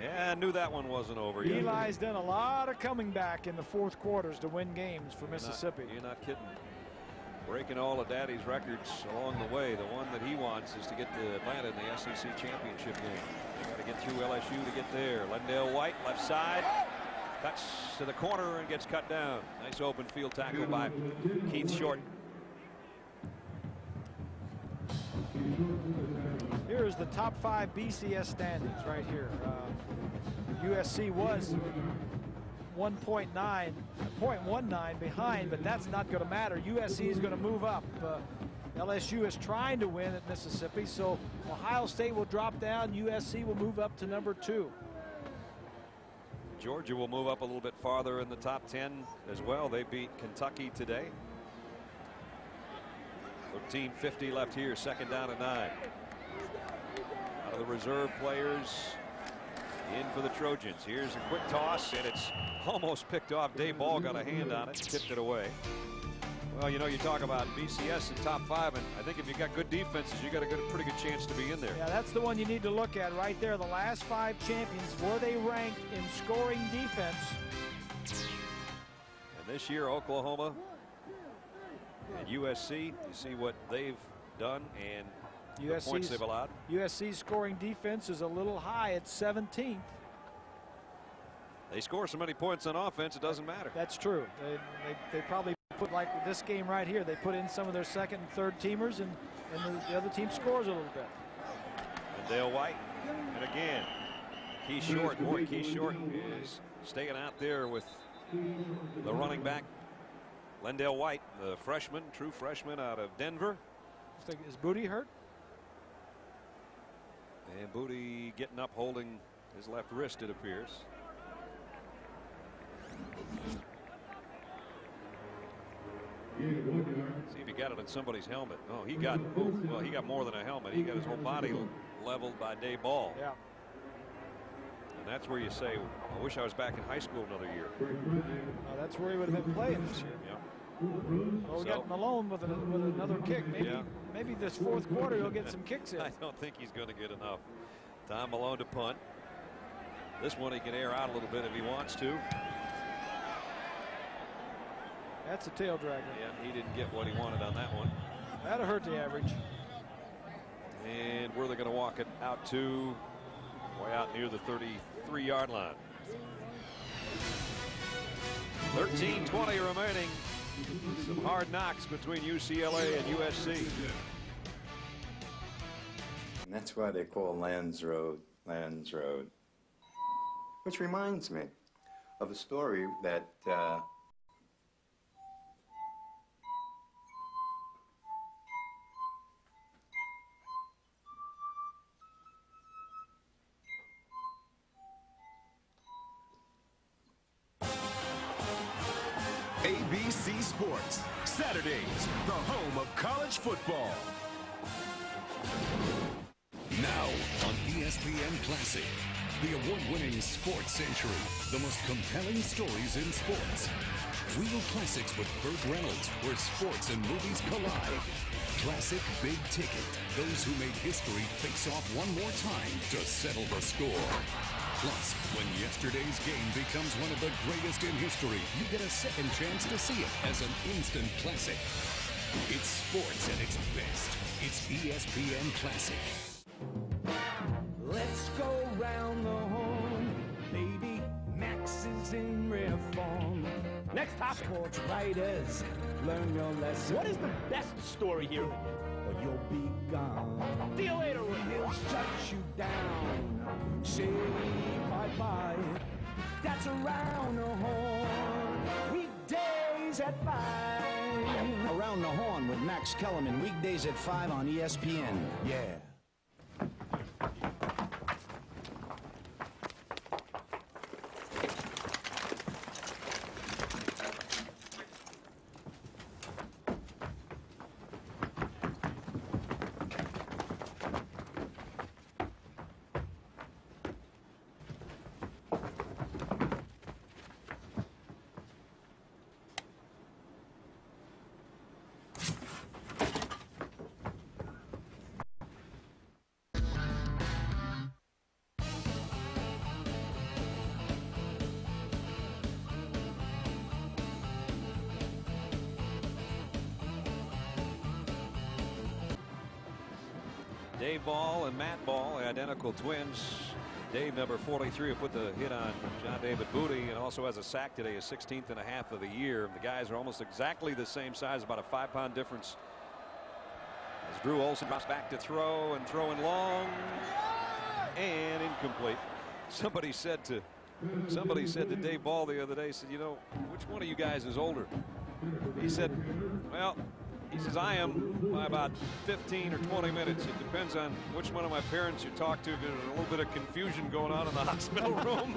Yeah, I knew that one wasn't over yet. Eli's done a lot of coming back in the 4th quarters to win games for Mississippi. You're not kidding. Breaking all of Daddy's records along the way. The one that he wants is to get to Atlanta in the SEC championship game. They got to get through LSU to get there. Lendale White, left side, cuts to the corner and gets cut down. Nice open field tackle by Keith Short. Here's the top 5 BCS standings right here. USC was 0.19 behind, but that's not going to matter. USC is going to move up. LSU is trying to win at Mississippi, so Ohio State will drop down. USC will move up to number 2. Georgia will move up a little bit farther in the top 10 as well. They beat Kentucky today. 13:50 left here, 2nd down and 9. Out of the reserve players in for the Trojans. Here's a quick toss, and it's almost picked off. Dave Ball got a hand on it, tipped it away. Well, you know, you talk about BCS in top 5, and I think if you got good defenses, you got a pretty good chance to be in there. Yeah, that's the one you need to look at right there. The last 5 champions, were they ranked in scoring defense? And this year, Oklahoma and USC, you see what they've done and the points they've allowed. USC's scoring defense is a little high at 17th. They score so many points on offense, it doesn't matter. That's true. They probably put, like this game right here, they put in some of their 2nd and 3rd teamers, and the other team scores a little bit. And Dale White, and again, Keith Short. Boy, Keith Short is staying out there with the running back, Lendale White, the freshman, true freshman out of Denver. Is Booty hurt? And Booty getting up, holding his left wrist, it appears. See if he got it on somebody's helmet. Oh, he got more than a helmet. He got his whole body leveled by Dave Ball. Yeah. And that's where you say, I wish I was back in high school another year. That's where he would have been playing this year. Yeah. Well, we got Malone with another kick. Maybe this 4th quarter he'll get some kicks in. I don't think he's going to get enough. Tom Malone to punt. This one he can air out a little bit if he wants to. That's a tail dragger. Yeah, he didn't get what he wanted on that one. That'll hurt the average. And where they're going to walk it out to, way out near the 33-yard line. 13:20 remaining. Some hard knocks between UCLA and USC. And that's why they call Lands Road, Lands Road. Which reminds me of a story that ABC Sports, Saturdays, the home of college football. Now on ESPN Classic, the award-winning Sports Century, the most compelling stories in sports. Real classics with Burt Reynolds, where sports and movies collide. Classic Big Ticket, those who made history face off one more time to settle the score. Plus, when yesterday's game becomes one of the greatest in history, you get a second chance to see it as an instant classic. It's sports at its best. It's ESPN Classic. Let's go round the horn, baby. Max is in reform. Next topic. Sports writers, learn your lesson. What is the best story here? Or you'll be gone. See you later, Rick. He'll shut you down. Say bye-bye. That's Around the Horn. Weekdays at 5. Around the Horn with Max Kellerman. Weekdays at 5 on ESPN. Yeah. Dave Ball and Matt Ball, identical twins. Dave, number 43, will put the hit on John David Booty and also has a sack today, his 16th and a half of the year. The guys are almost exactly the same size, about a 5-pound difference. As Drew Olson drops back to throw and throwing long and incomplete. Somebody said to Dave Ball the other day, said, you know, which one of you guys is older? He said, well, he says, I am by about 15 or 20 minutes. It depends on which one of my parents you talk to. There's a little bit of confusion going on in the hospital room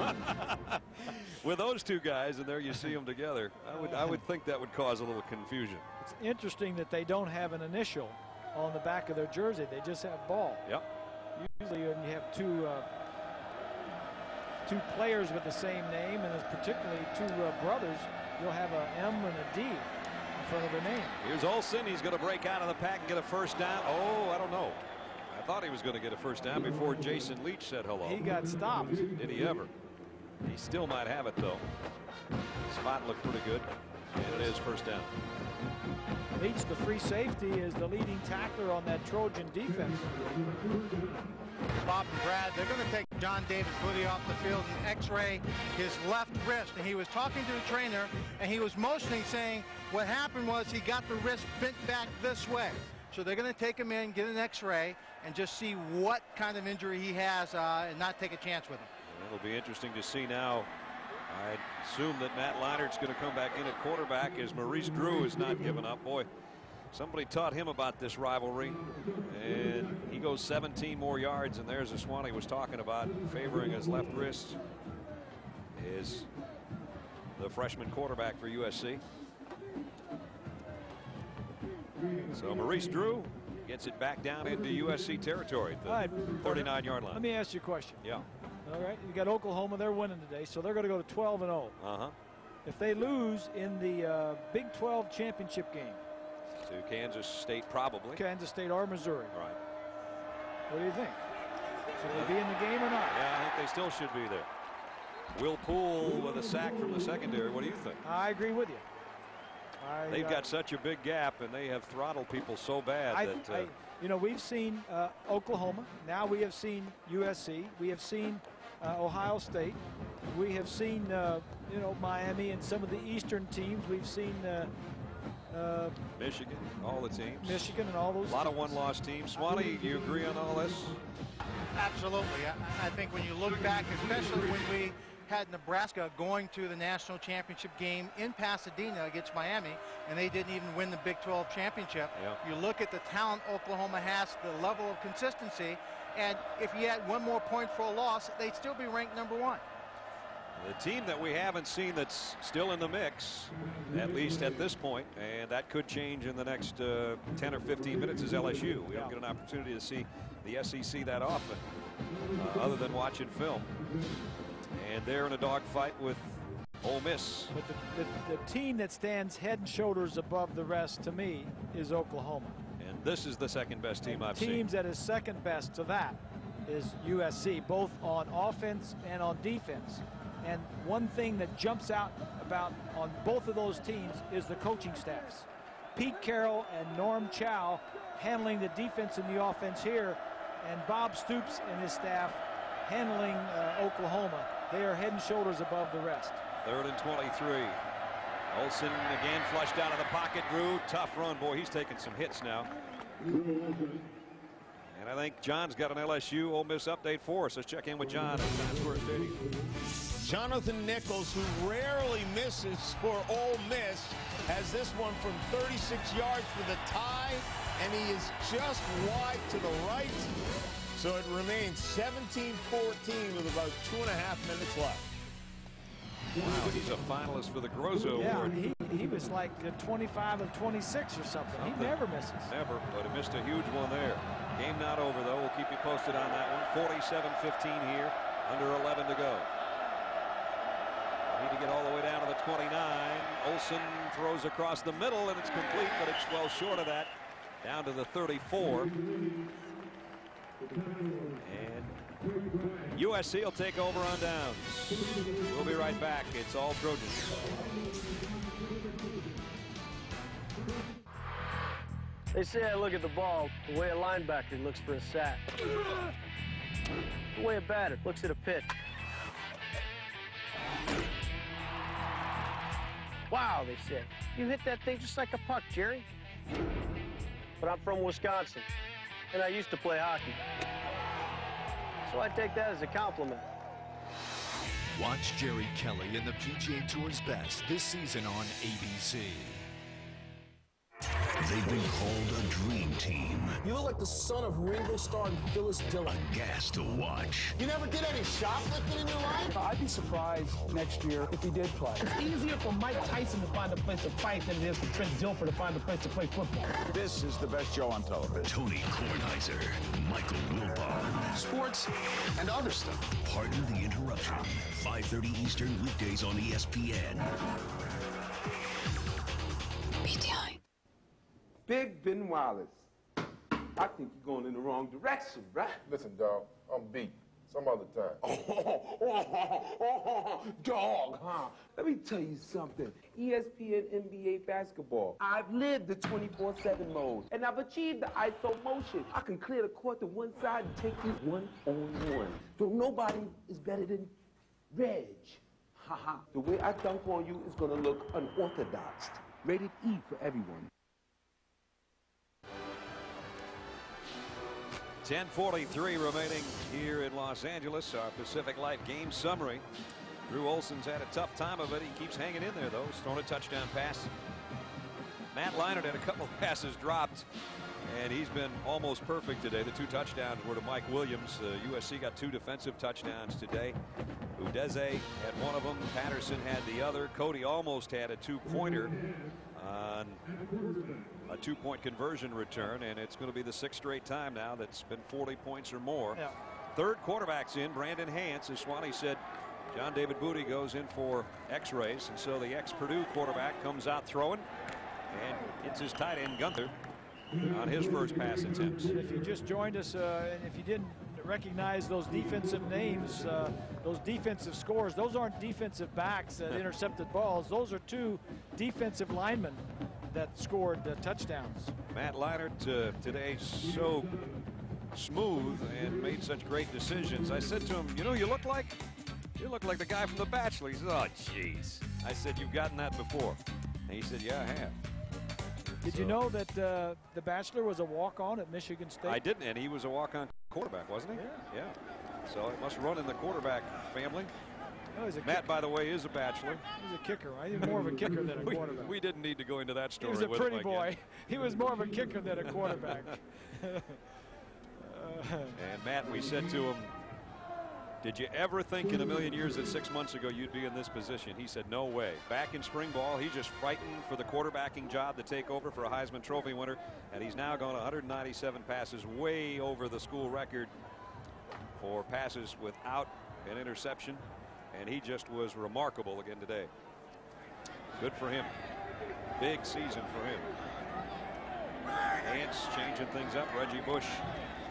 with those two guys, and there you see them together. I would think that would cause a little confusion. It's interesting that they don't have an initial on the back of their jersey. They just have Ball. Yep. Usually when you have two players with the same name, and particularly two brothers, you'll have a M and a D in front of their name. Here's Olson. He's going to break out of the pack and get a first down. Oh, I don't know. I thought he was going to get a first down before Jason Leach said hello. He got stopped. Did he ever? He still might have it, though. Spot looked pretty good, and it is first down. Leach, the free safety, is the leading tackler on that Trojan defense. Bob and Brad, they're going to take John David Booty off the field and x-ray his left wrist. And he was talking to the trainer, and he was motioning, saying what happened was he got the wrist bent back this way. So they're going to take him in, get an x-ray, and just see what kind of injury he has and not take a chance with him. It'll be interesting to see now. I assume that Matt Leinert's going to come back in at quarterback as Maurice Drew is not giving up. Boy, somebody taught him about this rivalry, and he goes 17 more yards, and there's this one he was talking about, favoring his left wrist is the freshman quarterback for USC. So Maurice Drew gets it back down into USC territory at the 39-yard line. Let me ask you a question. Yeah. All right, you got Oklahoma. They're winning today, so they're going to go to 12-0. If they lose in the Big 12 championship game to Kansas State, probably Kansas State or Missouri. All right. What do you think? Should they be in the game or not? Yeah, I think they still should be there. Will Poole with a sack from the secondary. What do you think? I agree with you. They've got such a big gap, and they have throttled people so bad that. You know, we've seen Oklahoma. Now we have seen USC. We have seen Ohio State. We have seen, you know, Miami and some of the Eastern teams. We've seen Michigan, all the teams. Michigan and all those. A lot of one-loss teams. Swanee, do you agree on all this? Absolutely. I think when you look back, especially when we had Nebraska going to the national championship game in Pasadena against Miami, and they didn't even win the Big 12 championship. You look at the talent Oklahoma has, the level of consistency, and if you had one more point for a loss, they'd still be ranked #1. The team that we haven't seen that's still in the mix, at least at this point, and that could change in the next 10 or 15 minutes, is LSU. We don't get an opportunity to see the SEC that often, other than watching film. And they're in a dogfight with Ole Miss. But the team that stands head and shoulders above the rest, to me, is Oklahoma. And this is the second best team I've seen. Teams that is second best to that is USC, both on offense and on defense. And one thing that jumps out about on both of those teams is the coaching staffs. Pete Carroll and Norm Chow handling the defense and the offense here, and Bob Stoops and his staff handling Oklahoma. They are head and shoulders above the rest. 3rd and 23. Olsen again flushed out of the pocket. Drew, tough run. Boy, he's taking some hits now. And I think John's got an LSU Ole Miss update for us. Let's check in with John at Times Square Stadium. Jonathan Nichols, who rarely misses for Ole Miss, has this one from 36 yards for the tie, and he is just wide to the right. So it remains 17-14 with about 2.5 minutes left. Wow, he's a finalist for the Grozo Award. He was like 25 of 26 or something. He never misses. Never, but he missed a huge one there. Game not over, though. We'll keep you posted on that one. 47-15 here, under 11 to go. Need to get all the way down to the 29. Olsen throws across the middle, and it's complete, but it's well short of that. Down to the 34. And USC will take over on downs. We'll be right back. It's all Trojans. They say I look at the ball the way a linebacker looks for a sack. The way a batter looks at a pitch. Wow, they said. You hit that thing just like a puck, Jerry. But I'm from Wisconsin, and I used to play hockey. So I take that as a compliment. Watch Jerry Kelly in the PGA Tour's best this season on ABC. They've been called a dream team. You look like the son of Ringo Starr and Phyllis Diller. A gas to watch. You never did any shoplifting in your life? I'd be surprised next year if he did play. It's easier for Mike Tyson to find a place to fight than it is for Trent Dilfer to find a place to play football. This is the best show on television. Tony Kornheiser, Michael Wilbon. Sports and other stuff. Pardon the interruption. 5:30 Eastern weekdays on ESPN. PTI. Big Ben Wallace. I think you're going in the wrong direction, right? Listen, dog, I'm beat. Some other time. Dog, huh? Let me tell you something. ESPN NBA basketball. I've lived the 24/7 mode, and I've achieved the ISO motion. I can clear the court to one side and take you one-on-one. So nobody is better than Reg. Haha. The way I dunk on you is gonna look unorthodox. Rated E for everyone. 10:43 remaining here in Los Angeles. Our Pacific Life game summary. Drew Olsen's had a tough time of it. He keeps hanging in there, though. He's thrown a touchdown pass. Matt Leinart had a couple of passes dropped, and he's been almost perfect today. The 2 touchdowns were to Mike Williams. USC got 2 defensive touchdowns today. Udeze had one of them. Patterson had the other. Cody almost had a 2-pointer on a 2-point conversion return, and it's going to be the 6th straight time now that's been 40 points or more. Yeah. Third quarterback's in, Brandon Hance. As Swanee said, John David Booty goes in for x-rays, and so the ex-Purdue quarterback comes out throwing and hits his tight end Gunther on his first pass attempts. If you just joined us and if you didn't recognize those defensive names, those defensive scores, those aren't defensive backs that intercepted balls. Those are 2 defensive linemen that scored touchdowns. Matt Leinart today so smooth and made such great decisions. I said to him, you know, you look like the guy from The Bachelor. He said, oh, jeez. I said, you've gotten that before. And he said, yeah, I have. Did you know that The Bachelor was a walk-on at Michigan State? I didn't, and he was a walk-on quarterback, wasn't he? Yeah. So it must run in the quarterback family. No, Matt, by the way, is a bachelor. He's a kicker, right? He's more of a kicker than a quarterback. We didn't need to go into that story. He was a pretty boy. He was more of a kicker than a quarterback. And Matt, we said to him, did you ever think in a million years that 6 months ago you'd be in this position? He said, no way. Back in spring ball, he's just frightened for the quarterbacking job to take over for a Heisman Trophy winner. And he's now gone 197 passes, way over the school record for passes without an interception. And he just was remarkable again today. Good for him. Big season for him. Hance changing things up. Reggie Bush,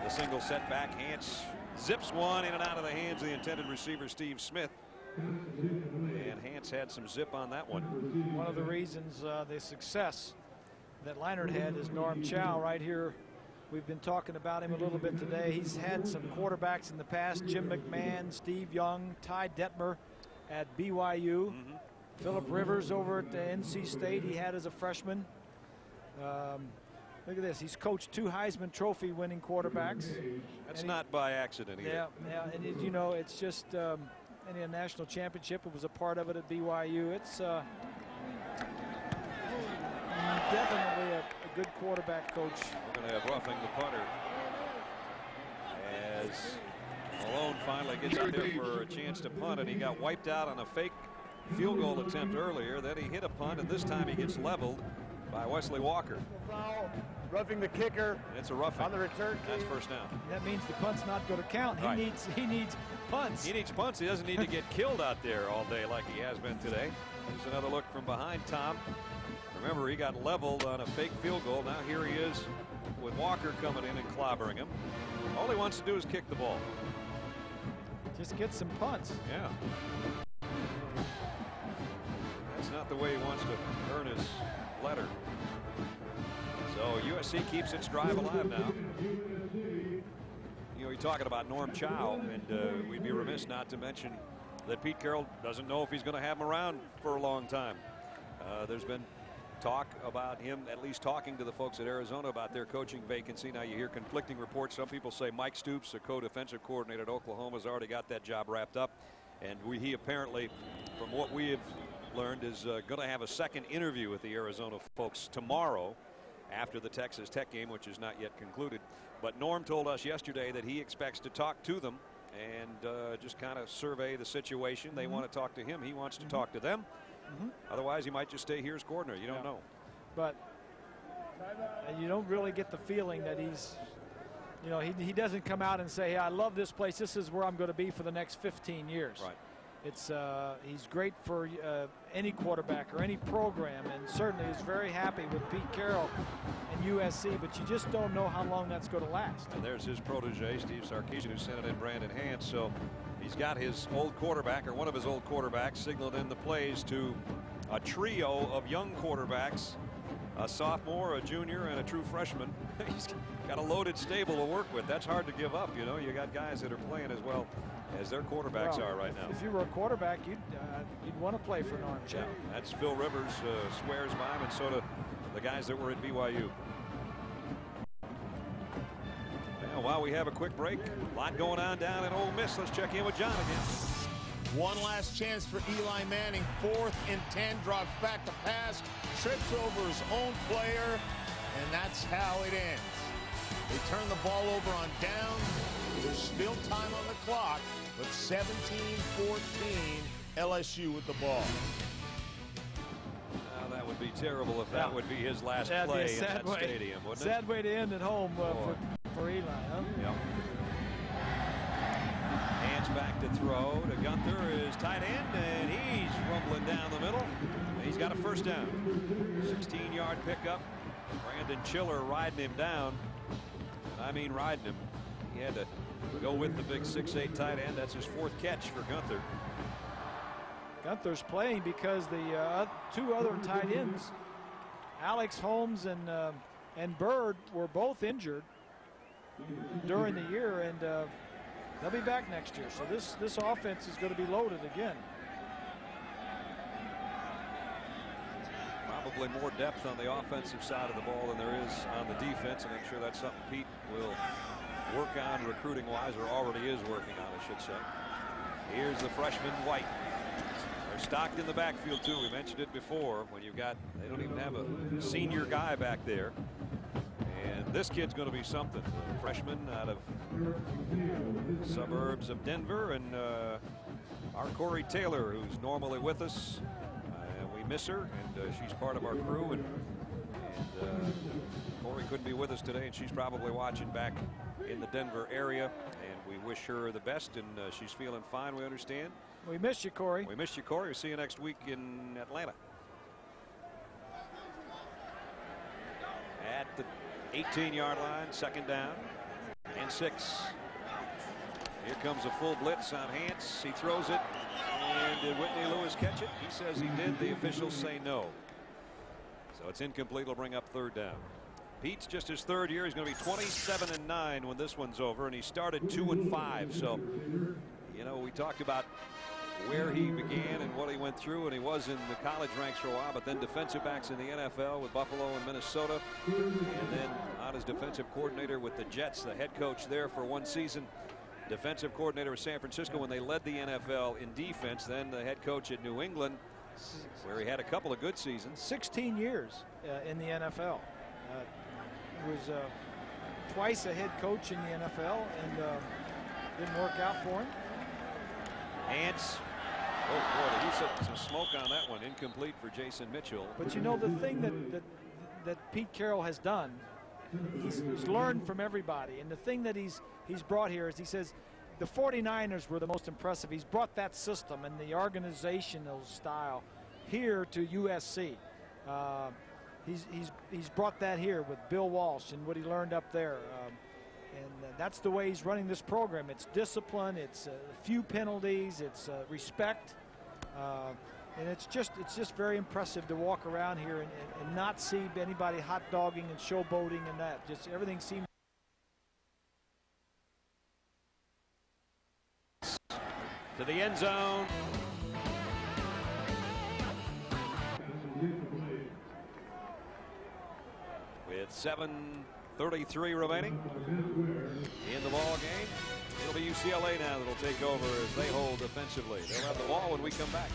the single setback. Hance zips one in and out of the hands of the intended receiver, Steve Smith. And Hance had some zip on that one. One of the reasons the success that Leinart had is Norm Chow right here. We've been talking about him a little bit today. He's had some quarterbacks in the past, Jim McMahon, Steve Young, Ty Detmer at BYU. Phillip Rivers over at the NC State, he had as a freshman. Look at this. He's coached 2 Heisman Trophy winning quarterbacks. That's not by accident either. Yeah. And you know, it's just in a national championship. It was a part of it at BYU. It's definitely a good quarterback coach. We're going to have roughing the punter as Malone finally gets out there for a chance to punt, and he got wiped out on a fake field goal attempt earlier. Then he hit a punt, and this time he gets leveled by Wesley Walker. Foul, roughing the kicker. It's a roughing on the return. That's first down. That means the punt's not going to count. He needs punts. He needs punts. He doesn't need to get killed out there all day like he has been today. Here's another look from behind Tom. Remember, he got leveled on a fake field goal. Now here he is with Walker coming in and clobbering him. All he wants to do is kick the ball. Just get some punts. Yeah. That's not the way he wants to earn his letter. So USC keeps its drive alive now. You know, you're talking about Norm Chow, and we'd be remiss not to mention that Pete Carroll doesn't know if he's going to have him around for a long time. There's been talk about him at least talking to the folks at Arizona about their coaching vacancy. Now you hear conflicting reports. Some people say Mike Stoops, the co-defensive coordinator at Oklahoma, has already got that job wrapped up, and he apparently, from what we have learned, is going to have a second interview with the Arizona folks tomorrow after the Texas Tech game, which is not yet concluded. But Norm told us yesterday that he expects to talk to them and just kind of survey the situation. They want to talk to him. He wants to talk to them. Otherwise, he might just stay here as coordinator. You don't know. But you don't really get the feeling that he's, you know, he doesn't come out and say, hey, I love this place. This is where I'm going to be for the next 15 years. Right. It's he's great for any quarterback or any program, and certainly is very happy with Pete Carroll and USC, but you just don't know how long that's going to last. And there's his protege, Steve Sarkisian, who sent it in Brandon Hance. So he's got his old quarterback, or one of his old quarterbacks, signaled in the plays to a trio of young quarterbacks, a sophomore, a junior, and a true freshman. He's got a loaded stable to work with. That's hard to give up. You know, you got guys that are playing as well as their quarterbacks are right now. If you were a quarterback, you'd want to play for Norm Chow. Yeah, that's Phil Rivers, swears by him, and so do the guys that were at BYU. Well, while we have a quick break, a lot going on down in Ole Miss. Let's check in with John again. One last chance for Eli Manning. 4th and 10, drops back to pass, trips over his own player, and that's how it ends. They turn the ball over on down. There's still time on the clock, but 17-14, LSU with the ball. That would be terrible if that would be his last play in that stadium, wouldn't it? Sad way to end at home for Eli, huh? Yep. Hands back to throw to Gunther, his tight end, and he's rumbling down the middle. He's got a first down. 16-yard pickup. Brandon Chiller riding him down. I mean riding him. He had to go with the big 6'8" tight end. That's his 4th catch for Gunther. Gunther's playing because the 2 other tight ends, Alex Holmes and Bird, were both injured during the year, and they'll be back next year. So this offense is going to be loaded again. Probably more depth on the offensive side of the ball than there is on the defense, and I'm sure that's something Pete will work on recruiting-wise, or already is working on, I should say. Here's the freshman White. They're stocked in the backfield too. We mentioned it before. When you've got, they don't even have a senior guy back there, and this kid's going to be something. A freshman out of suburbs of Denver, and our Corey Taylor, who's normally with us. We miss her, and she's part of our crew, and Corey couldn't be with us today, and she's probably watching back in the Denver area, and we wish her the best, and she's feeling fine, we understand. We miss you, Corey. We miss you, Corey. We'll see you next week in Atlanta. At the 18-yard line, 2nd down and 6. Here comes a full blitz on Hance. He throws it. And did Whitney Lewis catch it? He says he did. The officials say no. So it's incomplete. It'll bring up 3rd down. Pete's just his 3rd year. He's going to be 27-9 when this one's over, and he started 2-5. So, you know, we talked about where he began and what he went through, and he was in the college ranks for a while, but then defensive backs in the NFL with Buffalo and Minnesota, and then on as defensive coordinator with the Jets, the head coach there for one season, defensive coordinator of San Francisco when they led the NFL in defense, then the head coach at New England, where he had a couple of good seasons. 16 years in the NFL. He was twice a head coach in the NFL, and didn't work out for him. Ants. Oh boy, he set some smoke on that one. Incomplete for Jason Mitchell. But you know, the thing that Pete Carroll has done, he's learned from everybody, and the thing that he's brought here is, he says the 49ers were the most impressive. He's brought that system and the organizational style here to USC. He's brought that here with Bill Walsh and what he learned up there. And that's the way he's running this program. It's discipline, it's few penalties, it's respect, and it's just very impressive to walk around here and not see anybody hot dogging and showboating and that. Just everything seems to the end zone. With 7:33 remaining in the ball game. It'll be UCLA now that'll take over as they hold defensively. They'll have the ball when we come back.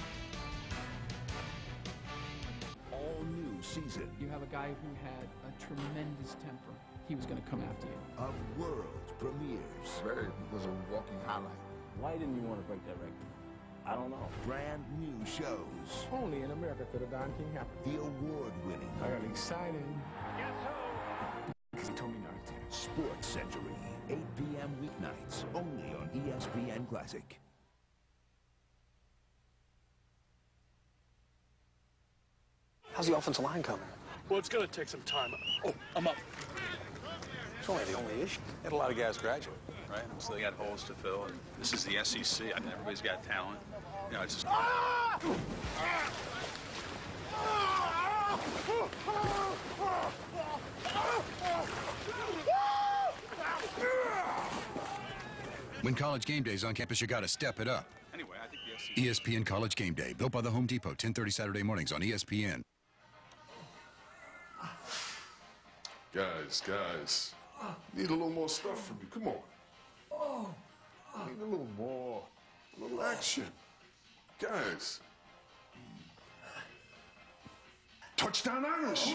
All new season. You have a guy who had a tremendous temper. He was going to come after you. Of world premieres. Barry was a walking highlight. Why didn't you want to break that record? I don't know. Brand new shows. Only in America could a Don King happen. The award-winning. I got excited. Guess who? Because he told me not to. Sports Century, 8 p.m. weeknights, only on ESPN Classic. How's the offensive line coming? Well, it's going to take some time. Oh, I'm up. It's only the only issue. Had a lot of guys graduate, right? So they got holes to fill, and this is the SEC. I mean, everybody's got talent. You know, it's just. When College Game Day's on campus, you got to step it up. Anyway, I think the SEC. ESPN College Game Day, built by the Home Depot, 10:30 Saturday mornings on ESPN. Guys, need a little more stuff from you. Come on. Need a little more, a little action. Guys. Touchdown Irish.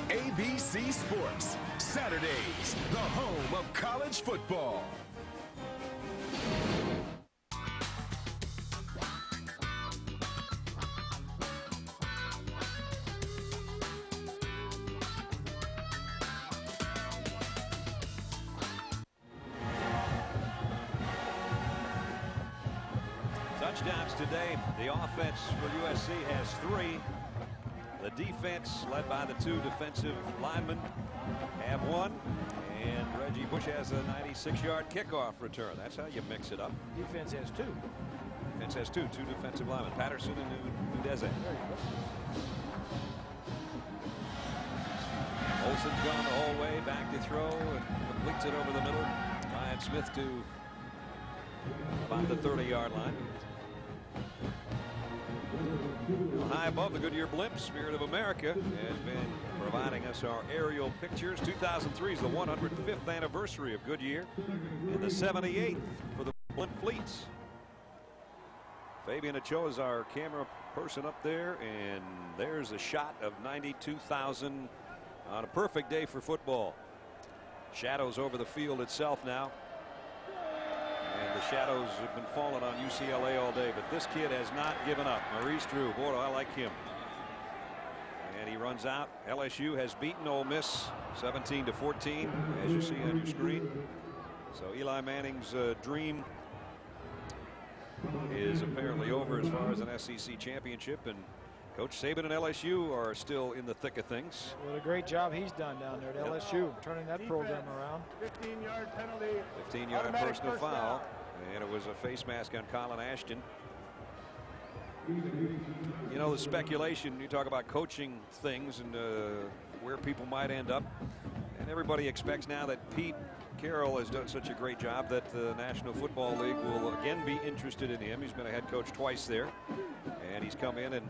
ABC Sports, Saturdays, the home of college football. Touchdowns today. The offense for USC has 3. The defense, led by the 2 defensive linemen, have 1. And Reggie Bush has a 96-yard kickoff return. That's how you mix it up. Defense has 2. Defense has 2 defensive linemen, Patterson and Udeze. Olsen's gone the whole way, back to throw, and completes it over the middle. Ryan Smith to about the 30-yard line. High above, the Goodyear blimp, Spirit of America, has been providing us our aerial pictures. 2003 is the 105th anniversary of Goodyear, and the 78th for the blimp fleets. Fabian Ochoa is our camera person up there, and there's a shot of 92,000 on a perfect day for football. Shadows over the field itself now. And the shadows have been falling on UCLA all day, but this kid has not given up. Maurice Drew, boy, I like him. And he runs out. LSU has beaten Ole Miss 17-14, as you see on your screen. So Eli Manning's dream is apparently over as far as an SEC championship, and Coach Saban and LSU are still in the thick of things. What a great job he's done down there at LSU, turning that program around. 15-yard penalty. 15-yard personal foul, and it was a face mask on Colin Ashton. You know, the speculation, you talk about coaching things and where people might end up, and everybody expects now that Pete Carroll has done such a great job that the National Football League will again be interested in him. He's been a head coach twice there, and he's come in and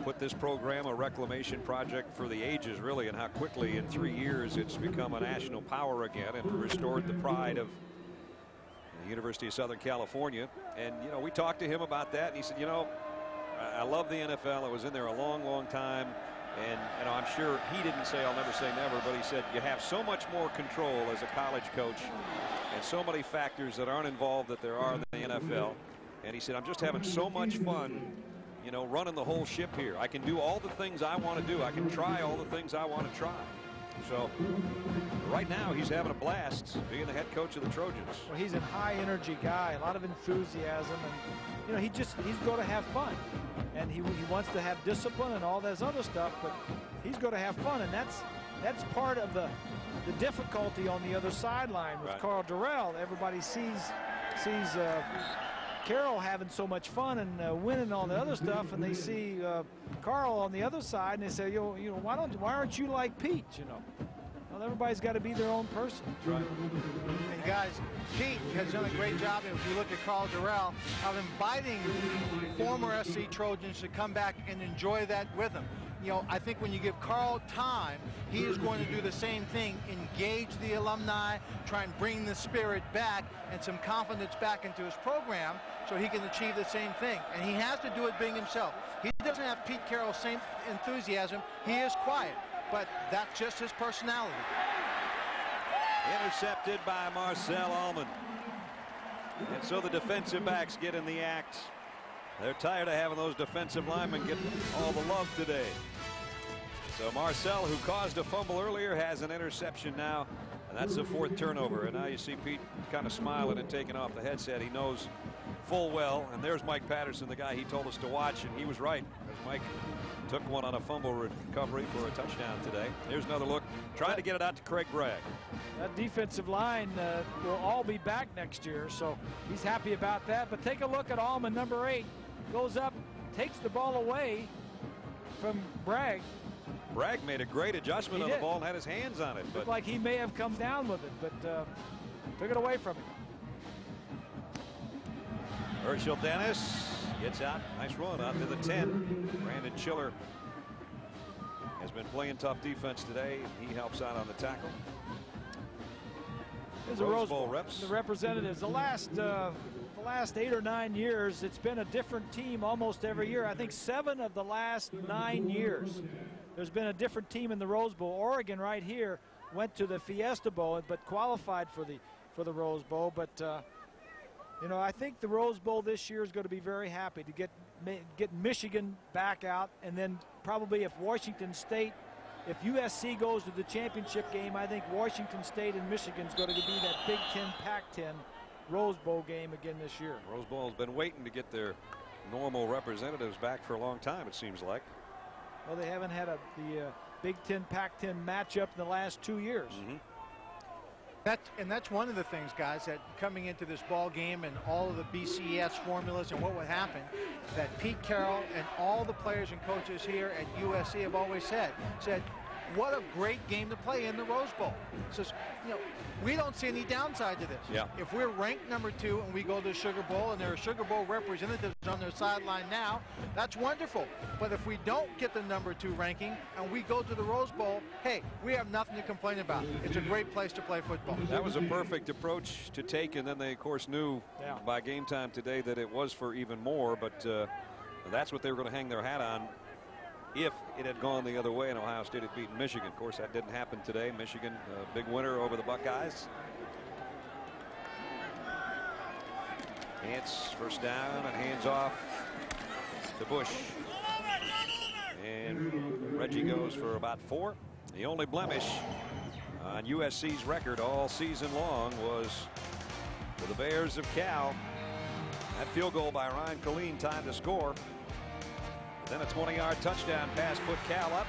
put this program, a reclamation project for the ages, really, and how quickly in 3 years it's become a national power again and restored the pride of the University of Southern California. And, you know, we talked to him about that, and he said, you know, I love the NFL. I was in there a long, long time. And you know, I'm sure he didn't say I'll never say never, but he said you have so much more control as a college coach and so many factors that aren't involved that there are in the NFL. And he said, I'm just having so much fun, you know, running the whole ship here. I can do all the things I want to do. I can try all the things I want to try. So right now he's having a blast being the head coach of the Trojans. Well, he's a high energy guy, a lot of enthusiasm, and you know, he's going to have fun, and he wants to have discipline and all this other stuff, but he's going to have fun, and that's part of the difficulty on the other sideline with Carl Durrell. Everybody sees Carroll having so much fun and winning all the other stuff, and they see Carl on the other side, and they say, you know, why aren't you like Pete? You know, well, everybody's got to be their own person. That's right. And guys, Pete has done a great job. If you look at Carl Durrell, of inviting former SC Trojans to come back and enjoy that with him. You know, I think when you give Carl time, he is going to do the same thing, engage the alumni, try and bring the spirit back and some confidence back into his program so he can achieve the same thing. And he has to do it being himself. He doesn't have Pete Carroll's same enthusiasm. He is quiet, but that's just his personality. Intercepted by Marcel Allman. And so the defensive backs get in the act. They're tired of having those defensive linemen get all the love today. So Marcel, who caused a fumble earlier, has an interception now, and that's the 4th turnover. And now you see Pete kind of smiling and taking off the headset. He knows full well. And there's Mike Patterson, the guy he told us to watch, and he was right, as Mike took one on a fumble recovery for a touchdown today. Here's another look, trying to get it out to Craig Bragg. That defensive line will all be back next year, so he's happy about that. But take a look at Allman, number 8. Goes up, takes the ball away from Bragg. Bragg made a great adjustment on the ball and had his hands on it. Looked like he may have come down with it, but took it away from him. Herschel Dennis gets out. Nice run out to the 10. Brandon Chiller has been playing tough defense today. He helps out on the tackle. There's a Rose Bowl reps. The representatives, the last 8 or 9 years, it's been a different team almost every year. I think 7 of the last 9 years there's been a different team in the Rose Bowl. Oregon right here went to the Fiesta Bowl but qualified for the Rose Bowl. But you know, I think the Rose Bowl this year is going to be very happy to get Michigan back out, and then probably if Washington State, if USC goes to the championship game, I think Washington State and Michigan is going to be that Big Ten, Pac-10 Rose Bowl game again this year. Rose Bowl has been waiting to get their normal representatives back for a long time, it seems like. Well, they haven't had the Big Ten, Pac-10 matchup in the last 2 years. That's one of the things, guys, that coming into this ball game and all of the BCS formulas and what would happen, that Pete Carroll and all the players and coaches here at USC have always said, what a great game to play in the Rose Bowl. Says, you know, we don't see any downside to this. Yeah. If we're ranked number 2 and we go to the Sugar Bowl and there are Sugar Bowl representatives on their sideline now, that's wonderful. But if we don't get the number 2 ranking and we go to the Rose Bowl, hey, we have nothing to complain about. It's a great place to play football. That was a perfect approach to take, and then they, of course, knew by game time today that it was for even more, but that's what they were going to hang their hat on if it had gone the other way and Ohio State had beaten Michigan. Of course, that didn't happen today. Michigan, a big winner over the Buckeyes. It's first down and hands off to Bush. And Reggie goes for about 4. The only blemish on USC's record all season long was for the Bears of Cal. That field goal by Ryan Colleen timed the score. Then a 20-yard touchdown pass put Cal up.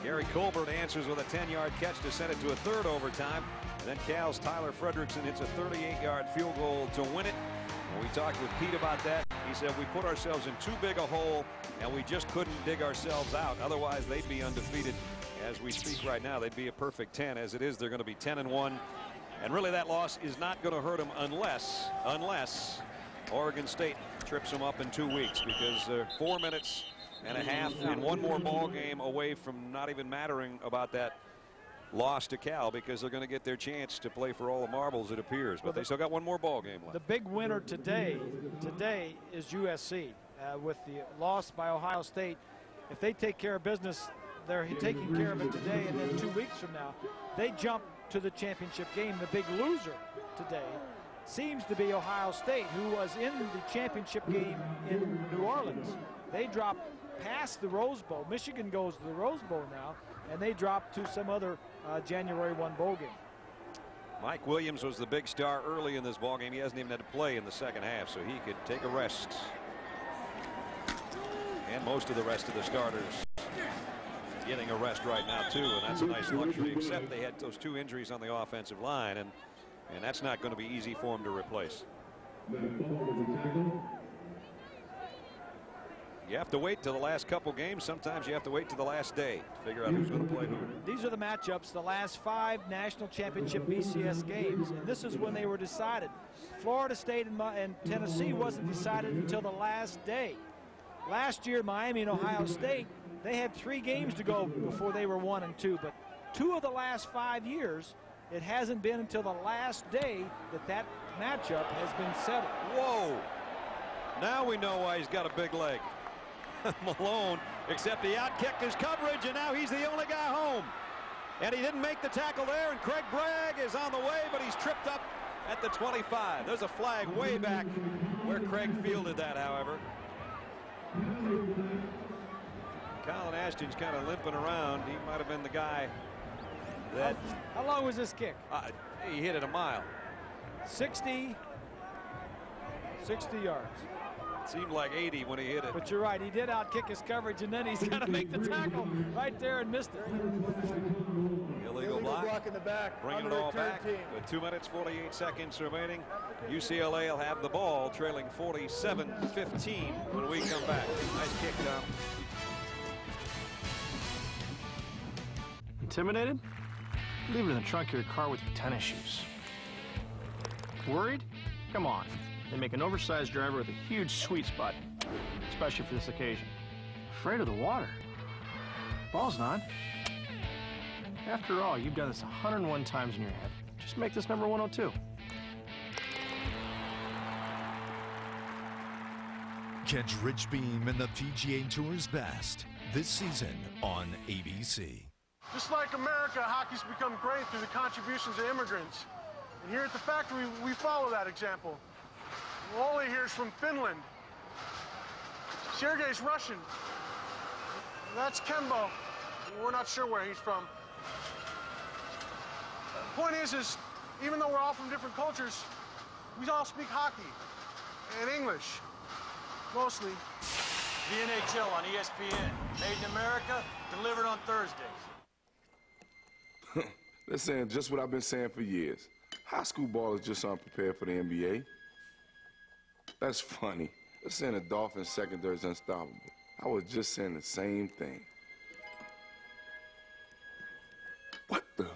Gary Colbert answers with a 10-yard catch to send it to a 3rd overtime. And then Cal's Tyler Frederickson hits a 38-yard field goal to win it. When we talked with Pete about that, he said we put ourselves in too big a hole and we just couldn't dig ourselves out. Otherwise, they'd be undefeated. as we speak right now, they'd be a perfect 10. As it is, they're going to be 10-1. And really, that loss is not going to hurt them unless Oregon State trips them up in 2 weeks, because they're 4 minutes and a half and one more ball game away from not even mattering about that loss to Cal, because they're going to get their chance to play for all the marbles, it appears. But they still got one more ball game left. The big winner today is USC with the loss by Ohio State. If they take care of business, they're taking care of it today, and then 2 weeks from now they jump to the championship game. The big loser today seems to be Ohio State, who was in the championship game in New Orleans. They dropped past the Rose Bowl. Michigan goes to the Rose Bowl now, and they drop to some other January 1 bowl game. Mike Williams was the big star early in this ball game. He hasn't even had to play in the second half, so he could take a rest. And most of the rest of the starters getting a rest right now too, and that's a nice luxury, except they had those 2 injuries on the offensive line, and that's not going to be easy for them to replace. You have to wait till the last couple games. Sometimes you have to wait till the last day to figure out who's going to play who. These are the matchups, the last 5 national championship BCS games, and this is when they were decided. Florida State and Tennessee wasn't decided until the last day. Last year, Miami and Ohio State, they had 3 games to go before they were 1 and 2, but 2 of the last 5 years, it hasn't been until the last day that matchup has been settled. Whoa! Now we know why he's got a big leg. Malone, except he outkicked his coverage, and now he's the only guy home. And he didn't make the tackle there, and Craig Bragg is on the way, but he's tripped up at the 25. There's a flag way back where Craig fielded that, however. Colin Ashton's kind of limping around. He might have been the guy that... How long was this kick? He hit it a mile. 60 yards. It seemed like 80 when he hit it. But you're right, he did outkick his coverage, and then he's got to make the tackle right there and missed it. Illegal block in the back. Bringing it all back with 2 minutes 48 seconds remaining. UCLA will have the ball, trailing 47-15 when we come back. Nice kick, Tom. Intimidated? Leave it in the trunk of your car with your tennis shoes. Worried? Come on. They make an oversized driver with a huge sweet spot, especially for this occasion. Afraid of the water? Ball's not. After all, you've done this 101 times in your head. Just make this number 102. Catch Rich Beam and the PGA Tour's best this season on ABC. Just like America, hockey's become great through the contributions of immigrants. And here at the factory, we follow that example. Wally here's from Finland. Sergei's Russian. That's Kembo. We're not sure where he's from. The point is even though we're all from different cultures, we all speak hockey and English, mostly. The NHL on ESPN. Made in America, delivered on Thursdays. They're saying just what I've been saying for years. High school ball is just unprepared for the NBA. That's funny. They're saying the Dolphins secondary is unstoppable. I was just saying the same thing. What the?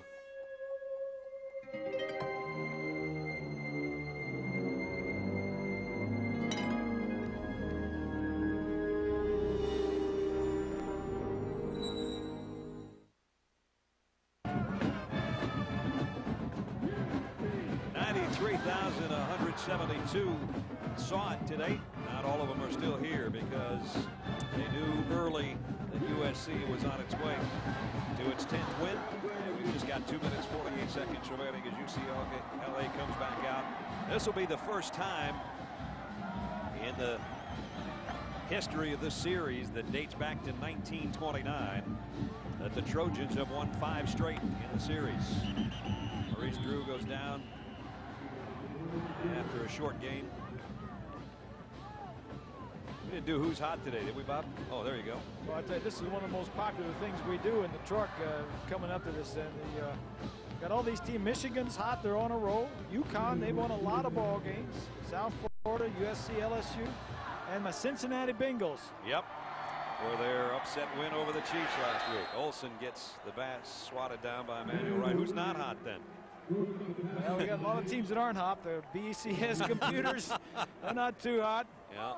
Saw it today. Not all of them are still here because they knew early that USC was on its way to its 10th win. And we've just got 2 minutes 48 seconds remaining as UCLA comes back out. This will be the first time in the history of this series that dates back to 1929 that the Trojans have won 5 straight in the series. Maurice Drew goes down after a short game. We didn't do Who's Hot today, did we, Bob? Oh, there you go. Well, I tell you, this is one of the most popular things we do in the truck coming up to this. And got all these teams. Michigan's hot. They're on a roll. UConn, they've won a lot of ball games. South Florida, USC, LSU, and my Cincinnati Bengals. Yep. for their upset win over the Chiefs last week. Olsen gets the bat swatted down by Emmanuel Wright. Who's not hot then? Well, we got a lot of teams that aren't hot. The BCS computers are not too hot. Yeah.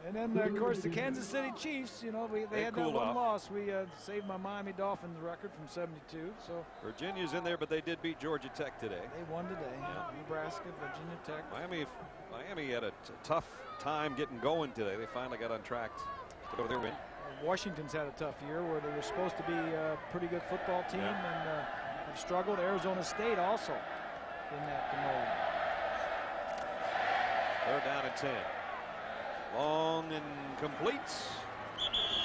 And then, of course, the Kansas City Chiefs, you know, they had that one loss. We saved my Miami Dolphins record from 72. So Virginia's in there, but they did beat Georgia Tech today. They won today. Yeah. Nebraska, Virginia Tech. Miami had a tough time getting going today. They finally got on track to go to their win. Washington's had a tough year where they were supposed to be a pretty good football team and have struggled. Arizona State also in that mode. They're down at 10. Long and complete.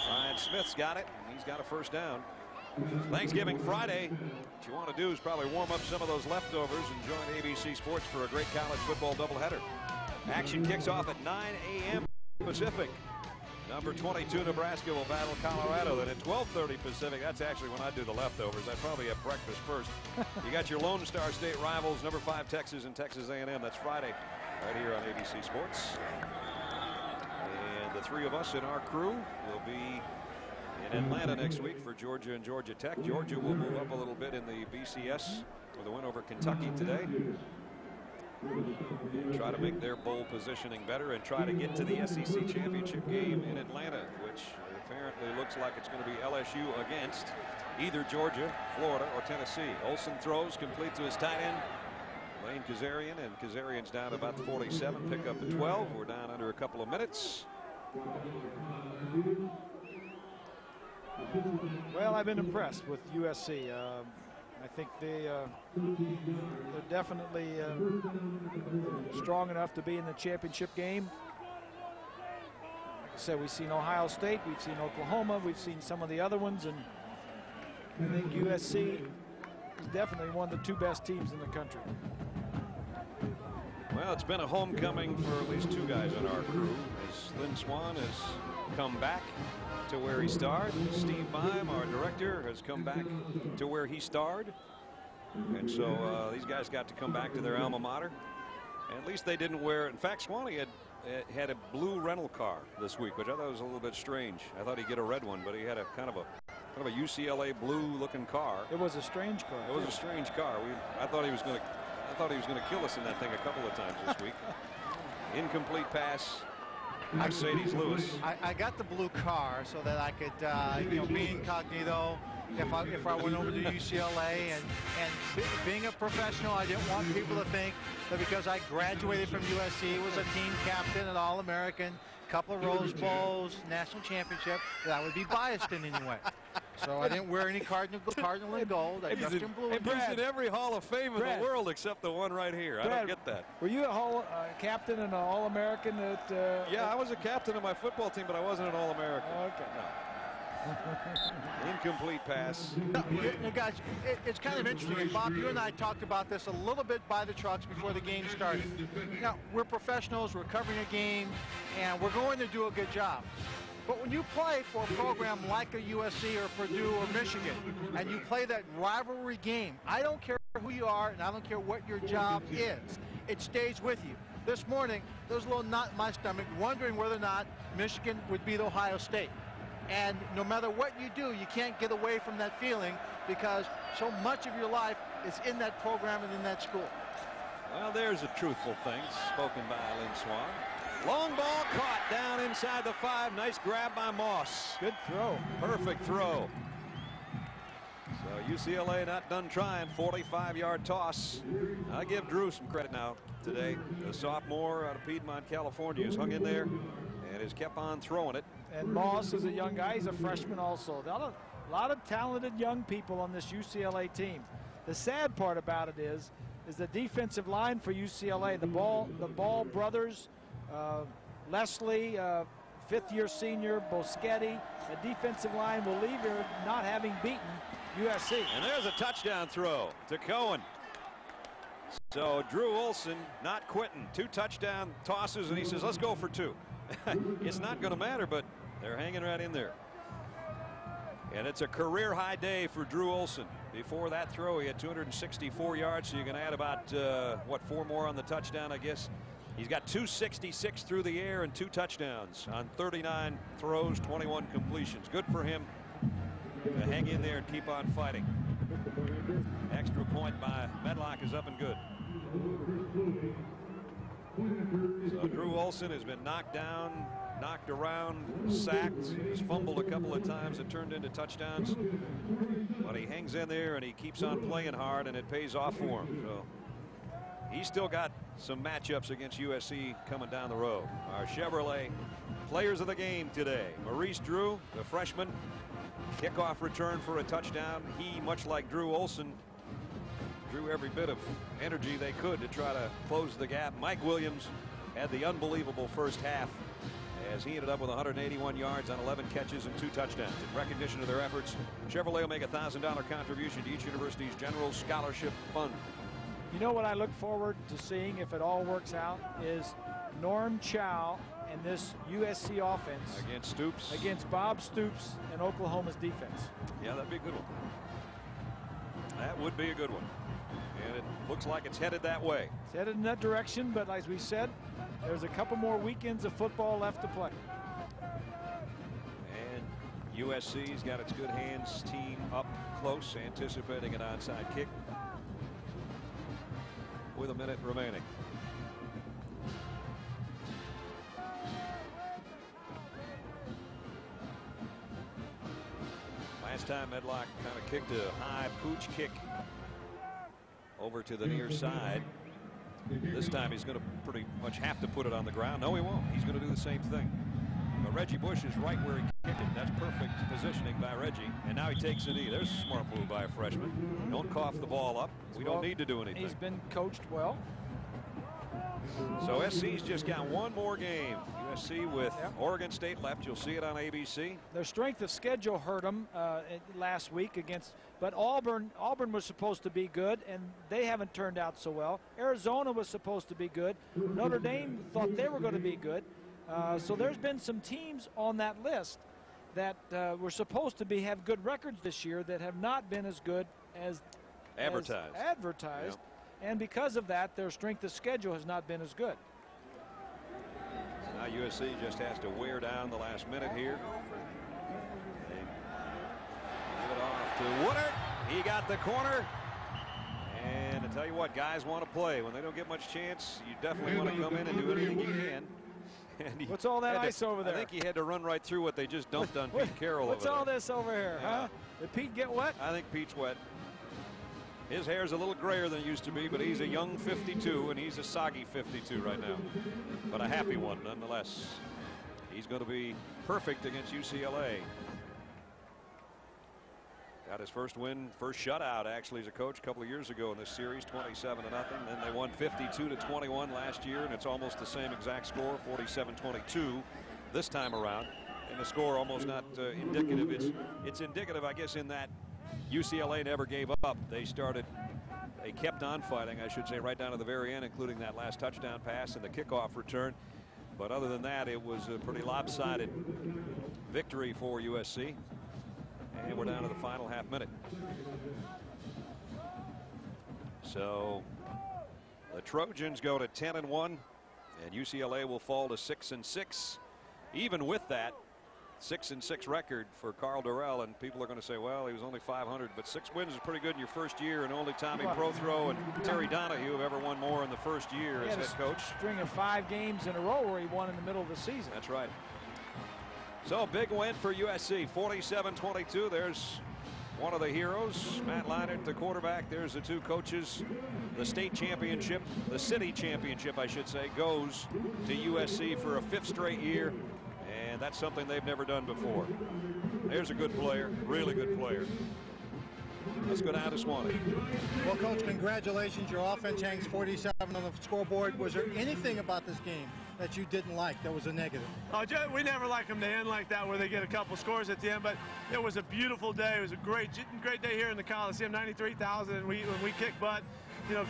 Ryan Smith's got it, and he's got a first down. Thanksgiving Friday. What you want to do is probably warm up some of those leftovers and join ABC Sports for a great college football doubleheader. Action kicks off at 9 a.m. Pacific. Number 22 Nebraska will battle Colorado. Then at 12:30 Pacific, that's actually when I do the leftovers. I probably have breakfast first. You got your Lone Star State rivals, number 5 Texas and Texas A&M. That's Friday right here on ABC Sports. The three of us in our crew will be in Atlanta next week for Georgia and Georgia Tech. Georgia will move up a little bit in the BCS with a win over Kentucky today. And try to make their bowl positioning better and try to get to the SEC championship game in Atlanta, which apparently looks like it's going to be LSU against either Georgia, Florida, or Tennessee. Olsen throws complete to his tight end, Lane Kazarian, and Kazarian's down about the 47, pick up the 12. We're down under a couple of minutes. Well, I've been impressed with USC. I think they're definitely strong enough to be in the championship game. Like I said, we've seen Ohio State, we've seen Oklahoma, we've seen some of the other ones, and I think USC is definitely one of the 2 best teams in the country. Well, it's been a homecoming for at least 2 guys on our crew, as Lynn Swan has come back to where he starred. Steve Bime, our director, has come back to where he starred. And so these guys got to come back to their alma mater. And at least they didn't wear, in fact, Swanee had a blue rental car this week, which I thought was a little bit strange. I thought he'd get a red one, but he had a kind of a UCLA blue looking car. It was a strange car. It was a strange car. I thought he was going to kill us in that thing a couple of times this week. Incomplete pass. Mercedes Lewis. I got the blue car so that I could, be incognito if I went over to UCLA. And being a professional, I didn't want people to think that because I graduated from USC, was a team captain, an All-American, couple of Rose Bowls, national championship, that I would be biased in any way. So I didn't wear any cardinal and gold. I dressed in blue. He's in every Hall of Fame in the world except the one right here. Brad, I don't get that. Were you a captain and an All-American? Yeah, I was a captain of my football team, but I wasn't an All-American. Okay. No. Incomplete pass. Guys, it's kind of interesting. And Bob, you and I talked about this a little bit by the trucks before the game started. Now, we're professionals. We're covering a game, and we're going to do a good job. But when you play for a program like a USC or Purdue or Michigan, and you play that rivalry game, I don't care who you are, and I don't care what your job is. It stays with you. This morning, there was a little knot in my stomach wondering whether or not Michigan would beat Ohio State. And no matter what you do, you can't get away from that feeling because so much of your life is in that program and in that school. Well, there's a truthful thing spoken by Lynn Swan. Long ball caught down inside the 5. Nice grab by Moss. Good throw. Perfect throw. So UCLA not done trying. 45-yard toss. I give Drew some credit now today. The sophomore out of Piedmont, California, has hung in there and has kept on throwing it. And Moss is a young guy. He's a freshman also. A lot of talented young people on this UCLA team. The sad part about it is the defensive line for UCLA. The Ball brothers, Leslie, fifth-year senior, Boschetti. The defensive line will leave here not having beaten USC. And there's a touchdown throw to Cohen. So Drew Olsen not quitting. 2 touchdown tosses, and he says, let's go for 2. It's not going to matter, but they're hanging right in there. And it's a career-high day for Drew Olsen. Before that throw, he had 264 yards, so you can add about, 4 more on the touchdown, I guess. He's got 266 through the air and 2 touchdowns on 39 throws, 21 completions. Good for him to hang in there and keep on fighting. Extra point by Medlock is up and good. So Drew Olson has been knocked down, knocked around, sacked. He's fumbled a couple of times that turned into touchdowns. But he hangs in there and he keeps on playing hard, and it pays off for him. So he's still got some matchups against USC coming down the road. Our Chevrolet players of the game today. Maurice Drew, the freshman, kickoff return for a touchdown. He, much like Drew Olson, drew every bit of energy they could to try to close the gap. Mike Williams had the unbelievable first half as he ended up with 181 yards on 11 catches and 2 touchdowns. In recognition of their efforts, Chevrolet will make a $1,000 contribution to each university's general scholarship fund. You know what I look forward to seeing, if it all works out, is Norm Chow and this USC offense against Stoops, against Bob Stoops and Oklahoma's defense. Yeah, that'd be a good one. That would be a good one. And it looks like it's headed that way. It's headed in that direction, but as we said, there's a couple more weekends of football left to play. And USC's got its good hands team up close, anticipating an onside kick with a minute remaining. Last time Medlock kind of kicked a high pooch kick over to the near side. This time he's going to pretty much have to put it on the ground. No, he won't. He's going to do the same thing. But Reggie Bush is right where he kicked it. That's perfect positioning by Reggie. And now he takes a knee. There's a smart move by a freshman. Don't cough the ball up. We don't need to do anything. He's been coached well. So SC's just got one more game. USC with Oregon State left. You'll see it on ABC. Their strength of schedule hurt them last week against, but Auburn was supposed to be good, and they haven't turned out so well. Arizona was supposed to be good. Notre Dame thought they were going to be good. So there's been some teams on that list that were supposed to have good records this year that have not been as good as advertised. And because of that, their strength of schedule has not been as good. So now USC just has to wear down the last minute here. They give it off to Woodard. He got the corner. And I tell you what, guys want to play. When they don't get much chance, you definitely want to come in and do anything you can. And what's all that ice over there? I think he had to run right through what they just dumped on Pete Carroll. What's all this over here, huh? Did Pete get wet? I think Pete's wet. His hair's a little grayer than it used to be, but he's a young 52, and he's a soggy 52 right now. But a happy one nonetheless. He's going to be perfect against UCLA. Got his first win, first shutout actually as a coach a couple of years ago in this series, 27-0. Then they won 52-21 last year, and it's almost the same exact score, 47-22 this time around. And the score almost not indicative. It's indicative, I guess, in that UCLA never gave up. They kept on fighting, I should say, right down to the very end, including that last touchdown pass and the kickoff return. But other than that, it was a pretty lopsided victory for USC. And we're down to the final half minute. So the Trojans go to 10-1, and UCLA will fall to 6-6. Even with that 6-6 record for Carl Durrell, and people are going to say, well, he was only 500, but 6 wins is pretty good in your first year, and only Tommy Prothro and Terry Donahue have ever won more in the first year as head coach. String of 5 games in a row where he won in the middle of the season. That's right. So a big win for USC, 47-22. There's one of the heroes, Matt Leinart, the quarterback. There's the 2 coaches. The state championship, the city championship, I should say, goes to USC for a 5th straight year. And that's something they've never done before. There's a good player, really good player. Let's go down to Swanee. Well, Coach, congratulations. Your offense hangs 47 on the scoreboard. Was there anything about this game that you didn't like that was a negative? We never like them to end like that, where they get a couple scores at the end, but it was a beautiful day. It was a great day here in the Coliseum, 93,000, and when we kick butt,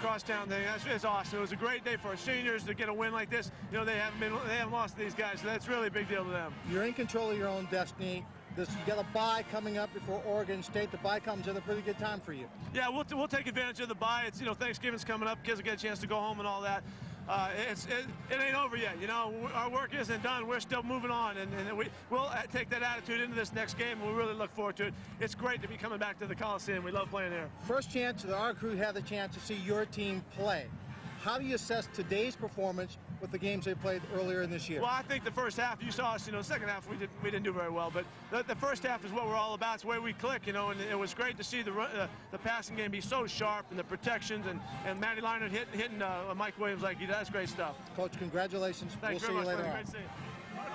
crosstown thing. It's awesome. It was a great day for our seniors to get a win like this. They haven't lost to these guys, so that's really a big deal to them. You're in control of your own destiny. You got a bye coming up before Oregon State. The bye comes at a pretty good time for you. Yeah, we'll take advantage of the bye. It's Thanksgiving's coming up. Kids will get a chance to go home and all that. it ain't over yet. You know, our work isn't done. We're still moving on, and we'll take that attitude into this next game, and we really look forward to it. It's great to be coming back to the Coliseum. We love playing here. First chance that our crew had the chance to see your team play. How do you assess today's performance with the games they played earlier in this year? Well, I think the first half, you saw us, you know, second half we didn't do very well, but the first half is what we're all about. It's the way we click, you know, and it was great to see the passing game be so sharp and the protections and Matty Leinart hitting Mike Williams like he does. Great stuff. Coach, congratulations. Thanks we'll very see much, you later on. Great to see you.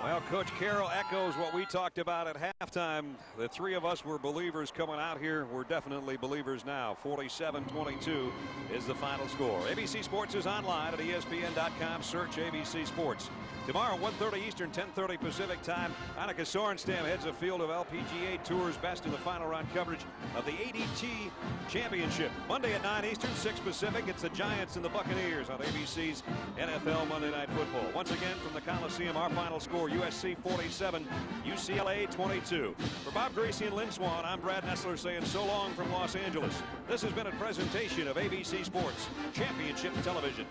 Well, Coach Carroll echoes what we talked about at halftime. The three of us were believers coming out here. We're definitely believers now. 47-22 is the final score. ABC Sports is online at ESPN.com. Search ABC Sports. Tomorrow, 1:30 Eastern, 10:30 Pacific time, Annika Sorenstam heads a field of LPGA Tour's best in the final round coverage of the ADT Championship. Monday at 9 Eastern, 6 Pacific, it's the Giants and the Buccaneers on ABC's NFL Monday Night Football. Once again from the Coliseum, our final score, USC 47, UCLA 22. For Bob Gracie and Lynn Swan, I'm Brad Nessler saying so long from Los Angeles. This has been a presentation of ABC Sports Championship Television.